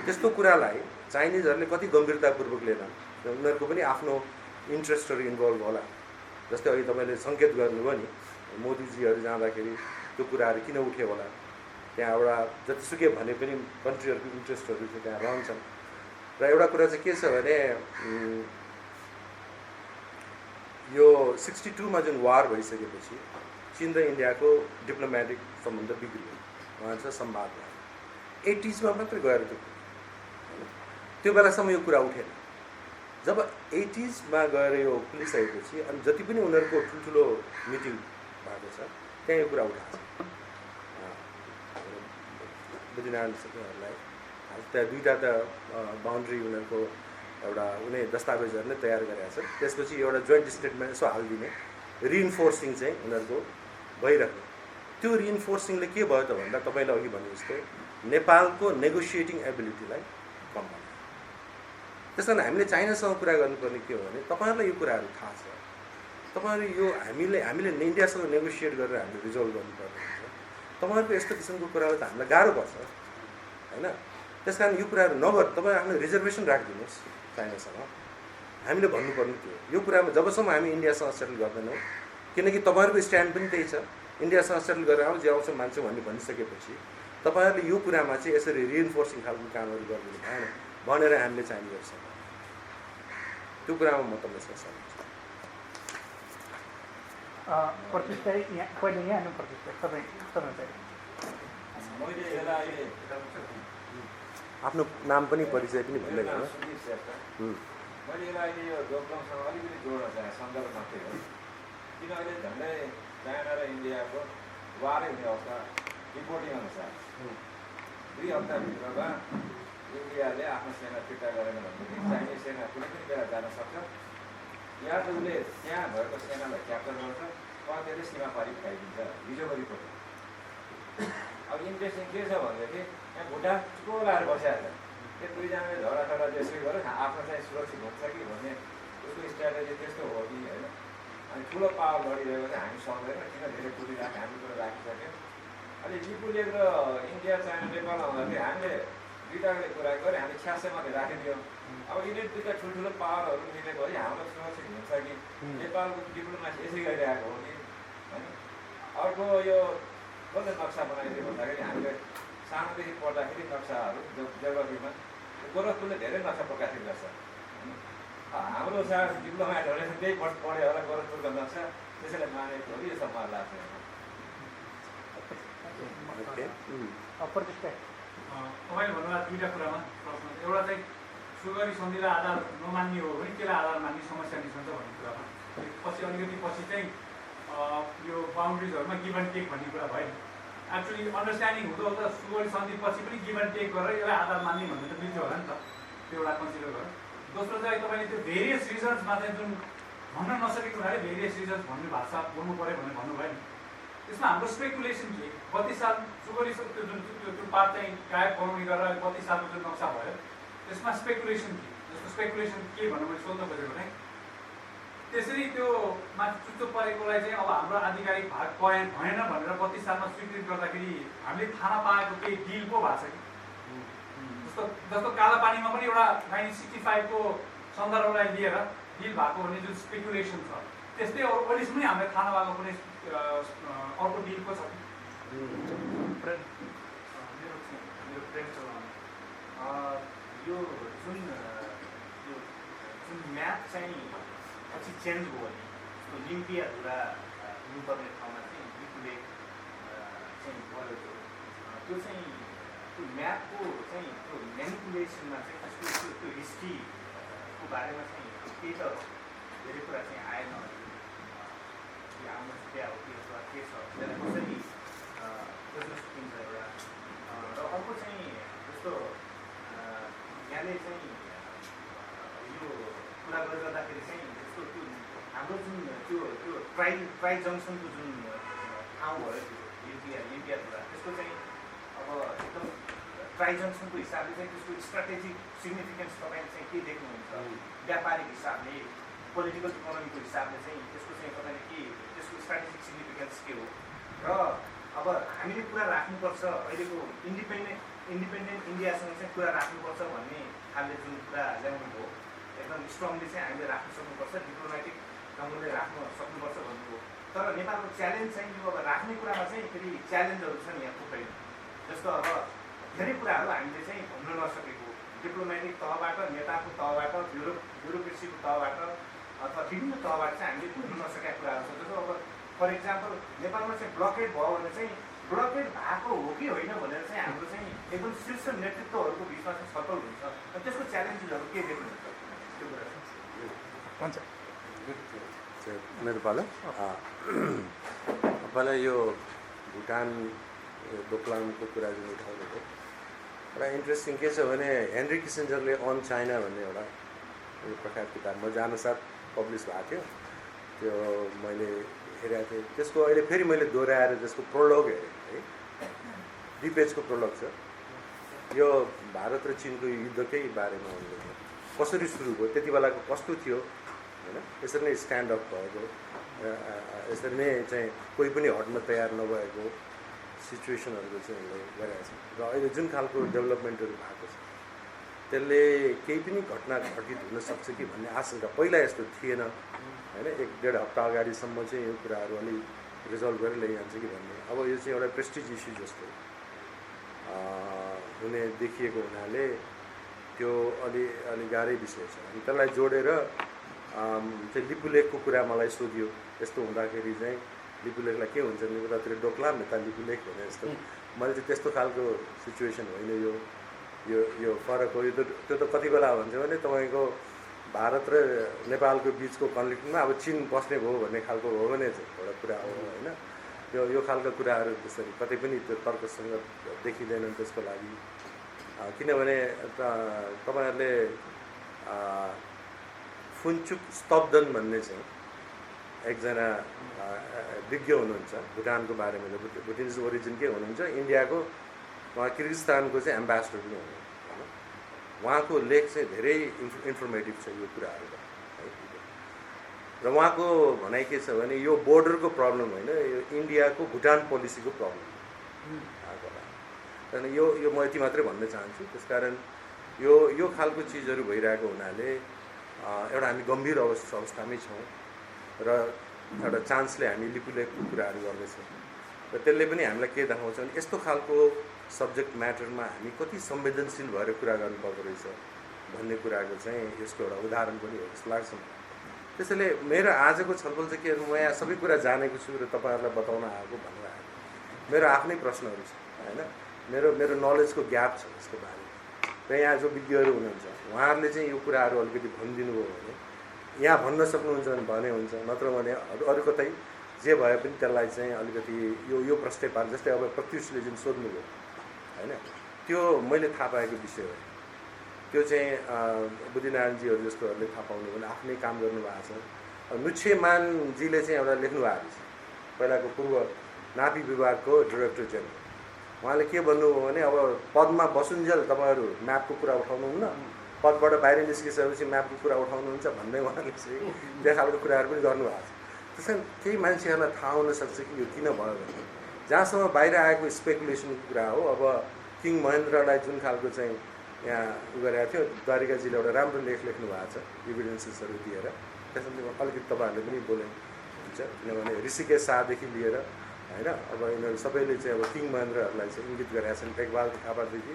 त्यस्तो कुरालाई चाइनिजहरूले कति गम्भीरतापूर्वक लिएनन्, उनीहरूको पनि आफ्नो इन्ट्रेस्टहरू इन्भल्भ होला। जस्तै अघि तपाईँले सङ्केत गर्नुभयो नि मोदीजीहरू जाँदाखेरि त्यो कुराहरू किन उठ्यो होला, त्यहाँ एउटा जतिसुकै भने पनि कन्ट्रीहरूको इन्ट्रेस्टहरू चाहिँ त्यहाँ रहन्छन्। र एउटा कुरा चाहिँ के छ भने यो 62मा जुन वार भइसकेपछि चीन र इन्डियाको डिप्लोमेटिक सम्बन्ध बिग्रियो, उहाँ चाहिँ संवाद भयो। 80sमा मात्रै गएर त्यो बेलासम्म यो कुरा उठेन। जब 80sमा गएर यो खुलिसकेपछि अनि जति पनि उनीहरूको ठुल्ठुलो मिटिङ भएको छ त्यहाँ यो कुरा उठाएको छ। बुझिनारायण सरकारलाई त्यहाँ दुईवटा त बााउन्ड्री उनीहरूको एउटा उनी दस्तावेजहरू नै तयार गरेका छन्। त्यसपछि एउटा जोइन्ट स्टेटमेन्ट यसो हालिदिने रिइन्फोर्सिङ चाहिँ उनीहरूको भइरहेको। त्यो रिइन्फोर्सिङले के भयो त भन्दा तपाईँले अघि भने जस्तै नेपालको नेगोसिएटिङ एबिलिटीलाई कम बनायो। त्यस कारण हामीले चाइनासँग कुरा गर्नुपर्ने के हो भने तपाईँहरूलाई यो कुराहरू थाहा छ, तपाईँहरू यो हामीले इन्डियासँग नेगोसिएट गरेर हामीले रिजल्भ गर्नुपर्ने हुन्छ। तपाईँहरूको यस्तो किसिमको कुरालाई त हामीलाई गाह्रो पर्छ होइन। त्यस कारण यो कुराहरू नगर, तपाईँ आफ्नो रिजर्भेसन राखिदिनुहोस् चाइनासँग। हामीले भन्नुपर्ने त्यो यो कुरामा जबसम्म हामी इन्डियासँग सेटल गर्दैनौँ, किनकि तपाईँहरूको स्ट्यान्ड पनि त्यही छ, इन्डियासँग सेटल गरेर आउँ जे आउँछ मान्छे भनिसकेपछि तपाईँहरूले यो कुरामा चाहिँ यसरी रिइन्फोर्सिङ खालको कामहरू गरिदिनु भएन भनेर हामीले चाहिँ गर्छ। त्यो कुरामा म तपाईँसँग सहमत छु। प्रतिष्ठा पहिले यहाँ प्रतिष्ठा तपाईँ मैले यसलाई आफ्नो नाम पनि परिचय पनि भन्दै गर्नु। मैले यसलाई अहिले यो जोक्लङसँग अलिकति जोड्न चाहेँ, सन्दर्भ मात्रै हो। किन अहिले झन्डै चाइना र इन्डियाको वारै हुने अवस्था रिपोर्टिङ अनुसार 2 हप्ताभित्रमा इन्डियाले आफ्नो सेना फिर्ता गरेन भनेदेखि चाइनिज सेना कुनै पनि बेला जान सक्छ, या त उसले त्यहाँ भएको सेनालाई क्याप्चर गर्छ वा त्यसले सीमा पारी खाइदिन्छ। हिजोको रिपोर्ट। अब इन्ट्रेस्टिङ के छ भनेदेखि यहाँ भुटान चुको लाएर बसिरहेको छ। त्यो दुईजनाले झगडा त्यसै गरेर आफ्नो चाहिँ सुरक्षित हुन्छ कि भन्ने उसको स्ट्राटेजी त्यस्तो हो कि होइन। अनि ठुलो पावर लडिरहेको चाहिँ हामी सक्दैन, किन धेरै कुदिरहेको हामी कुरो राखिसक्यौँ। अहिले लिपुलेक र इन्डिया चाइना नेपाल आउँदाखेरि हामीले दुईवटाले कुरा गऱ्यो, हामीले 86 मात्रै राखिदियौँ। अब यिनीहरू दुईवटा ठुल्ठुलो पावरहरू मिलेको है हामीलाई सुरक्षित हुन्छ कि नेपालको डिप्लोमेसी यसै गरिरहेको हो कि होइन। अर्को यो कसले नक्सा बनाइदियो भन्दाखेरि हामीले सानोदेखि पढ्दाखेरि नक्साहरू जियोग्राफीमा गोरखपुरले धेरै नक्सा प्रकाशित गर्छ। हाम्रो साथ डिप्लोमेटहरूले त्यही पढ्यो होला गोरखपुरको नक्सा, त्यसैले मानेको हो कि यो सब मलाई लाग्छ। तपाईँले भन्नुभयो दुईवटा कुरामा प्रश्न। एउटा चाहिँ सुगरी सन्धिलाई आधार नमान्ने हो भने त्यसलाई आधार मान्ने समस्या निस्कन्छ भन्ने कुरामा, अलिकति पछि चाहिँ यो बााउन्ड्रिजहरूमा गिभ एन्ड टेक भन्ने कुरा भयो। एक्चुअली अन्डरस्ट्यान्डिङ हुँदा सुगरी सन्धि पछि पनि गिभ एन्ड टेक गरेर यसलाई आधार मान्ने भन्ने त मिल्थ्यो होला नि त, त्यो एउटा कन्सिडर गरेर। दोस्रो चाहिँ तपाईँले त्यो भेरियस रिजन्समा चाहिँ जुन भन्न नसकेको हुनाले भेरियस रिजन्स भन्ने भाषा बोल्नु पऱ्यो भनेर भन्नुभयो नि, त्यसमा हाम्रो स्पेकुलेसन के 32 साल सुगरी त्यो जुन त्यो पार्ट चाहिँ गायब बनाउने गरेर 32 सालको जुन नक्सा भयो त्यसमा स्पेकुलेसन के, जस्तो स्पेकुलेसन के भनेर मैले सोध्न खोजेको भने त्यसरी त्यो माथि चुच्चो परेकोलाई चाहिँ अब हाम्रो आधिकारिक भाग भएन भनेर 32 सालमा स्वीकृत गर्दाखेरि हामीले थाहा पाएको केही डिल पो भएको छ कि। जस्तो कालापानीमा पनि एउटा 1965 को सन्दर्भलाई लिएर डिल भएको भन्ने जुन स्पेकुलेसन छ, त्यस्तै अहिलेसम्म हामीले थाहा नभएको कुनै अर्को डिल पो छ कि। मेरो प्रेम चलाउनु यो जुन म्याप चाहिँ पछि चेन्ज भयो भने लिम्पियाधुरा हुनुपर्ने ठाउँमा चाहिँ लिपुलेक चाहिँ भयो। त्यो चाहिँ त्यो म्यापको चाहिँ त्यो म्यानिपुलेसनमा चाहिँ त्यसको त्यो हिस्ट्रीको बारेमा चाहिँ केही त धेरै कुरा चाहिँ आएन। आउन छुट्या हो के छ त्यसलाई कसरी खोज्न सकिन्छ एउटा। र अर्को चाहिँ जस्तो यहाँले चाहिँ यो कुरा गर्दाखेरि चाहिँ जस्तो त्यो हाम्रो जुन त्यो ट्राई जङ्सनको जुन ठाउँ भयो त्यो लिम्पियाधुरा, त्यसको चाहिँ अब एकदम ट्राई जङ्सनको हिसाबले चाहिँ त्यसको स्ट्राटेजिक सिग्निफिकेन्स तपाईँले चाहिँ के देख्नुहुन्छ? व्यापारिक हिसाबले, पोलिटिकल इकोनोमीको हिसाबले चाहिँ त्यसको चाहिँ तपाईँले के त्यसको स्ट्राटेजिक सिग्निफिकेन्स के हो? र अब हामीले कुरा राख्नुपर्छ अहिलेको इन्डिपेन्डेन्ट इन्डियासँग चाहिँ कुरा राख्नुपर्छ भन्ने खालले जुन कुरा ल्याउनु भयो, एकदम स्ट्रङली चाहिँ हामीले राख्न सक्नुपर्छ, डिप्लोमेटिक ढङ्गले राख्न सक्नुपर्छ भन्नुभयो। तर नेपालको च्यालेन्ज चाहिँ यो अब राख्ने कुरामा चाहिँ फेरि च्यालेन्जहरू छन् यहाँ थुप्रै। जस्तो अब धेरै कुराहरू हामीले चाहिँ भन्न नसकेको, डिप्लोमेटिक तहबाट, नेताको तहबाट, ब्युरोक्रेसीको तहबाट अथवा विभिन्न तहबाट चाहिँ हामीले भन्न नसकेका कुराहरू छ। जस्तो अब फर इक्जाम्पल नेपालमा चाहिँ ब्लकेड भयो भने चाहिँ ब्लकेड भएको हो कि होइन भनेर चाहिँ हाम्रो चाहिँ एकदम शीर्ष नेतृत्वहरूको बिचमा चाहिँ छलफल हुन्छ। अनि त्यसको च्यालेन्जेसहरू के देख्नुहुन्छ त्यो कुरा हुन्छ। मेरो पालो पहिला यो भुटान डोक्लामको कुरा जुन उठाउनुभयो, एउटा इन्ट्रेस्टिङ के छ भने हेनरी किसिन्जरले अन चाइना भन्ने एउटा प्रख्यात किताब म जानुसाथ पब्लिस भएको थियो, त्यो मैले हेरेको थिएँ। त्यसको अहिले फेरि मैले दोहोऱ्याएर त्यसको प्रोलग हेरेँ है, 2 पेजको प्रोलग छ। यो भारत र चिनको युद्धकै बारेमा उनले कसरी सुरु भयो, त्यति बेलाको कस्तो थियो होइन, यसरी नै स्ट्यान्ड अप भएको, यसरी नै चाहिँ कोही पनि हट्न तयार नभएको सिचुएसनहरूको चाहिँ उसले गरेको छ। र अहिले जुन खालको डेभलपमेन्टहरू भएको छ त्यसले केही पनि घटना घटित हुनसक्छ कि भन्ने आशंका पहिला यस्तो थिएन होइन। 1-1.5 हप्ता अगाडिसम्म चाहिँ यो कुराहरू अलिक रिजल्भ गरेर ल्याइहाल्छ कि भन्ने, अब यो चाहिँ एउटा प्रेस्टिज इस्यु जस्तो हुने देखिएको हुनाले त्यो अलि गाह्रै विषय छ। अनि त्यसलाई जोडेर चाहिँ लिपुलेखको कुरा मलाई सोधियो, यस्तो हुँदाखेरि चाहिँ लिपुलेखलाई के हुन्छ नि, उतातिर डोक्लाम यता लिपुलेख भने जस्तो। मैले चाहिँ त्यस्तो खालको सिचुएसन होइन, यो फरक हो। त्यो त कति बेला भन्छ भने तपाईँको भारत र नेपालको बिचको कन्फ्लिक्टमा अब चीन बस्ने भयो भन्ने खालको हो भने चाहिँ एउटा कुरा हो होइन। यो खालको कुराहरू त्यसरी कतै पनि त्यो तर्कसँग देखिँदैनन् त्यसको लागि। किनभने तपाईँहरूले फुन्चुक स्तब्दन भन्ने चाहिँ एकजना विज्ञ हुनुहुन्छ भुटानको बारेमा, भुटानिज ओरिजिनकै हुनुहुन्छ, इन्डियाको उहाँ किर्गिस्तानको चाहिँ एम्बेसडर पनि हुनुहुन्छ होइन। उहाँको लेख चाहिँ धेरै इन्फर्मेटिभ छ यो कुराहरूमा है। र उहाँको भनाइ के छ भने यो बोर्डरको प्रब्लम होइन, यो इन्डियाको भुटान पोलिसीको प्रब्लम आएको होला। त्यहाँदेखि यो म यति मात्रै भन्न चाहन्छु। त्यसकारण यो खालको चिजहरू भइरहेको हुनाले एउटा हामी गम्भीर अवस्थामै छौँ र एउटा चान्सले हामी लिपुलेखको कुराहरू गर्दैछौँ र त्यसले पनि हामीलाई के देखाउँछ भने यस्तो खालको सब्जेक्ट म्याटरमा हामी कति संवेदनशील भएर कुरा गर्नुपर्दो रहेछ भन्ने कुराको चाहिँ यसको एउटा उदाहरण पनि हो जस्तो लाग्छ। त्यसैले मेरो आजको छलफल चाहिँ के, म यहाँ सबै कुरा जानेको छु र तपाईँहरूलाई बताउन आएको भनेर आएको, मेरो आफ्नै प्रश्नहरू छ होइन, मेरो नलेजको ग्याप छ यसको बारेमा। र यहाँ जो विज्ञहरू हुनुहुन्छ उहाँहरूले चाहिँ यो कुराहरू अलिकति भनिदिनु भयो भने यहाँ भन्न सक्नुहुन्छ भने हुन्छ, नत्र भने अरू कतै जे भए पनि त्यसलाई चाहिँ अलिकति यो प्रश्न पार्नु। जस्तै अब प्रत्युषले जुन सोध्नुभयो होइन, त्यो मैले थाहा पाएको विषय हो। त्यो चाहिँ बुद्धिनारायणजीहरू जस्तोहरूले थाहा पाउनु भने आफ्नै काम गर्नुभएको छ। नुच्छेमानजीले चाहिँ एउटा लेख्नु भएको छ, पहिलाको पूर्व नापी विभागको डिरेक्टर जेनरल। उहाँले के भन्नुभयो भने अब पदमा बसुन्जेल तपाईँहरू म्यापको कुरा उठाउनुहुन्न, पदबाट बाहिर निस्किसकेपछि म्यापको कुरा उठाउनुहुन्छ भन्दै उहाँले चाहिँ त्यो खालको कुराहरू पनि गर्नुभएको छ। त्यस कारण केही मान्छेहरूलाई थाहा हुनसक्छ कि यो किन भयो भने जहाँसम्म बाहिर आएको स्पेकुलेसनको कुरा हो। अब किङ महेन्द्रलाई जुन खालको चाहिँ यहाँ उ गरेको थियो, द्वारिकाजीले एउटा राम्रो लेख लेख्नु भएको छ इभिडेन्सेसहरू दिएर, त्यसमा अलिकति तपाईँहरूले पनि बोले हुन्छ। किनभने ऋषिकेश शाहदेखि लिएर होइन अब यिनीहरू सबैले चाहिँ अब किङ महेन्द्रहरूलाई चाहिँ इङ्गित गरेका छन् टेकबाल थापादेखि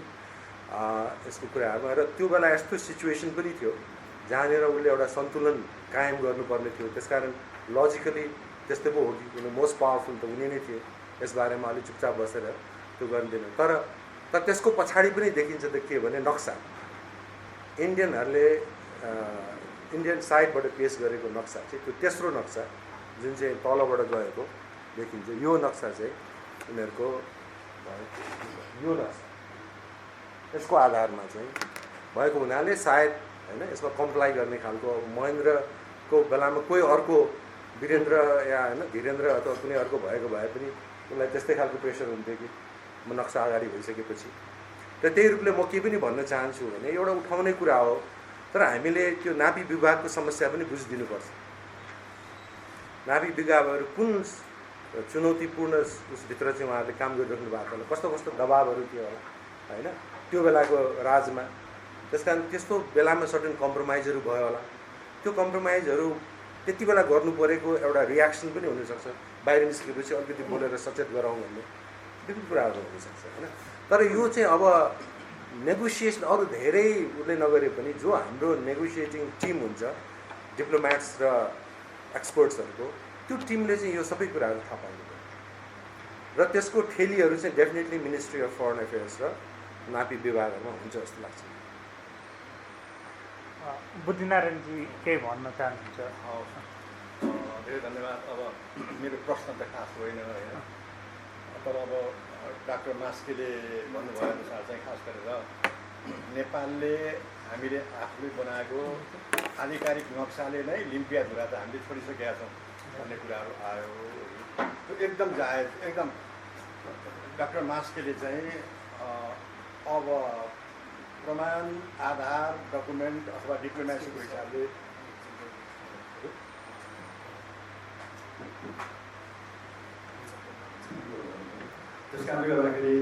यसको कुराहरूमा। र त्यो बेला यस्तो सिचुएसन पनि थियो जहाँनिर उसले एउटा सन्तुलन कायम गर्नुपर्ने थियो। त्यसकारण लजिकली त्यस्तै पो हो कि किन मोस्ट पावरफुल त उनी नै थिए, यसबारेमा अलिक चुपचाप बसेर त्यो गरिदिनु। तर त्यसको पछाडि पनि देखिन्छ त के भने नक्सा, इन्डियनहरूले इन्डियन साइडबाट पेस गरेको नक्सा चाहिँ त्यो तेस्रो नक्सा जुन चाहिँ तलबाट गएको देखिन्छ, यो नक्सा चाहिँ उनीहरूको यो नक्सा यसको आधारमा चाहिँ भएको हुनाले सायद होइन यसमा कम्प्लाई गर्ने खालको महेन्द्रको बेलामा कोही अर्को वीरेन्द्र या होइन धीरेन्द्र अथवा कुनै अर्को भएको भए पनि उसलाई त्यस्तै खालको प्रेसर हुन्थ्यो कि म नक्सा अगाडि भइसकेपछि। र त्यही रूपले म के पनि भन्न चाहन्छु भने एउटा उठाउने कुरा हो, तर हामीले त्यो नापी विभागको समस्या पनि बुझिदिनुपर्छ। नापी विभागहरू कुन चुनौतीपूर्ण उसभित्र चाहिँ उहाँहरूले काम गरिराख्नु भएको होला, कस्तो कस्तो दबाबहरू थियो होला होइन त्यो बेलाको राजमा। त्यस कारण त्यस्तो बेलामा सर्टेन कम्प्रोमाइजहरू भयो होला। त्यो कम्प्रोमाइजहरू त्यति बेला गर्नु परेको एउटा रियाक्सन पनि हुनसक्छ, बाहिर निस्केपछि अलिकति बोलेर सचेत गराउँ भन्ने विभिन्न कुराहरू हुनसक्छ होइन। तर यो चाहिँ अब नेगोसिएसन अरू धेरै उसले नगरे पनि जो हाम्रो नेगोसिएटिङ टिम हुन्छ डिप्लोमेट्स र एक्सपर्ट्सहरूको, त्यो टिमले चाहिँ यो सबै कुराहरू थाहा पाउनु पर्यो। र त्यसको ठेलीहरू चाहिँ definitely ministry of foreign affairs र नापी विभागहरूमा हुन्छ जस्तो लाग्छ। बुद्धिनारायणजी केही भन्न चाहनुहुन्छ? धेरै धन्यवाद। अब मेरो प्रश्न त खास होइन होइन, तर अब डाक्टर मास्केले भन्नुभयो अनुसार चाहिँ खास गरेर नेपालले हामीले आफूले बनाएको आधिकारिक नक्साले नै लिम्पियाधुरा त हामीले छोडिसकेका छौँ भन्ने कुराहरू आयो। त्यो एकदम जायज, एकदम डाक्टर मास्केले चाहिँ अब प्रमाण आधार डकुमेन्ट अथवा डिप्लोमेसीको हिसाबले त्यस कारणले गर्दाखेरि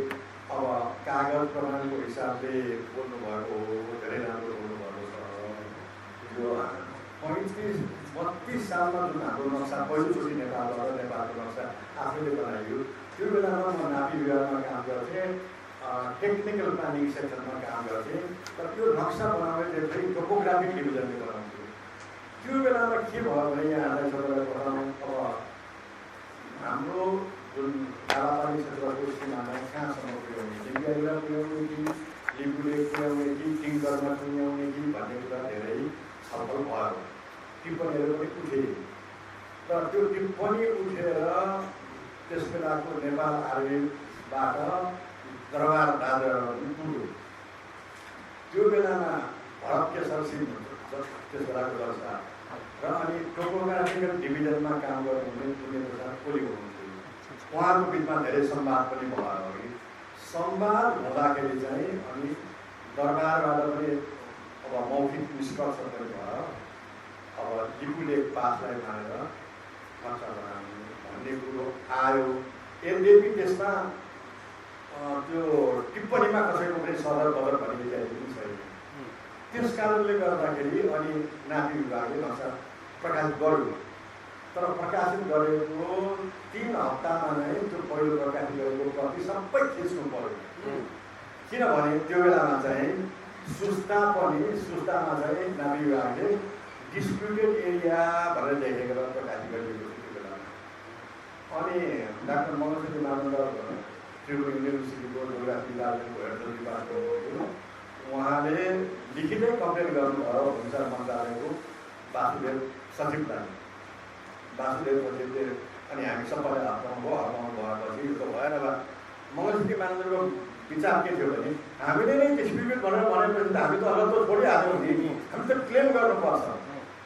अब कागज प्रमाणको हिसाबले बोल्नुभएको हो, धेरै राम्रो बोल्नुभएको छ। यो 35-32 सालमा जुन हाम्रो नक्सा पहिलोचोटि नेपालबाट नेपालको नक्सा आफैले बनाइयो, त्यो बेलामा म नापी विभागमा काम गर्थेँ, टेक्निकल प्लानिङ सेक्सनमा काम गर्थेँ। तर त्यो नक्सा बनाउने चाहिँ टोपोग्राफिक डिभिजनले बनाउँथ्यो। त्यो बेलामा के भयो भने यहाँलाई सबैलाई बताउँ, अब हाम्रो जुन कालापानी क्षेत्रको सिमाना कहाँसम्म पुर्याउने, लिम्बियालीमा पुर्याउने कि लिम्बूले पुर्याउने कि टिङ्करमा पुर्याउने कि भन्ने कुरा धेरै छलफल भयो, टिप्पणीहरू पनि उठे। तर त्यो टिप्पणी उठेर त्यस बेलाको नेपाल आर्मीबाट दरबार दादरहरू पनि पुग्यो। त्यो बेलामा भरत केशर सिंह त्यस बेलाको दर्शा र अनि टोपोग्राफिकल डिभिजनमा काम गर्नुहुने पुण्य प्रसाद कोली हुनुहुन्थ्यो। उहाँहरूको बिचमा धेरै संवाद पनि भयो कि संवाद हुँदाखेरि चाहिँ अनि दरबारबाट पनि अब मौखिक निष्कर्ष पनि भयो। अब लिपुले पासलाई मानेर नक्सा बनाउने भन्ने कुरो आयो। यद्यपि त्यसमा त्यो टिप्पणीमा कसैको पनि सदर बदर भन्ने इत्यादि पनि छैन। त्यस कारणले गर्दाखेरि अनि नापी विभागले नक्सा प्रकाशित गर्यो। तर प्रकाशित गरेको 3 हप्तामा नै त्यो पहिलो प्रकाशित गरेको प्रति सबै खिच्नु पर्यो। किनभने त्यो बेलामा चाहिँ सुस्तामा चाहिँ नापी विभागले डिस्प्युटेड एरिया भनेर लेखेर प्रकाशित गरिएको थियो त्यो बेलामा। अनि डाक्टर मनोज मानन्द त्रिपुरा युनिभर्सिटीको जोग्राफी दार्जिलिङको हेड डिपार्टमेन्ट थियो, उहाँले लिखितै कम्प्लेन गर्नुभयो भूमिचार मन्त्रालयको वासुदेव सचिवलाई। वासुदेव सचिवले अनि हामी सबैलाई हटाउनु भएपछि यो त भएन बा। मनोज मानन्दको विचार के थियो भने हामीले नै डिस्प्युटेड भनेर भनेपछि त हामी त अलग त छोडिहाल्यौँ नि, हामी त क्लेम गर्नुपर्छ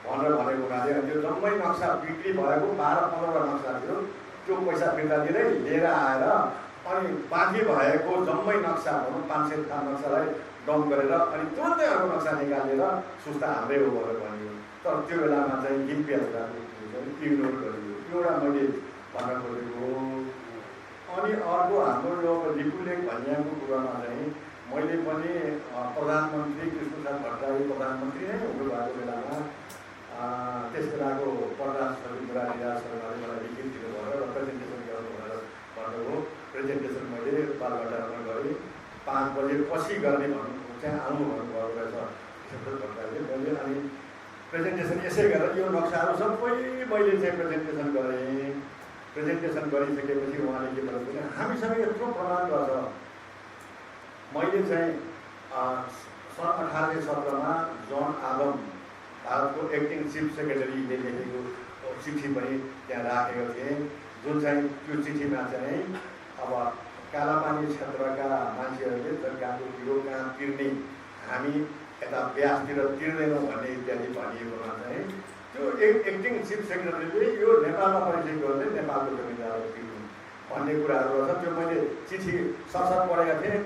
भनेर भनेको हुनाले त्यो जम्मै नक्सा बिक्री भएको 12-15 नक्सा थियो। त्यो पैसा फिर्ता दिँदै लिएर आएर अनि बाँकी भएको जम्मै नक्सा भनौँ 500 खान नक्सालाई डाउन गरेर अनि तुरन्तै अर्को नक्सा निकालेर सुस्ता हाम्रै हो भनेर भनियो। तर त्यो बेलामा चाहिँ लिम्पियाको इग्नोर गरियो। एउटा मैले भन्न खोजेको। अनि अर्को हाम्रो यो लिपुलेख भनिएको कुरामा चाहिँ मैले पनि प्रधानमन्त्री कृष्णप्रसाद भट्टराई प्रधानमन्त्री नै हुनुभएको बेलामा त्यस बेलाको परराष्ट्र सचिव मुरारी शर्माले मलाई लिखित दिनुभयो र प्रेजेन्टेसन गर्नु भनेर भन्नुभयो। प्रेजेन्टेसन मैले बालघाटामा गरेँ। 5 बजे पछि गर्ने भन्नु चाहिँ आउनु भन्नुभएको रहेछ कृष्णप्रसाद भट्टराईले। मैले अनि प्रेजेन्टेसन यसै गरेर यो नक्साहरू सबै मैले चाहिँ प्रेजेन्टेसन गरेँ। प्रेजेन्टेसन गरिसकेपछि उहाँले के भन्नु भने हामीसँग यत्रो प्रमाण गर्छ। मैले चाहिँ सन् 1817मा जन आदम भारतको एक्टिङ चिफ सेक्रेटरीले लेखेको चिठी पनि त्यहाँ राखेको थिएँ, जुन चाहिँ त्यो चिठीमा चाहिँ अब कालापानी क्षेत्रका मान्छेहरूले जग्गाको किरो कहाँ तिर्ने, हामी यता ब्याजतिर तिर्दैनौँ भन्ने इत्यादि भनिएकोमा चाहिँ त्यो एक्टिङ चिफ सेक्रेटरीले यो नेपालमा परिचय गर्दै नेपालको जमिनदारहरू तिर्नु भन्ने कुराहरू रहेछ। त्यो मैले चिठी सरसर पढेका थिएँ।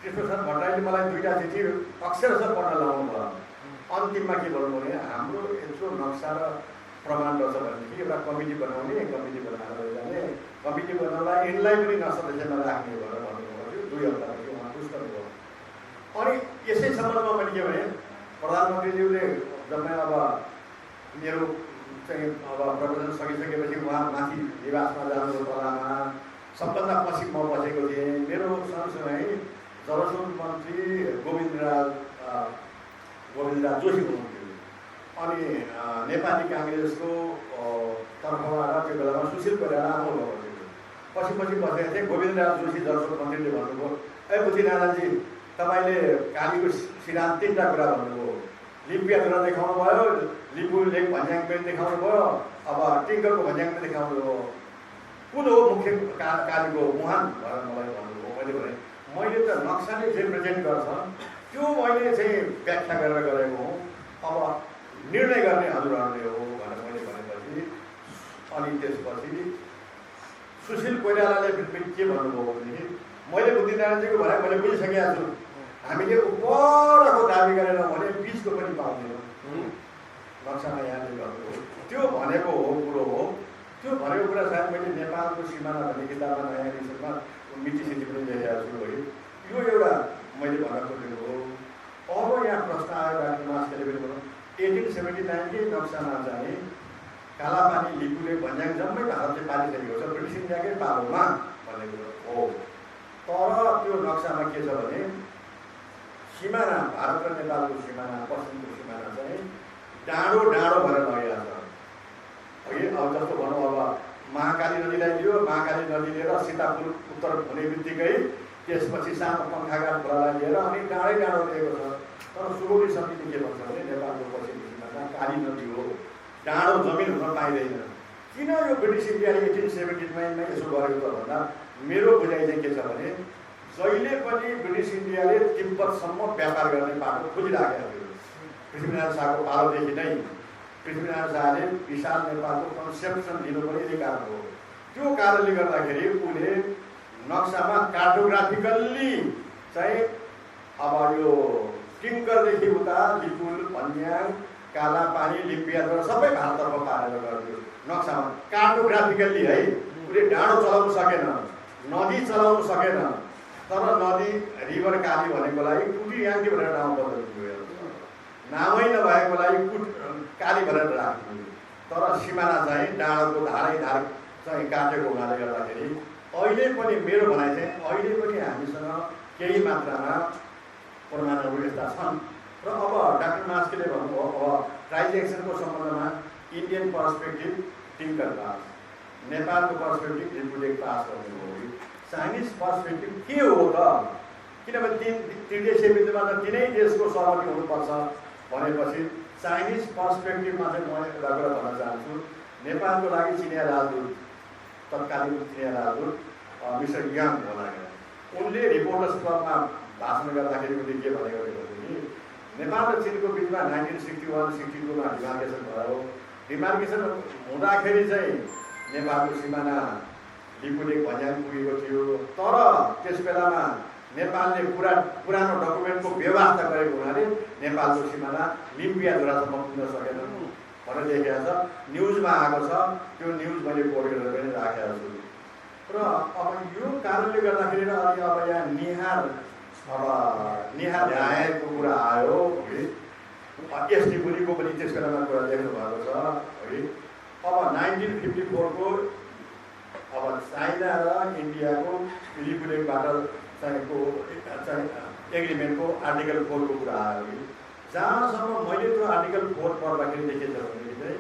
कृष्णप्रसाद भट्टराईले मलाई 2टा चिठी अक्षरशः पढ्न लाउनु भयो। अन्तिममा के भन्नु भने हाम्रो यत्रो नक्सा र प्रमाण रहेछ भनेदेखि एउटा कमिटी बनाउने, कमिटी बनाएर लैजाने, कमिटी बनाउँदा यिनलाई पनि नसदस्यमा राख्ने भनेर भन्नुभयो। 2 हप्तापछि उहाँ पुष्ट भयो। अनि यसै सम्बन्धमा पनि के भने प्रधानमन्त्रीज्यूले जम्मै अब मेरो चाहिँ अब प्रवचन सकिसकेपछि उहाँ माथि निवासमा जानुभयो तलामा। सबभन्दा पछि म बसेको थिएँ। मेरो सँगसँगै जलस्रोत मन्त्री गोविन्दराज जोशी हुनुहुन्थ्यो। अनि नेपाली काङ्ग्रेसको तर्फबाट त्यो बेलामा सुशील कोइराला आउनुभएको थियो। पछि बसेका थिए। गोविन्दराज जोशी जलस्रोत मन्त्रीले भन्नुभयो, ए बुद्धि नारायणजी तपाईँले कालीको सिद्धान्त 3टा कुरा भन्नुभयो। लिम्पियातिर देखाउनु भयो, लिम्बू लेक भन्ज्याङ पनि देखाउनु भयो, अब टिङ्करको भन्ज्याङ पनि देखाउनु भयो। कुन हो मुख्य कालीको मुहान भनेर मलाई भन्नुभयो। मैले भने मैले त नक्साले जे प्रेजेन्ट गर्छ त्यो मैले चाहिँ व्याख्या गरेर गरेको हुँ, अब निर्णय गर्ने हजुरहरूले हो भनेर मैले भनेपछि अनि त्यसपछि सुशील कोइरालाले के भन्नुभयो भनेदेखि मैले बुद्धिनारायणजीको भनाइ मैले बुझिसकेको छु, हामीले उपरको दाबी गरेर भने बिचको पनि पाउँदैनौँ। नक्सामा यहाँले गर्नु हो त्यो भनेको हो कुरो हो। त्यो भनेको कुरा सायद मैले नेपालको सिमाना भन्ने किताबमा नयाँ एडिसनमा मिटिसिटी पनि लेखेको छु है। यो एउटा मैले भन्न खोजेको हो। अब यहाँ प्रश्न आयो डाक्टर मास्केले पनि भन्नु 1879 कै नक्सामा चाहिँ कालापानी लिपुले भन्ज्याङ जम्मै भारतले पालिसकेको छ, ब्रिटिस इन्डियाकै पालोमा भन्ने कुरो हो। तर त्यो नक्सामा के छ भने सिमाना भारत र नेपालको सिमाना पश्चिमको सिमाना चाहिँ डाँडो डाँडो भएर लगिरहेको छ है। अब जस्तो भनौँ अब महाकाली नदीलाई लियो, महाकाली नदी लिएर सीतापुर उत्तर हुने बित्तिकै त्यसपछि सानो पङ्खाघाट खोलालाई लिएर अनि डाँडै डाँडो लिएको छ। तर सुगौली समिति के भन्छ भने नेपालको पश्चिमको सिमाना काली नदी हो, डाँडो जमिन हुन पाइँदैन। किन यो ब्रिटिस इन्डियाले 1879 यसो गरेको त भन्दा मेरो बुझाइ चाहिँ के छ भने जहिले पनि ब्रिटिस इन्डियाले तिब्बतसम्म व्यापार गर्ने बाटो खोजिराखेको थियो। पृथ्वीनारायण शाहको पालोदेखि नै पृथ्वीनारायण शाहले विशाल नेपालको कन्सेप्सन दिनु पनि यही कारण हो। त्यो कारणले गर्दाखेरि उसले नक्सामा कार्टोग्राफिकल्ली चाहिँ अब यो टिङ्करदेखि उता लिपुल भन्ज्याङ कालापानी लिम्पियाद्वारा सबै भारततर्फ पारेर गर्थ्यो नक्सामा कार्टोग्राफिकल्ली है। उसले डाँडो चलाउनु सकेन, नदी चलाउनु सकेन, तर नदी रिभर काली भनेकोलाई कुटी याङ्की भनेर नाम बदलिदियो। नामै नभएकोलाई काली भनेर राखिदियो। तर सिमाना चाहिँ डाँडोको धारै धार चाहिँ काटेको हुनाले गर्दाखेरि अहिले पनि मेरो भनाइ चाहिँ अहिले पनि हामीसँग केही मात्रामा प्रमाणहरू यस्ता छन्। र अब डाक्टर मास्केले भन्नुभयो अब ट्राइजेक्सनको सम्बन्धमा इन्डियन पर्सपेक्टिभ टिङ्कर पास, नेपालको पर्सपेक्टिभ लिपुले पास गर्नुभयो। चाइनिज पर्सपेक्टिभ के हो त? किनभने त्रिदेशीय विद्यमा त तिनै देशको सहमति हुनुपर्छ भनेपछि चाइनिज पर्सपेक्टिभमा चाहिँ म एउटा कुरा भन्न चाहन्छु। नेपालको लागि चिनिया राजदूत तत्कालीन चिनिया राजदूत मिस्टर याङ होला, उनले रिपोर्टर्स क्लबमा भाषण गर्दाखेरि उनले के भनेको थियो भने नेपाल र चिनको बिचमा 1961-62मा डिमार्केसन भयो। डिमार्केसन हुँदाखेरि चाहिँ नेपालको सिमाना लिपुलेक भन्ज्याङ पुगेको थियो। तर त्यस बेलामा नेपालले पुरानो डकुमेन्टको व्यवस्था गरेको हुनाले नेपालको सिमाना लिम्पियाद्वारासम्म पुग्न सकेन भनेर लेखेको छ, न्युजमा आएको छ। त्यो न्युज मैले कोट गरेर पनि राखेको छु। र अब यो कारणले गर्दाखेरि अलि अब यहाँ निहार ध्याएको कुरा आयो है। एसडी पुरीको पनि त्यस बेलामा कुरा लेख्नु भएको छ है। अब 1954को अब चाइना र इन्डियाको लिपुलेकबाट चाहिएको एग्रिमेन्टको आर्टिकल 4 को कुरा आयो कि जहाँसम्म मैले त्यो आर्टिकल 4 पढ्दाखेरि देखेको छ भने चाहिँ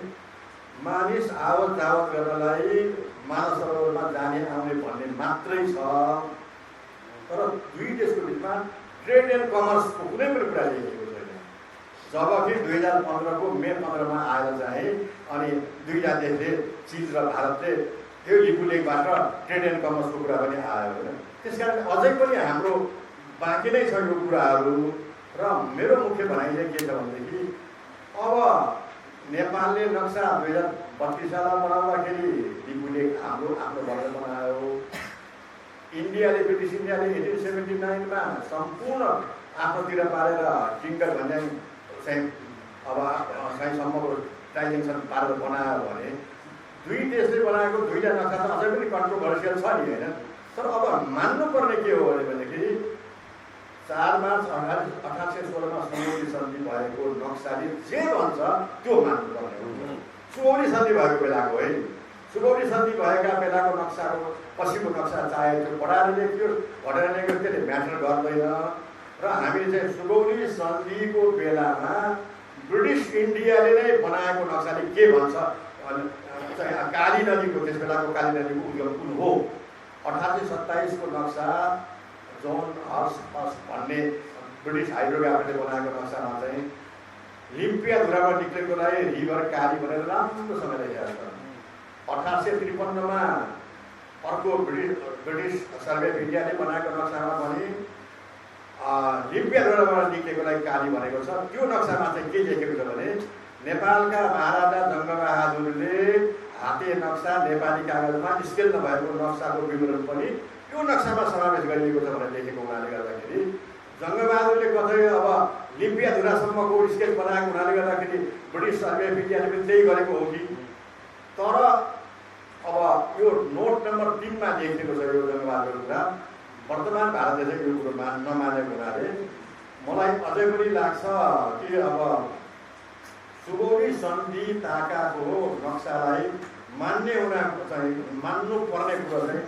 मानिस आवत जावत गर्नलाई मानव सरोवरमा जाने आउने भन्ने मात्रै छ। तर दुई देशको बिचमा ट्रेड एन्ड कमर्सको कुनै पनि कुरा लेखेको छैन। जबकि 2015को मे 15मा आएर चाहिँ अनि दुईटा देशले चीन र भारतले त्यो लिपुलेकबाट ट्रेड एन्ड कमर्सको कुरा पनि आयो होइन। त्यसकारण अझै पनि हाम्रो बाँकी नै छ यो कुराहरू। र मेरो मुख्य भनाइ चाहिँ के छ भनेदेखि अब नेपालले नक्सा 2032 सालमा बनाउँदाखेरि लिपुलेक हाम्रो आफ्नो भनेर बनायो। इन्डियाले ब्रिटिस इन्डियाले 1879मा सम्पूर्ण आफ्नोतिर पारेर टिङ्कर भन्ज्याङ चाहिँ अब साइसम्मको ट्राइजेक्सन पारेर बनायो भने दुई देशले बनाएको दुईटा नक्सा त अझै पनि कन्ट्रोभर्सियल छ नि होइन। तर अब मान्नुपर्ने के हो भनेदेखि 4 मार्च 1816मा सुगौली सन्धि भएको नक्साले जे भन्छ त्यो मान्नुपर्ने हो। सुगौली सन्धि भएको बेलाको है, सुगौली सन्धि भएका बेलाको नक्साको पछिको नक्सा चाहे त्यो पढाएर लेख्यो घटेर लेख्यो त्यसले म्याटर गर्दैन। र हामीले चाहिँ सुगौली सन्धिको बेलामा ब्रिटिस इन्डियाले नै बनाएको नक्साले के भन्छ काली नदीको त्यस बेलाको काली नदीको उद्गम कुन हो। 1827 को नक्सा जोन हर्स भन्ने ब्रिटिस हाइड्रोग्राफरले बनाएको नक्सामा चाहिँ लिम्पियाद्वाराबाट निक्लेकोलाई रिभर काली भनेर राम्रोसँग लेखेको छ। 1853मा अर्को ब्रिटिस सर्वे अफ इन्डियाले बनाएको नक्सामा पनि लिम्पियाद्वाराबाट निक्लेकोलाई काली भनेको छ। त्यो नक्सामा चाहिँ के लेखेको छ भने नेपालका महाराजा जङ्गबहादुरले हाते नक्सा नेपाली कागजमा स्केल नभएको नक्साको विवरण पनि त्यो नक्सामा समावेश गरिएको छ भनेर लेखेको हुनाले गर्दाखेरि जङ्गबहादुरले हिँडासम्मको स्केच बनाएको हुनाले गर्दाखेरि ब्रिटिस सर्वे विज्ञानले पनि त्यही गरेको हो कि। तर अब यो नोट नम्बर 3 मा लेखिएको छ यो जङ्गबहादुरको कुरा। वर्तमान भारत देशले यो कुरो नमानेको हुनाले मलाई अझै पनि लाग्छ कि अब सुगौली सन्धि ताकाको नक्सालाई मान्ने हुन चाहिँ मान्नुपर्ने कुरो चाहिँ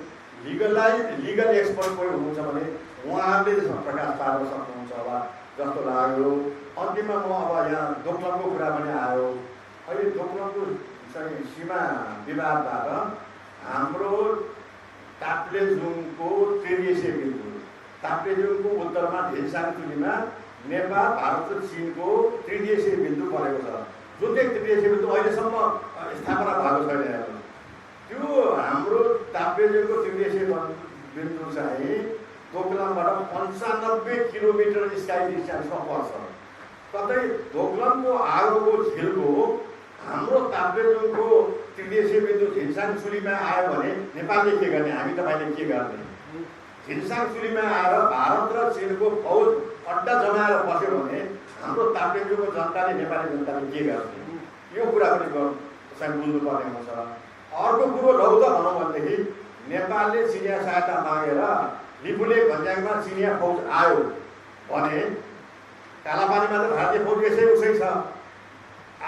लिगल एक्सपर्ट कोही हुनुहुन्छ भने उहाँहरूले त्यसमा प्रकाश पार्न सक्नुहुन्छ होला जस्तो लाग्यो। अन्तिममा म अब यहाँ दोक्लमको कुरा पनि आयो। अहिले दोक्लमको चाहिँ सीमा विवादबाट हाम्रो ताप्लेजुङको 8300 बिन्दु, ताप्लेजुङको उत्तरमा ढिलसाङचुलीमा नेपाल भारत र चीनको 8300 बिन्दु परेको छ। जुन चाहिँ 8300 बिन्दु अहिलेसम्म स्थापना भएको छैन। त्यो हाम्रो ताप्लेजुङको 8300 बिन्दु चाहिँ दोक्लमबाट 95 किलोमिटर स्काई डिस्टेन्समा पर्छ। कतै दोक्लमको आगोको झिलको हाम्रो ताप्लेजुङको 8300 बिन्दु झिलसाङचुलीमा आयो भने नेपालले के गर्ने, हामी तपाईँले के गर्ने? झिलसाङचुलीमा आएर भारत र चीनको फौज अड्डा जमाएर बस्यो भने हाम्रो ताप्लेजुङको जनताले, नेपाली जनताले के गर्ने? यो कुरा पनि चाहिँ बुझ्नुपर्ने हुन्छ। अर्को कुरो लौ त भनौँ भनेदेखि नेपालले चिनिया सहायता मागेर लिपुले भन्ज्याङमा चिनिया फौज आयो भने कालापानीमा त भारतीय फौज यसै उसै छ।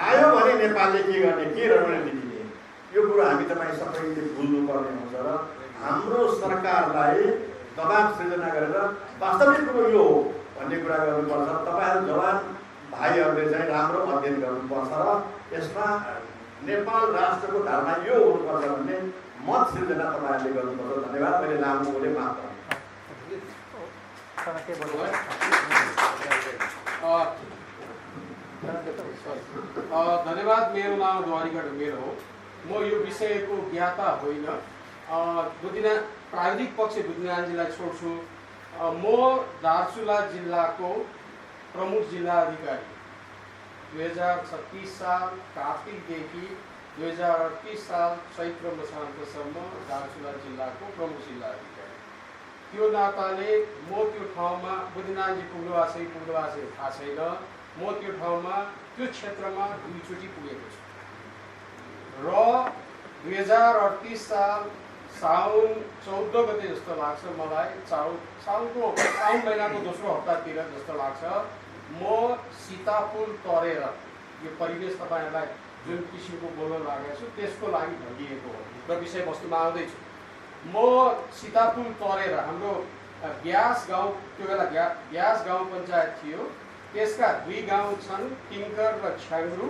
आयो भने नेपालले के गर्ने, के रणनीति दिने? यो कुरो हामी तपाईँ सबैले बुझ्नुपर्ने हुन्छ र हाम्रो सरकारलाई दबाब सृजना गरेर वास्तविक कुरो यो हो भन्ने कुरा गर्नुपर्छ। तपाईँहरू जवान भाइहरूले चाहिँ राम्रो अध्ययन गर्नुपर्छ र यसमा नेपाल राष्ट्रको धारणा यो हुनुपर्छ भन्ने मत सृजना तपाईँहरूले गर्नुपर्छ। धन्यवाद। मैले लामो बोले माफ गर्नु। धन्यवाद। मेरो नाम द्वारिका ढुङ्गेल हो। म यो विषयको ज्ञाता होइन। प्राविधिक पक्ष बुद्धिनारायणजीलाई छोड्छु। म दार्चुला जिल्लाको प्रमुख जिल्ला अधिकारी 2036 साल कार्तिकदेखि 2038 साल चैत्र मसान्तसम्म दार्चुला जिल्लाको प्रमुख जिल्ला अधिकारी। त्यो नाताले म त्यो ठाउँमा बुद्धिनारायणजी पुग्नु भएको छ थाहा छैन। म त्यो ठाउँमा त्यो क्षेत्रमा 2 चोटि पुगेको छु र 2038 साल साउन 14 गते जस्तो लाग्छ मलाई, साउन महिनाको दोस्रो हप्तातिर जस्तो लाग्छ, म सीतापुल तरेर यो परिवेश तपाईँहरूलाई जुन किसिमको बोल्न लागेको छु त्यसको लागि भनिएको हो र विषयवस्तुमा आउँदैछु। म सीतापुल तरेर हाम्रो ब्यास गाउँ, त्यो बेला ब्यास गाउँ पञ्चायत थियो, त्यसका 2 गाउँ छन्, टिङ्कर र छ्याङ्ग्रु,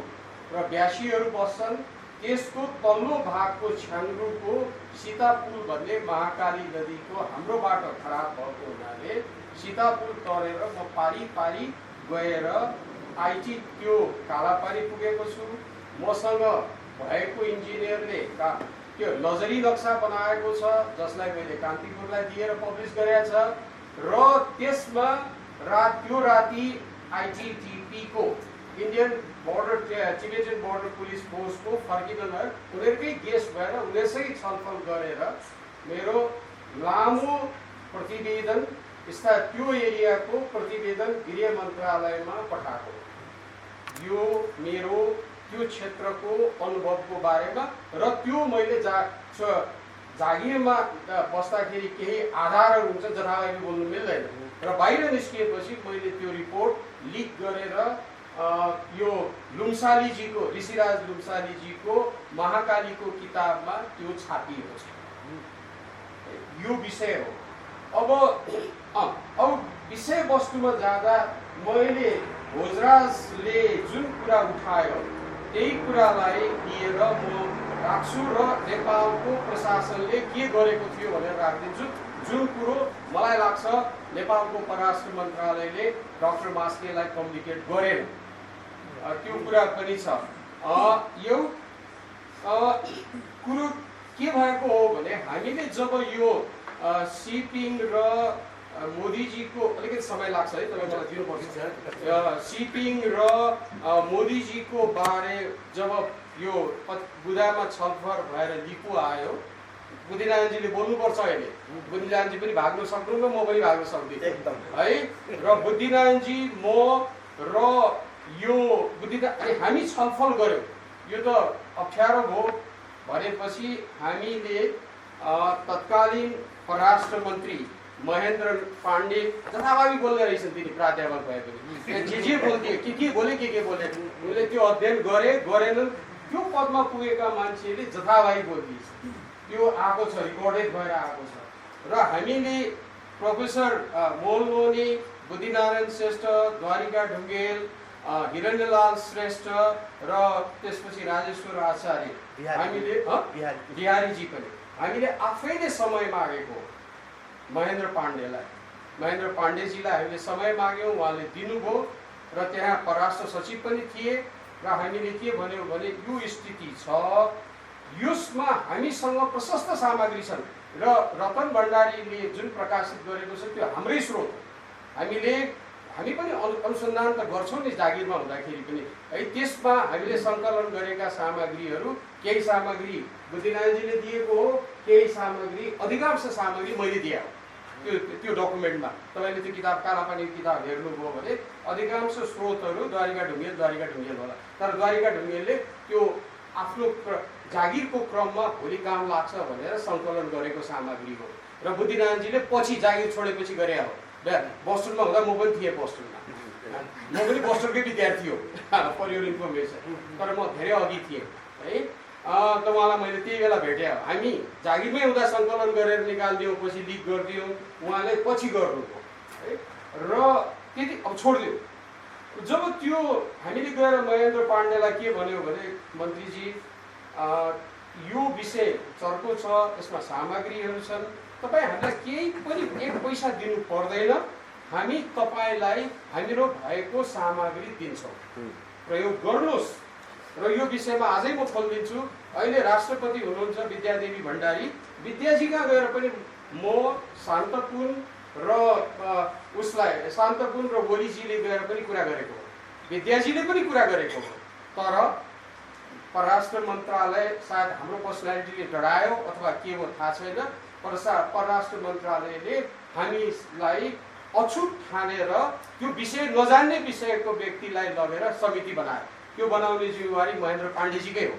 र ब्यासीहरू बस्छन्। त्यसको तल्लो भागको छ्याङ्ग्रुको सीतापुल भन्ने महाकाली नदीको हाम्रो बाटो खराब भएको हुनाले सीतापुल तरेर म पारी गएर आइटी त्यो कालापानी पुगेको छु। मसँग भएको इन्जिनियरले त्यो लजरी नक्सा बनाएको छ जसलाई मैले कान्तिपुरलाई दिएर पब्लिस गरेको छ र त्यसमा त्यो राति आइटिटिपीको Indian border Tibetan border police फोर्सको फर्किन उनीहरूकै गेस्ट भएर उनीहरूसँगै छलफल गरेर मेरो लामो प्रतिवेदन त्यो एरियाको प्रतिवेदन गृह मन्त्रालयमा पठाएको। यो मेरो त्यो क्षेत्रको अनुभवको बारेमा र त्यो मैले जागिरमा बस्दाखेरि केही आधारहरू हुन्छ जथाभावी बोल्नु मिल्दैन र बाहिर निस्किएपछि मैले त्यो रिपोर्ट लिक गरेर यो लुम्सालीजीको ऋषिराज लुम्सालीजीको महाकालीको किताबमा त्यो छापिएको छ। यो विषय हो। अब विषयवस्तुमा जाँदा मैले भोजराजले जुन कुरा उठायो त्यही कुरालाई लिएर म राख्छु र नेपालको प्रशासनले के गरेको थियो भनेर राखिदिन्छु। जुन कुरो मलाई लाग्छ नेपालको परराष्ट्र मन्त्रालयले डाक्टर मास्केलाई कम्युनिकेट गरेन त्यो कुरा पनि छ। यो कुरो के भएको हो भने हामीले जब यो सिपिङ र मोदीजीको अलिकति समय लाग्छ है तपाईँ मलाई दिनुपर्छ। सिपिङ र मोदीजीको बारे जब यो बुदामा छलफल भएर लिपु आयो, बुद्धिनारायणजीले बोल्नुपर्छ। अहिले बुद्धिनारायणजी पनि भाग्न सक्नुहुन्न, म पनि भाग्न सक्दिनँ एकदम है। र बुद्धिनारायणजी म र यो अनि हामी छलफल गऱ्यौँ। यो त अप्ठ्यारो भयो भनेपछि हामीले तत्कालीन परराष्ट्र मन्त्री महेन्द्र पाण्डे जथाभावी बोल्दै रहेछन्, तिनी प्राध्यापक भए पनि जे बोल्थे के बोले के बोले उनले त्यो अध्ययन गरेनन्। त्यो पदमा पुगेका मान्छेले जथाभावी बोलिदिएछ। त्यो आएको छ, रिकर्डेड भएर आएको छ। र हामीले प्रोफेसर मोलनोनी, बुद्धिनारायण श्रेष्ठ, द्वारिका ढुङ्गेल, हिरण्यलाल श्रेष्ठ र त्यसपछि राजेश्वर आचार्य, हामीले बिहारीजी पनि हामीले आफैले समय मागेको महेन्द्र पाण्डेजीलाई हामीले समय माग्यौँ, उहाँले दिनुभयो र त्यहाँ परराष्ट्र सचिव पनि थिए। र हामीले के भन्यौँ भने यो स्थिति छ, यसमा हामीसँग प्रशस्त सामग्री छन् र रतन भण्डारीले जुन प्रकाशित गरेको छ त्यो हाम्रै स्रोत हो। हामी पनि अनुसन्धान त गर्छौँ नि जागिरमा हुँदाखेरि पनि है। त्यसमा हामीले सङ्कलन गरेका सामग्रीहरू, केही सामग्री बुद्धिनारायणजीले दिएको हो, केही सामग्री, अधिकांश सामग्री मैले दिए हो। त्यो डकुमेन्टमा तपाईँले त्यो किताब कालापानी किताब हेर्नुभयो भने अधिकांश स्रोतहरू द्वारिका ढुङ्गेल होला। तर द्वारिका ढुङ्गेलले त्यो आफ्नो जागिरको क्रममा भोलि काम लाग्छ भनेर सङ्कलन गरेको सामग्री हो। र बुद्धिनारायणजीले पछि जागिर छोडेपछि गरे हो। बोस्टनमा हुँदा म पनि थिएँ, बोस्टनमा म पनि बोस्टनकै विद्यार्थी हो फर योर इन्फर्मेसन, तर म धेरै अघि थिएँ है। त उहाँलाई मैले त्यही बेला भेटेँ। हामी जागिरमै हुँदा सङ्कलन गरेर निकालिदियौँ, पछि लिक गरिदियौँ, उहाँले पछि गर्नुभयो है। र त्यति अब छोडिदियो। जब त्यो हामीले गएर महेन्द्र पाण्डेलाई के भन्यो भने मन्त्रीजी यो विषय चर्को छ, यसमा सामग्रीहरू छन्, तपाईँ हामीलाई केही पनि एक पैसा दिनु पर्दैन, हामी तपाईँलाई हाम्रो भएको सामग्री दिन्छौँ, प्रयोग गर्नुहोस्। र यो विषयमा अझै म खोलिदिन्छु। अहिले राष्ट्रपति हुनुहुन्छ विद्यादेवी भण्डारी, विद्याजीका गएर पनि म शान्तपुन र ओलीजीले गएर पनि कुरा गरेको हो, विद्याजीले पनि कुरा गरेको हो। तर परराष्ट्र मन्त्रालय सायद हाम्रो पर्सनालिटीले डरायो अथवा के हो थाहा छैन, परराष्ट्र मन्त्रालयले हामीलाई अछुट ठानेर त्यो विषय नजान्ने विषयको व्यक्तिलाई लगेर समिति बनायो। त्यो बनाउने जिम्मेवारी महेन्द्र पाण्डेजीकै हो।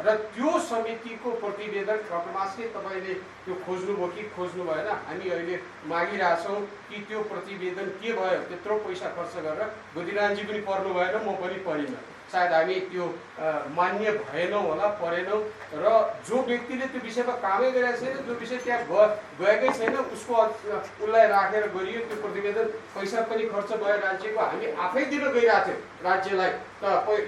र त्यो समितिको प्रतिवेदन डक्टर तपाईँले त्यो खोज्नुभयो कि खोज्नु भएन, हामी अहिले मागिरहेछौँ कि त्यो प्रतिवेदन के भयो। त्यत्रो पैसा खर्च गरेर बुद्धिनारायणजी पनि पर्नु भएन, म पनि परिनँ, सायद हामी त्यो मान्य भएनौँ होला, परेनौँ। र जो व्यक्तिले त्यो विषयमा कामै गरेको छैन, जो विषय त्यहाँ गएकै छैन, उसलाई राखेर गरियो त्यो प्रतिवेदन, पैसा पनि खर्च भयो राज्यको, हामी आफै दिन गइरहेको थियौँ राज्यलाई त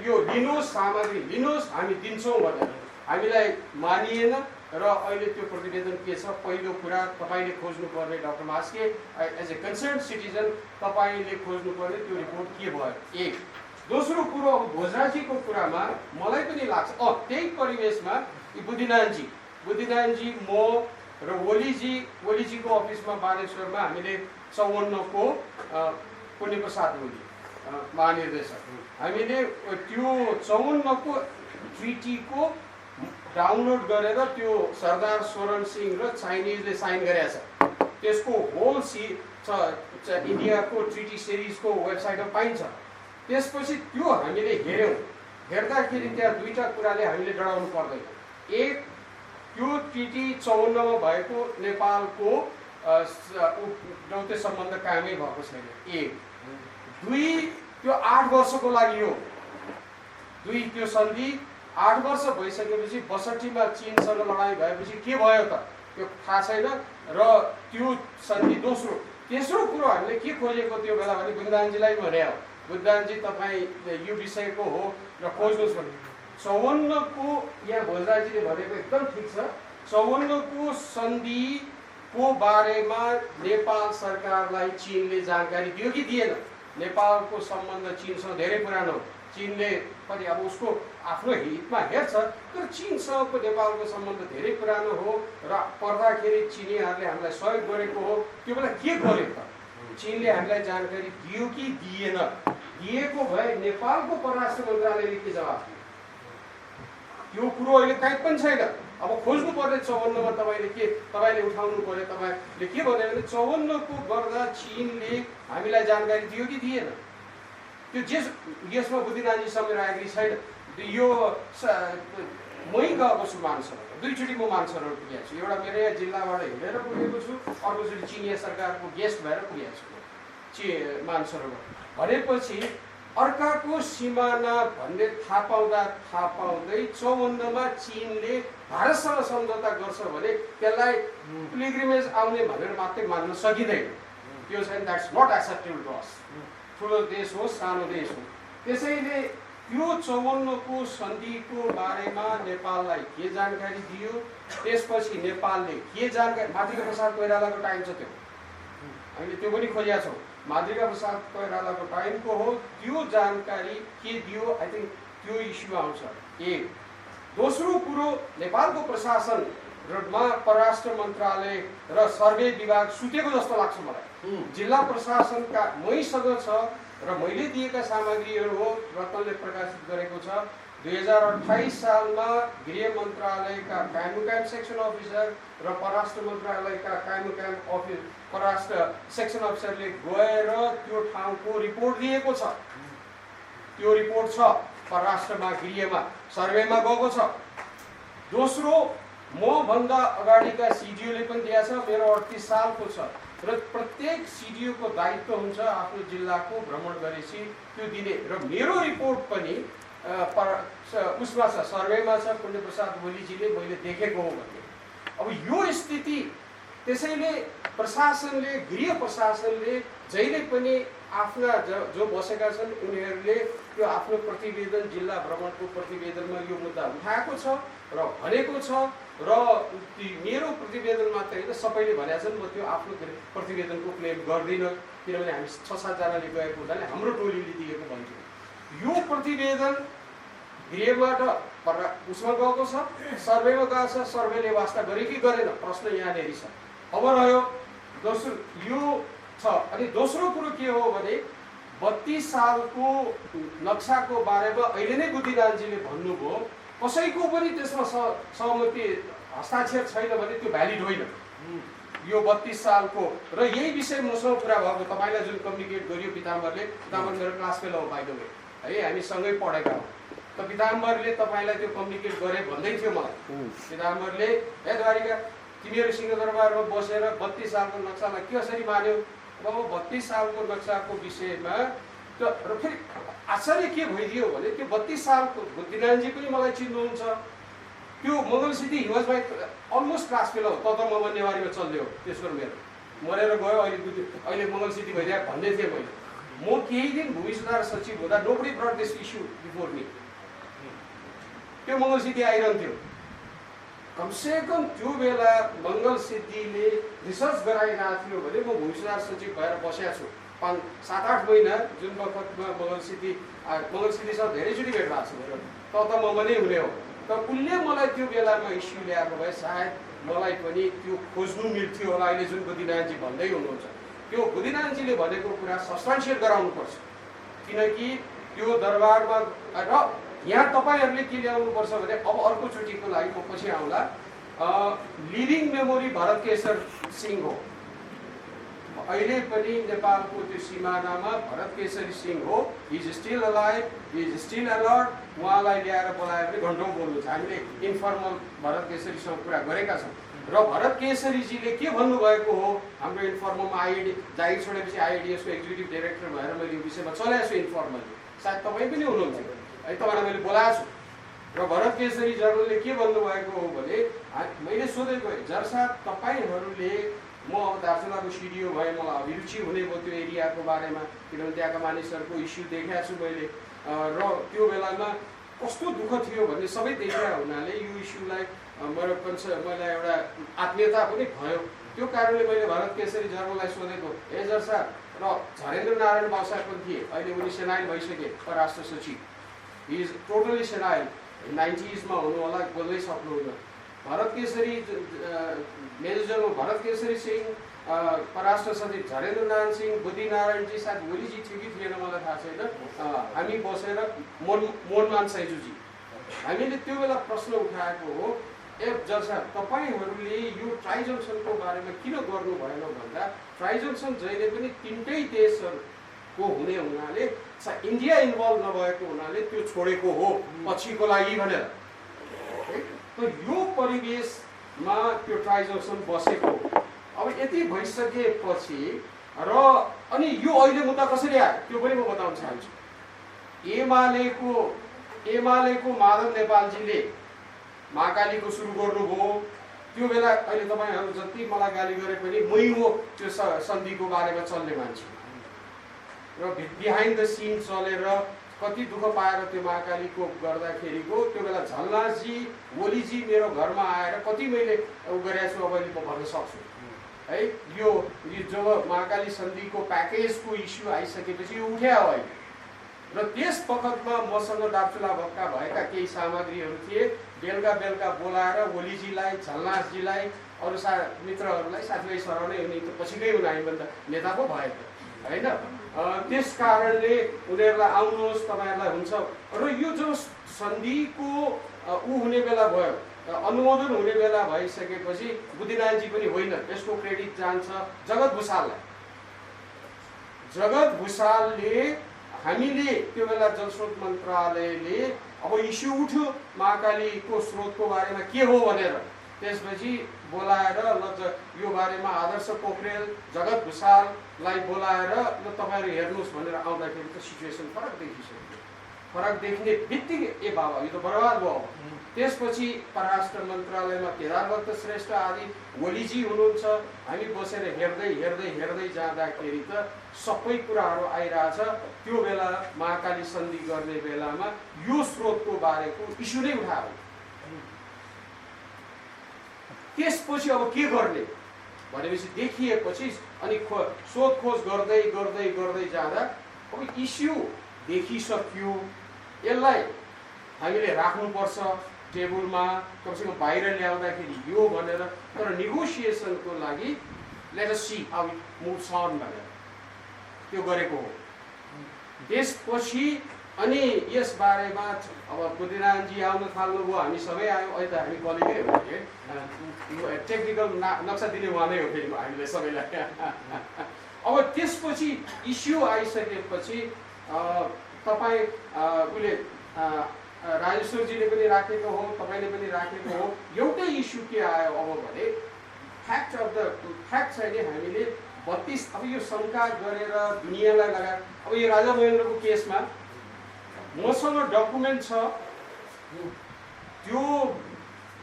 यो लिनुहोस्, सामग्री लिनुहोस्, हामी दिन्छौँ भनेर। हामीलाई मानिएन। र अहिले त्यो प्रतिवेदन के छ, पहिलो कुरा तपाईँले खोज्नुपर्ने doctor Maske as a concern citizen तपाईँले खोज्नुपर्ने त्यो रिपोर्ट के भयो, एक। दोस्रो कुरो अब भोजराजीको कुरामा मलाई पनि लाग्छ त्यही परिवेशमा बुद्धिनारायणजी म र ओलीजीको अफिसमा बानेश्वरमा हामीले 54 को पुण्यप्रसाद ओली महानिर्देशक, हामीले त्यो 54 को ट्रिटीको डाउनलोड गरेर त्यो सरदार सोरण सिंह र चाइनिजले साइन गरेका छ। त्यसको होल इन्डियाको ट्रिटी सिरिजको वेबसाइटमा पाइन्छ। त्यसपछि त्यो हामीले हेऱ्यौँ, हेर्दाखेरि त्यहाँ दुईवटा कुराले हामीले डराउनु पर्दैन। एक, त्यो ट्रिटी 54 मा भएको नेपालको दौत्य सम्बन्ध कायमै भएको छैन, एक। दुई, त्यो 8 वर्षको लागि हो। दुई, त्यो सन्धि 8 वर्ष भइसकेपछि 62 मा चीनसँग लडाइँ भएपछि के भयो त त्यो थाहा छैन। र त्यो सन्धि दोस्रो। तेस्रो कुरो हामीले के खोजेको त्यो बेला भने बुद्धिनारायणजीलाई भने हो, बुद्धिनारायणजी तपाईँ यो विषयको हो र खोज्नुहोस् भने 54 को यहाँ भोजराजीले भनेको एकदम ठिक छ। 54 को सन्धिको बारेमा नेपाल सरकारलाई चीनले जानकारी दियो कि दिएन? नेपालको सम्बन्ध चीनसँग धेरै पुरानो हो। चीनले पनि अब उसको आफ्नो हितमा हेर्छ, तर चीनसँगको नेपालको सम्बन्ध धेरै पुरानो हो र पर्दाखेरि चिनीहरूले हामीलाई सहयोग गरेको हो। त्यो बेला के गर्यो त? चीनले हामीलाई जानकारी दियो कि दिएन? दिएको भए नेपालको परराष्ट्र मन्त्रालयले के जवाफ दियो? त्यो कुरो अहिले कहीँ पनि छैन। अब खोज्नु पर्ने 54 मा तपाईँले उठाउनु पर्यो। तपाईँले के भन्यो भने 54 को गर्दा चीनले हामीलाई जानकारी दियो कि दिएन? त्यो यसमा बुद्धिराजी समेत आएकी छैन। यो मै गएको छु मानसरोवर, 2 चोटि म मानसरोवर पुगेको छु। एउटा मेरो यहाँ जिल्लाबाट हिँडेर पुगेको छु, अर्कोचोटि चिनिया सरकारको गेस्ट भएर पुगेको छु मानसरोवर। भनेपछि अर्काको सिमाना भन्ने थाहा पाउँदै 54मा चीनले भारतसँग सम्झौता गर्छ भने त्यसलाई पिलग्रिमेज आउने भनेर मात्रै मान्न सकिँदैन। त्यो चाहिँ that's not acceptable to us. ठुलो देश हो, सानो देश हो। त्यसैले यो 54को सन्धिको बारेमा नेपाललाई के जानकारी दियो, त्यसपछि नेपालले के जानकारी, मातृका प्रसाद कोइरालाको टाइम छ त्यो, हामीले त्यो पनि खोजेका छौँ। मातृका प्रसाद कोइरालाको टाइमको हो, त्यो जानकारी के दियो, आई थिङ्क त्यो इस्यु आउँछ। एक दोस्रो कुरो, नेपालको प्रशासन रमा परराष्ट्र मन्त्रालय र सर्वे विभाग सुतेको जस्तो लाग्छ मलाई। जिल्ला प्रशासनका मैसँग छ र मैले दिएका सामग्रीहरू हो, रत्नले प्रकाशित गरेको छ। 2028 सालमा गृह मन्त्रालयका कायम सेक्सन अफिसर र परराष्ट्र मन्त्रालयका कायम परराष्ट्र सेक्सन अफिसरले गएर त्यो ठाउँको रिपोर्ट दिएको छ। त्यो रिपोर्ट छ परराष्ट्रमा, गृहमा, सर्वेमा गएको छ। दोस्रो, म भन्दा अगाडिका सिडिओले पनि दिएको छ, मेरो 38 सालको छ र प्रत्येक सिडिओको दायित्व हुन्छ आफ्नो जिल्लाको भ्रमण गरेपछि त्यो दिने। र मेरो रिपोर्ट पनि उसमा छ, सर्वेमा छ, पुण्य प्रसाद ओलीजीले मैले देखेको हो भन्ने। अब यो स्थिति, त्यसैले प्रशासनले, गृह प्रशासनले जहिले पनि आफ्ना जो बसेका छन् उनीहरूले त्यो आफ्नो प्रतिवेदन, जिल्ला भ्रमणको प्रतिवेदनमा यो मुद्दा उठाएको छ र भनेको छ। र मेरो प्रतिवेदन मात्रै होइन, सबैले भनेका छन्। म त्यो आफ्नो प्रतिवेदनको क्लेम गर्दिनँ, किनभने हामी 6-7 जनाले गएको हुँदाले हाम्रो टोलीले दिएको भन्छु। यो प्रतिवेदन गृहबाट उसमा गएको छ, सर्वेमा गएको छ, सर्वेले वास्ता गरे कि गरेन, प्रश्न यहाँनिर छ। अब रह्यो दोस्रो यो छ। अनि दोस्रो कुरो के हो भने 32 सालको नक्साको बारेमा अहिले नै बुद्धिराजीले भन्नुभयो, कसैको पनि त्यसमा सहमति हस्ताक्षर छैन भने त्यो भ्यालिड होइन। यो 32 सालको र यही विषय मसँग कुरा भएको, तपाईँलाई जुन कम्युनिकेट गरियो पिताम्बरले, पिताम्बर मेरो क्लास फेलो हो बाइ द वे है, हामी सँगै पढेका हौँ। त पिताम्बरले तपाईँलाई त्यो कम्युनिकेट गरे भन्दै थियो मलाई। पिताम्बरले ए द्वारिका तिमीहरू सिंहदरबारमा बसेर 32 सालको नक्सालाई के कसरी मान्यौ? अब 32 सालको नक्साको विषयमा त्यो र फेरि आश्चर्य के भइदियो भने त्यो 32 सालको बुद्धिराजी पनि मलाई चिन्नुहुन्छ। त्यो मङ्गल सिटी he was by almost class fellow हो, त म नेवारीमा चल्दै हो त्यसको मेरो मरेर गयो। अहिले मङ्गल सिटी भइदिएको भन्दै थिएँ मैले। म केही दिन भूमि सुधार सचिव हुँदा nobody brought this issue before me. त्यो मङ्गल सिटी आइरहन्थ्यो। कमसेकम त्यो बेला मङ्गल सिद्धिले रिसर्च गराइरहेको थियो भने म भूमि सुधार सचिव भएर बसेको छु 7-8 महिना, जुन वखतमा मङ्गल सिद्धिसँग धेरैचोटि भेट भएको छ मेरो, त म नै हुने हो। त उसले मलाई त्यो बेलामा इस्यु ल्याएको भए सायद मलाई पनि त्यो खोज्नु मिल्थ्यो होला। अहिले जुन बुद्धिराजी भन्दै हुनुहुन्छ, त्यो बुद्धिराजीले भनेको कुरा सब्सटेन्सिएट गराउनुपर्छ। किनकि त्यो दरबारमा र यहाँ तपाईँहरूले के ल्याउनुपर्छ भने, अब अर्कोचोटिको लागि म पछि आउँला, लिभिङ मेमोरी भरत केशर सिंह हो। अहिले पनि नेपालको त्यो सिमानामा भरत केशरी सिंह हो। He is still alive, he is still alert. उहाँलाई ल्याएर बोलायो भने घन्टौँ बोल्नु छ। हामीले इन्फर्मल भरत केशरीसँग कुरा गरेका छौँ र भरत केशरीजीले के भन्नुभएको हो, हाम्रो इन्फर्मलमा जागिर छोडेपछि आइएडिएसको एक्जिक्युटिभ डाइरेक्टर भएर मैले यो विषयमा चलाएको छु इन्फर्मली। सायद तपाईँ पनि हुनुहुन्छ है, तपाईँलाई मैले बोलाएको छु। र भरत केशरी जनरलले के भन्नुभएको हो भने, मैले सोधेको जर साहब तपाईँहरूले, म अब दार्चुलाको सिडिओ भए, मलाई अभिरुचि हुने भयो त्यो एरियाको बारेमा, किनभने त्यहाँका मानिसहरूको इस्यु देखाएको छु मैले। र त्यो बेलामा कस्तो दुःख थियो भन्ने सबै देखिरहेको हुनाले यो इस्युलाई मलाई एउटा आत्मीयता पनि भयो। त्यो कारणले मैले भरत केशरी जनरललाई सोधेको, ए जर साहब, र झरेन्द्र नारायण बाउसा पनि थिए, अहिले उनी सेनाइल भइसके परराष्ट्र सचिव। हि इज टोटली सेनाइल, 90sमा हुनु होला, बोल्दै सक्नुहुन्न। भरत केशरी मेजर जनरल भरत केशरी सिंह, परराष्ट्र सचिव झरेन्द्र नारायण सिंह, बुद्धिनारायणजी, सायद ओलीजी थियो कि थिएन मलाई थाहा छैन, हामी बसेर मोहनमान सैजुजी हामीले त्यो बेला प्रश्न उठाएको हो, ए जज साहब तपाईँहरूले यो ट्राइजङ्सनको बारेमा किन गर्नु भएन भन्दा, ट्राइजङ्सन जहिले पनि 3टै देशहरू को हुने हुनाले इन्डिया इन्भल्भ नभएको हुनाले त्यो छोडेको हो पछिको लागि भनेर। त यो परिवेशमा त्यो ट्राइजोसन बसेको अब यति भइसकेपछि र अनि यो अहिले मुद्दा कसरी आयो त्यो पनि म बताउन चाहन्छु। एमालेको माधव नेपालजीले महाकालीको सुरु गर्नुभयो। त्यो बेला अहिले तपाईँहरू जति मलाई गाली गरे पनि मै हो त्यो सन्धिको बारेमा चल्ने मान्छे र बिहाइन्ड द सिन चलेर कति दुःख पाएर त्यो महाकालीको गर्दाखेरिको त्यो बेला झलनाथजी ओलीजी मेरो घरमा आएर कति मैले उ गरेको छु अब अहिले म भन्न सक्छु है। यो जब महाकाली सन्धिको प्याकेजको इस्यु आइसकेपछि यो उठ्यो अहिले र त्यस बखतमा मसँग दार्चुला भक्का भएका केही सामग्रीहरू थिए। बेलुका बोलाएर ओलीजीलाई झलनाथजीलाई अरू मित्रहरूलाई साथीभाइ सराउनै उनी त पछिकै हुन हामीभन्दा नेता पो भएको होइन। त्यस कारणले उनीहरूलाई आउनुहोस् तपाईँहरूलाई हुन्छ र यो जो सन्धिको ऊ हुने बेला भयो अनुमोदन हुने बेला भइसकेपछि बुद्धिनारायणजी पनि होइन यसको क्रेडिट जान्छ जगत भुषाललाई। जगत भुषालले हामीले त्यो बेला जलस्रोत मन्त्रालयले अब इस्यु उठ्यो महाकालीको स्रोतको बारेमा के हो भनेर त्यसपछि बोलाएर ल यो बारेमा आदर्श पोखरेल जगत भुषाललाई बोलाएर ल तपाईँहरू हेर्नुहोस् भनेर आउँदाखेरि त सिचुएसन फरक देखिसक्यो। फरक देख्ने बित्तिकै ए बाबा यो त बर्बाद भयो। त्यसपछि परराष्ट्र मन्त्रालयमा केदारभक्त श्रेष्ठ आदि ओलीजी हुनुहुन्छ। हामी बसेर हेर्दै जाँदाखेरि त सबै कुराहरू आइरहेछ। त्यो बेला महाकाली सन्धि गर्ने बेलामा यो स्रोतको बारेको इस्यु नै उठायो। त्यसपछि अब के गर्ने भनेपछि देखिएपछि अनि सोधखोज गर्दै जाँदा अब इस्यु देखिसक्यो। यसलाई हामीले राख्नुपर्छ टेबलमा कमसेकम बाहिर ल्याउँदाखेरि यो भनेर तर नेगोसिएसनको लागि let us see how it moves on भनेर त्यो गरेको हो। त्यसपछि अनि यस बारेमा अब बुद्धिनारायणजी आउन थाल्नुभयो हामी सबै आयौँ। अहिले त हामी कलेजै हो कि टेक्निकल नक्सा दिने उहाँ नै हो फेरि हामीले सबैलाई। अब त्यसपछि इस्यु आइसकेपछि तपाईँ उसले राजेश्वरजीले पनि राखेको हो तपाईँले पनि राखेको हो। एउटै इस्यु के आयो अब भने फ्याक्ट चाहिँ हामीले 32 अब यो शङ्का गरेर दुनियाँलाई लगाएर अब यो राजा महेन्द्रको केसमा मसँग डकुमेन्ट छ। त्यो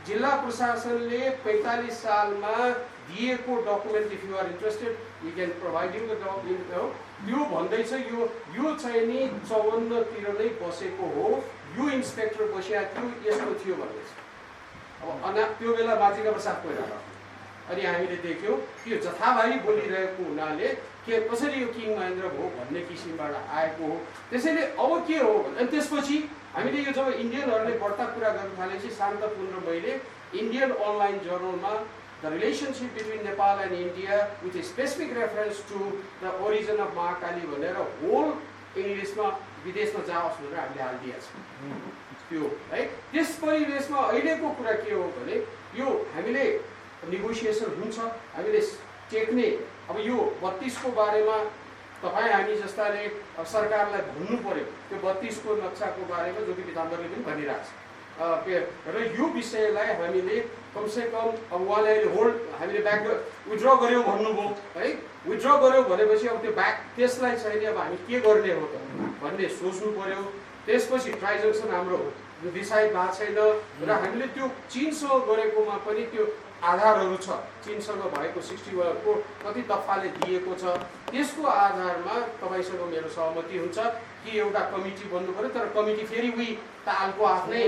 जिल्ला प्रशासनले 45 सालमा दिएको document if you are interested we can provide you the document हो। यो भन्दैछ यो चाहिँ नि 54 तिर नै बसेको हो। यो इन्सपेक्टर बसिया थियो यस्तो थियो भन्दैछ। अब त्यो बेला बाजिका प्रसाद कोइराला अनि हामीले देख्यौँ त्यो जथाभावी बोलिरहेको हुनाले के कसरी यो किङ महेन्द्र भयो भन्ने किसिमबाट आएको हो। त्यसैले अब के हो अनि त्यसपछि हामीले यो जब इन्डियनहरूले बढ्ता कुरा गर्न थालेपछि शान्त पुन मैले इन्डियन अनलाइन जर्नलमा the relationship between Nepal and India with a specific reference to the origin of Mahakali भनेर होल इङ्ग्लिसमा विदेशमा जाओस् भनेर हामीले हालिदिएको छ त्यो है। त्यस परिवेशमा अहिलेको कुरा के हो भने यो हामीले नेगोसिएसन हुन्छ हामीले टेक्ने अब यो 32 को बारेमा तपाईँ हामी जस्ताले सरकारलाई भन्नु पर्यो त्यो 32 को नक्साको बारेमा जो कि पिताम्बरले पनि भनिरहेको छ र यो विषयलाई हामीले कमसेकम अब उहाँले अहिले होल्ड हामीले ब्याक विथड्र गऱ्यौँ भन्नुभयो है। विथड्र गऱ्यौँ भनेपछि अब त्यो ब्याक त्यसलाई चाहिँ अब हामी के गर्ने हो त भन्ने सोच्नु पर्यो। त्यसपछि ट्राइजोक्सन हाम्रो डिसाइड भएको छैन र हामीले त्यो चीनसँग गरेकोमा पनि त्यो आधारहरू छ। चीनसँग भएको 61 को कति दफाले दिएको छ त्यसको आधारमा तपाईँसँग मेरो सहमति हुन्छ कि एउटा कमिटी बन्नु पर्यो। तर कमिटी फेरि उही तालको आफ्नै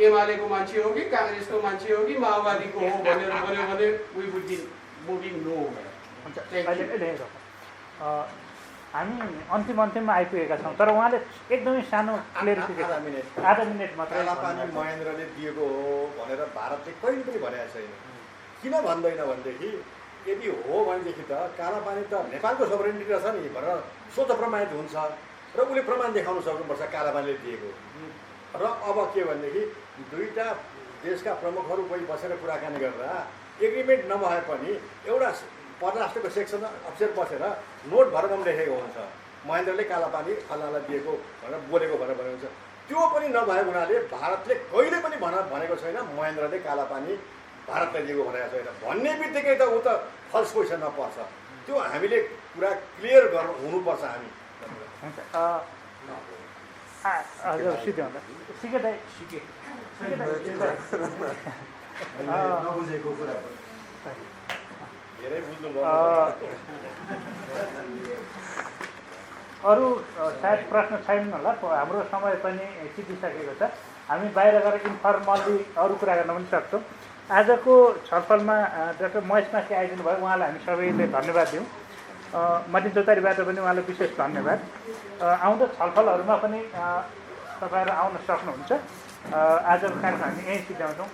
एमालेको मान्छे हो कि काङ्ग्रेसको मान्छे हो कि माओवादीको हो भनेर भन्यो भने we would be moving no. हामी अन्तिममा आइपुगेका छौँ तर उहाँले एकदमै सानो क्लियरिफिकेसन आधा मिनट मात्र कालापानी महेन्द्रले दिएको हो भनेर भारतले कहिले पनि भनेको छैन। किन भन्दैन भनेदेखि यदि हो भनेदेखि त कालापानी त नेपालको सोभरेनिटी छ नि भनेर स्वत प्रमाणित हुन्छ र उसले प्रमाण देखाउन सक्नुपर्छ कालापानीले दिएको। र अब के भनेदेखि दुईटा देशका प्रमुखहरू कोही बसेर कुराकानी गर्दा एग्रिमेन्ट नभए पनि एउटा परराष्ट्रको सेक्सन अफिसर बसेर नोट भएर पनि लेखेको हुन्छ महेन्द्रले कालापानी फलानालाई दिएको भनेर बोलेको भनेर भनेको छ। त्यो पनि नभएको हुनाले भारतले कहिले पनि भनेको छैन महेन्द्रले कालापानी भारतलाई दिएको भनेको छैन भन्ने बित्तिकै त ऊ त फल्स क्वेसनमा पर्छ। त्यो हामीले कुरा क्लियर गर्नु हुनुपर्छ हामी। हजुर सिधै हुन्छ सिके दाइ नबुझेको कुरा धेरै बुझ्नु अरू सायद प्रश्न छैन होला। हाम्रो समय पनि सिद्धिसकेको छ। हामी बाहिर गएर इन्फर्मल्ली अरू कुरा गर्न पनि सक्छौँ। आजको छलफलमा डाक्टर महेश मास्के आइदिनु भयो, उहाँलाई हामी सबैले धन्यवाद दिउँ। मटिन चौतारीबाट पनि उहाँलाई विशेष धन्यवाद। आउँदो छलफलहरूमा पनि तपाईँहरू आउन सक्नुहुन्छ। आजको कार्यक्रम हामी यहीँ सिद्ध्याउँछौँ।